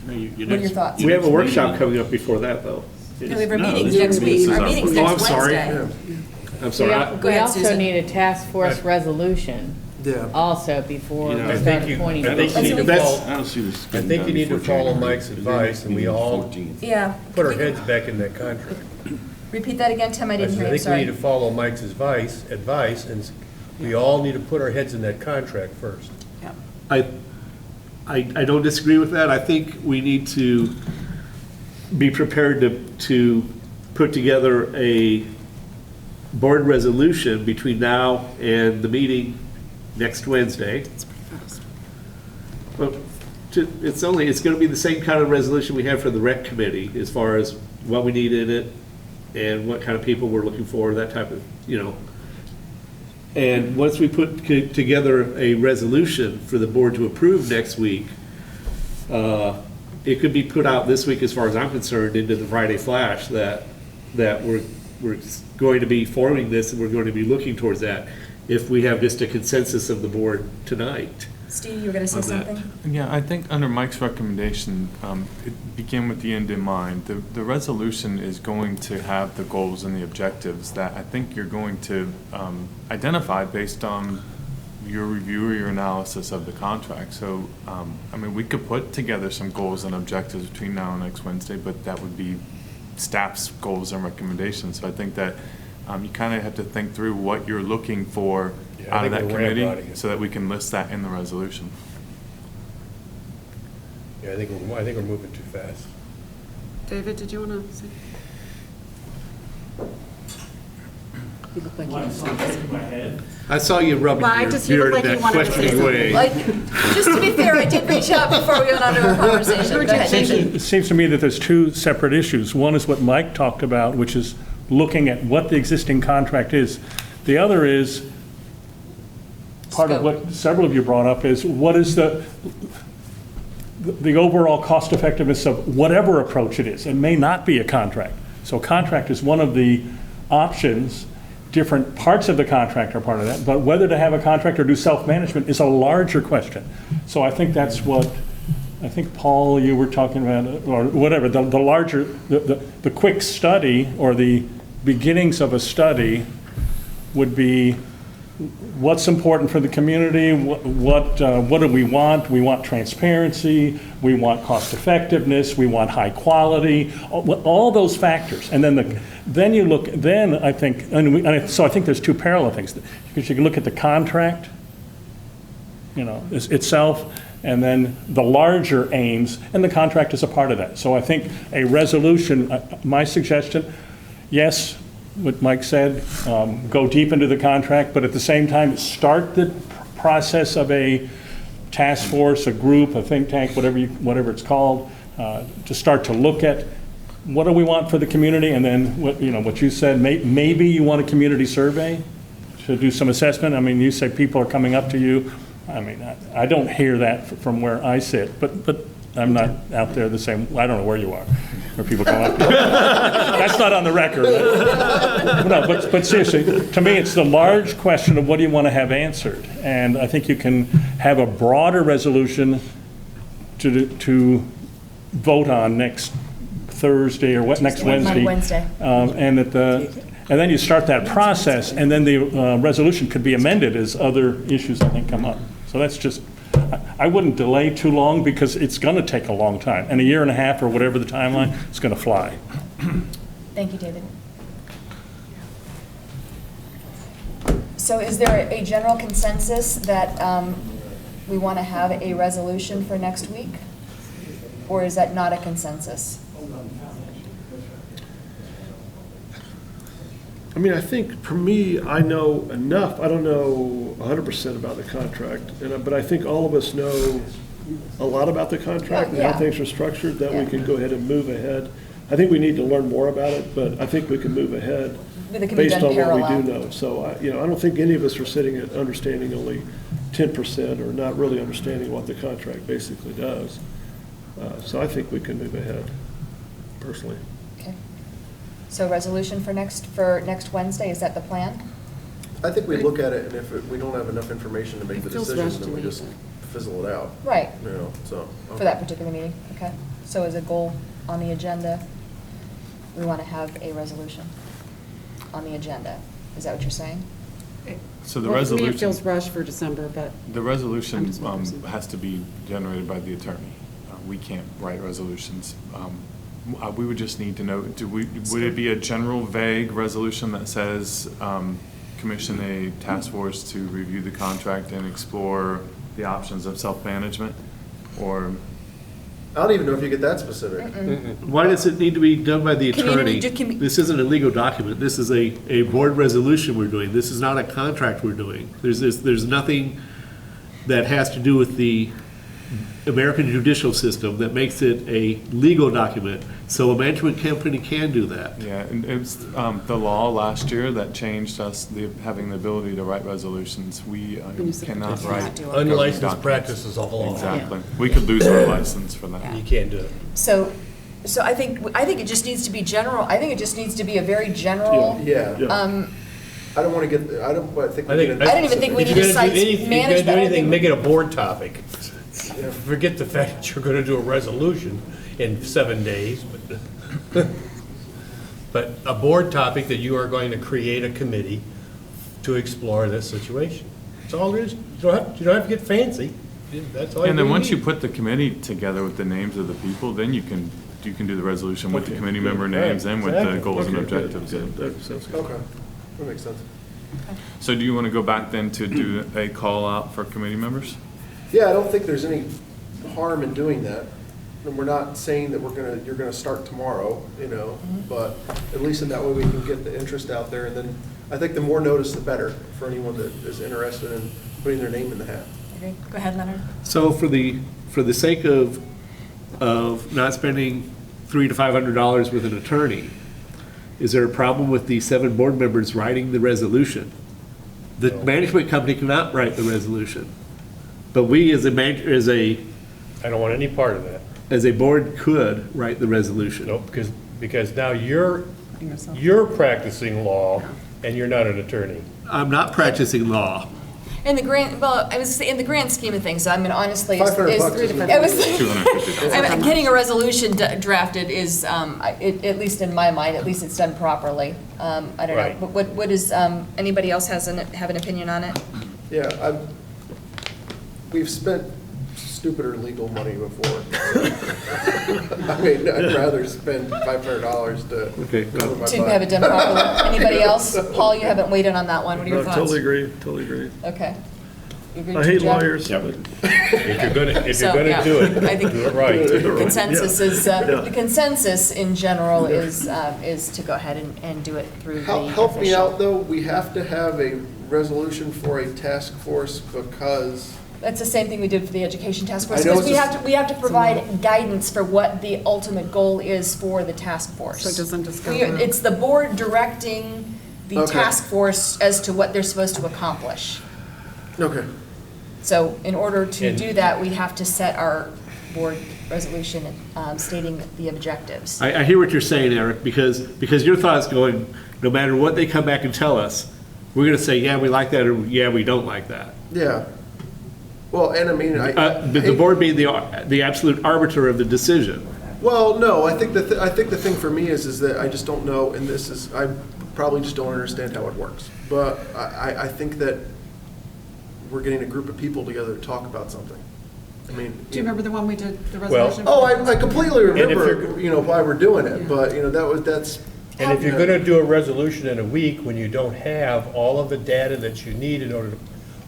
are your thoughts? We have a workshop coming up before that, though. No, we have our meetings next week. Our meeting's Oh, next I'm sorry. Wednesday. I'm sorry. Go We ahead, also Susan. need a task force resolution Yeah. also before we I start think you appointing. need to That's- I don't see this. I think you need to follow Mike's advice, and we all Yeah. put our heads back in that contract. Repeat that again, Tim, I I didn't hear you, think we need to sorry. follow Mike's advice, and we all need to put our heads in that contract first. I don't disagree with that. I think we need to be prepared to put together a board resolution between now and the meeting next Wednesday. Well, it's going to be the same kind of resolution we have for the rec committee as far as what we need in it and what kind of people we're looking for, that type of, And once we put together a resolution for the board to approve next week, it could be put out this week, as far as I'm concerned, into the Friday Flash, that we're going to be forming this and we're going to be looking towards that, if we have just a consensus of the board tonight. Steve, you were going to say On that. something? Yeah, I think under Mike's recommendation, it begin with the end in mind. The resolution is going to have the goals and the objectives that I think you're going to identify based on your review or your analysis of the contract. So, I mean, we could put together some goals and objectives between now and next Wednesday, but that would be staff's goals and recommendations. So I think that you kind of have to think through what you're looking for out of that committee so that we can list that in the resolution. Yeah, I think we're moving too fast. David, did you want to say? You look like you. I saw you rubbing Well, I your just- you look beard in like that you wanted to say questioning way. Like, just to be fair, I did reach out before we went on to a conversation. Go ahead, David. It seems to me that there's two separate issues. One is what Mike talked about, which is looking at what the existing contract is. The other is, part of what several of you brought up, is what is the overall cost effectiveness of whatever approach it is. It may not be a contract. So a contract is one of the options. Different parts of the contract are part of that, but whether to have a contract or do self-management is a larger question. So I think that's what, I think, Paul, you were talking about, or whatever, the larger, the quick study or the beginnings of a study would be what's important for the community, what do we want? We want transparency, we want cost effectiveness, we want high quality, all those factors. And then you look, then I think, so I think there's two parallel things. Because you can look at the contract, itself, and then the larger aims, and the contract is a part of that. So I think a resolution, my suggestion, yes, what Mike said, go deep into the contract, but at the same time, start the process of a task force, a group, a think tank, whatever it's called, to start to look at what do we want for the community, and then what you said, maybe you want a community survey to do some assessment. I mean, you say people are coming up to you. I mean, I don't hear that from where I sit, but I'm not out there the same. I don't know where you are, where people come up to you. That's not on the record. No, but seriously, to me, it's the large question of what do you want to have answered, and I think you can have a broader resolution to vote on next Thursday or next Wednesday. And then you start that process, and then the resolution could be amended as other issues, I think, come up. So that's just, I wouldn't delay too long because it's going to take a long time. And a year and a half or whatever the timeline, it's going to fly. Thank you, David. So is there a general consensus that we want to have a resolution for next week? Or is that not a consensus? I mean, I think for me, I know enough. I don't know 100% about the contract, but I think all of us know a lot about the contract and how things are structured, that we can go ahead and move ahead. I think we need to learn more about it, but I think we can move ahead based on what we do know. So, I don't think any of us are sitting at understanding only 10% or not really understanding what the contract basically does. So I think we can move ahead, personally. Okay. So resolution for next Wednesday, is that the plan? I think we look at it, and if we don't have enough information to make the feels decision, rushed then to we me. just fizzle it out. Right. So. For that particular meeting, okay. So as a goal on the agenda, we want to have a resolution on the agenda. Is that what you're saying? So the Well, resolution. to me, it feels rushed for December, but. The resolution I'm just one person. has to be generated by the attorney. We can't write resolutions. We would just need to know, would it be a general vague resolution that says, commission a task force to review the contract and explore the options of self-management? Or? I don't even know if you get that specific. Why does it need to be done by the attorney? This isn't a legal document. This is a board resolution we're doing. This is not a contract we're doing. There's nothing that has to do with the American judicial system that makes it a legal document, so a management company can do that. Yeah, and it was the law last year that changed us having the ability to write resolutions. We cannot write Unlicensed documents. practices of law. Exactly. We could lose our license for that. You can't do it. So I think it just needs to be general, I think it just needs to be a very general, Yeah. I don't want to get, I don't even think we need to cite If you're management. gonna do I don't anything, think- make it a board topic. Forget the fact that you're gonna do a resolution in 7 days, but a board topic that you are going to create a committee to explore this situation. That's all it is. You don't have to get fancy. That's all you And then really once you need. put the committee together with the names of the people, then you can do the resolution with the committee member names and with the exactly. goals and Okay, good. objectives. That sounds good. Okay, that makes sense. So do you want to go back then to do a call out for committee members? Yeah, I don't think there's any harm in doing that. And we're not saying that you're gonna start tomorrow, but at least in that way we can get the interest out there. And then I think the more notice, the better for anyone that is interested in putting their name in the hat. Okay, go ahead, Leonard. So for the sake of not spending $300 to $500 with an attorney, is there a problem with the 7 board members writing the resolution? The management company cannot write the resolution, but we as I don't want any part of that. as a board could write the resolution. Nope, because now you're practicing law and you're not an attorney. I'm not practicing law. In the grand, well, I was in the grand scheme of things, I mean, honestly, it's $500 three is different. It was, $250. I mean, getting a resolution drafted is, at least in my mind, at least it's done properly. I don't know, Right. but what is, anybody else have an opinion on it? Yeah, we've spent stupider legal money before. I mean, I'd rather spend $500 to Okay, go. cover my To have it butt. done properly. Anybody else? Paul, you haven't weighed in on that one, what are your No, thoughts? totally agree. Okay. You agree I too, hate Jeff? lawyers, Yeah. but If you're So, gonna yeah, do it, I think do it right. The consensus is, Yeah. the consensus in general is to go ahead and do it through the Help me official. out, though, we have to have a resolution for a task force because, That's the same thing we did for the education task force, I know because it's we have to provide guidance for what the ultimate goal is for the task force. So it doesn't just go We- through. It's the board directing the Okay. task force as to what they're supposed to accomplish. okay. So in order to And- do that, we have to set our board resolution stating the objectives. I hear what you're saying, Eric, because your thought's going, no matter what they come back and tell us, we're gonna say, yeah, we like that, or yeah, we don't like that. Yeah. Well, and I mean, The board being the absolute arbiter of the decision. Well, no, I think the thing for me is that I just don't know, and I probably just don't understand how it works. But I think that we're getting a group of people together to talk about something. I mean. Do you remember the one we did, the Well- resolution? Oh, I completely if remember, you're- why we're doing it, but, that's. And if you're gonna do a resolution in a week when you don't have all of the data that you need in order to,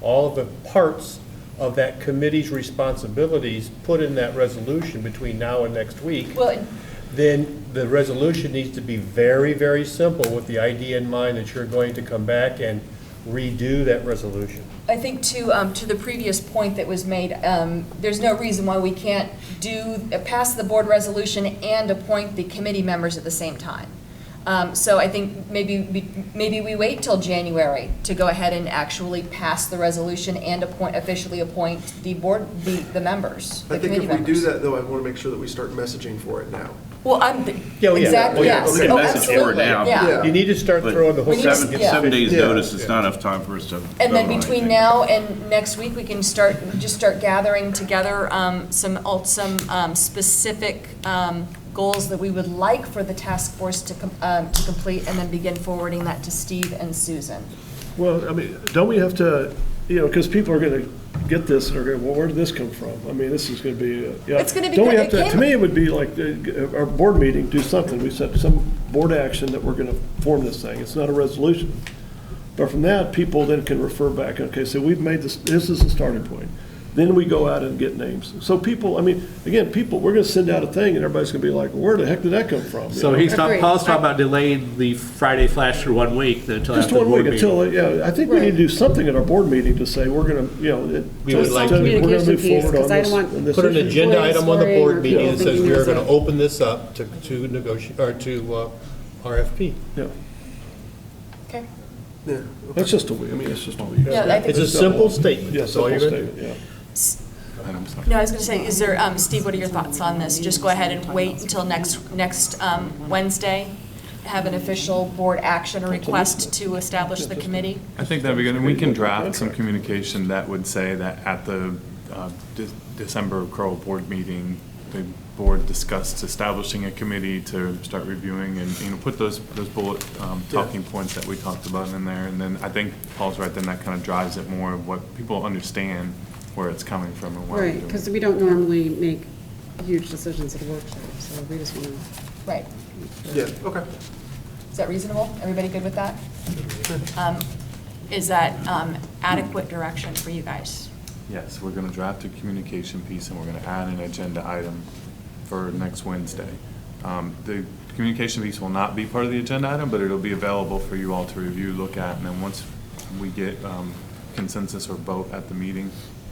all of the parts of that committee's responsibilities put in that resolution between now and next week, Well, then the resolution needs to be very, very simple with the idea in mind that you're going to come back and redo that resolution. I think to the previous point that was made, there's no reason why we can't pass the board resolution and appoint the committee members at the same time. So I think maybe we wait till January to go ahead and actually pass the resolution and officially appoint the board, the members, the I think committee if we do members. that, though, I want to make sure that we start messaging for it now. Well, Yeah, exactly, yeah. yes. We can Oh, message for it absolutely, now. yeah. You need to start But throwing the whole. We need to- Seven, yeah. 7 days Yeah. notice is not enough time for us to. And vote then on between anything. now and next week, we can start gathering together some specific goals that we would like for the task force to complete, and then begin forwarding that to Steve and Susan. Well, I mean, don't we have to, because people are going to get this and are going, well, where did this come from? I mean, this is going to be, yeah. It's gonna be Don't we good. have It to me, it would be like our board meeting, do something. We set some board action that we're going to form this thing. It's not a resolution. But from that, people then can refer back, okay, so we've made this is the starting point. Then we go out and get names. So people, I mean, again, people, we're gonna send out a thing and everybody's gonna be like, where the heck did that come from? You So know? he's not, Agreed. Paul's talking about delaying the Friday flash for 1 week until Just after the 1 board week meeting. until, yeah, I think we need to do something at our board meeting to say, we're gonna, you know, We would like we're to- gonna Communication move piece, forward 'cause on I this. don't want- on this Put an issue. agenda Employees item on the worrying board or meeting people that says thinking we are there's going a- to open this up to negotiate, or to RFP. Yeah, Okay. that's just a week, I mean, it's just a week. Yeah, I think- It's a simple statement. Yeah, That's all simple you're going to statement, yeah. I'm sorry. No, I was going to say, is there, Steve, what are your thoughts on this? Just go ahead and wait until next Wednesday, have an official board action or request to establish the committee? I think that'd be good, and we can draft some communication that would say that at the December CROA board meeting, the board discussed establishing a committee to start reviewing and, you know, put those bullet talking points that we talked about in there. And then I think Paul's right, then that kind of drives it more of what people understand where it's coming from and why we're Right, doing because it. we don't normally make huge decisions at a workshop, so we just want to. Right. Yeah, okay. Is that reasonable? Everybody good with that? Is that adequate direction for you guys? Yes, we're going to draft a communication piece and we're going to add an agenda item for next Wednesday. The communication piece will not be part of the agenda item, but it'll be available for you all to review, look at, and then once we get consensus or vote at the meeting,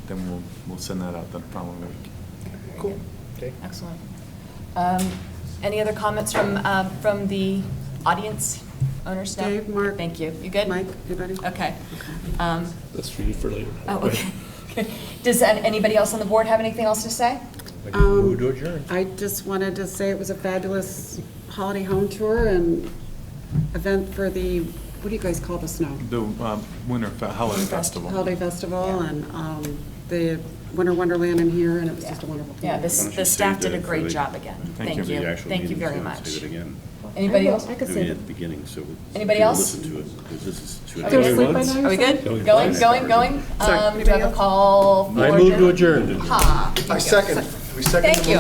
then we'll send that out the following week. Cool. Okay. Excellent. Any other comments from the audience, owners, staff? Dave, Mark? Thank you. You good? Mike, anybody? Okay. That's for you for later. Oh, okay. Does anybody else on the board have anything else to say? Move to adjourn. I just wanted to say it was a fabulous holiday home tour and event for the, what do you guys call the snow? The Holiday Festival. Holiday Festival, and the Winter Wonderland in here, and it was just a wonderful. Yeah, Why don't the you staff save did a that for great the- job again. Thank you. Thank you. The actual Thank you meeting, very too, much. Say it again. Anybody else? I could Do say it at the beginning, so. Anybody people else? Listen to it, because this is too. Are we asleep by now? Are we good? Going Going? Sorry, Do you have a call? I for move to adjournment? adjourn. Ha. I second. We second the Thank you.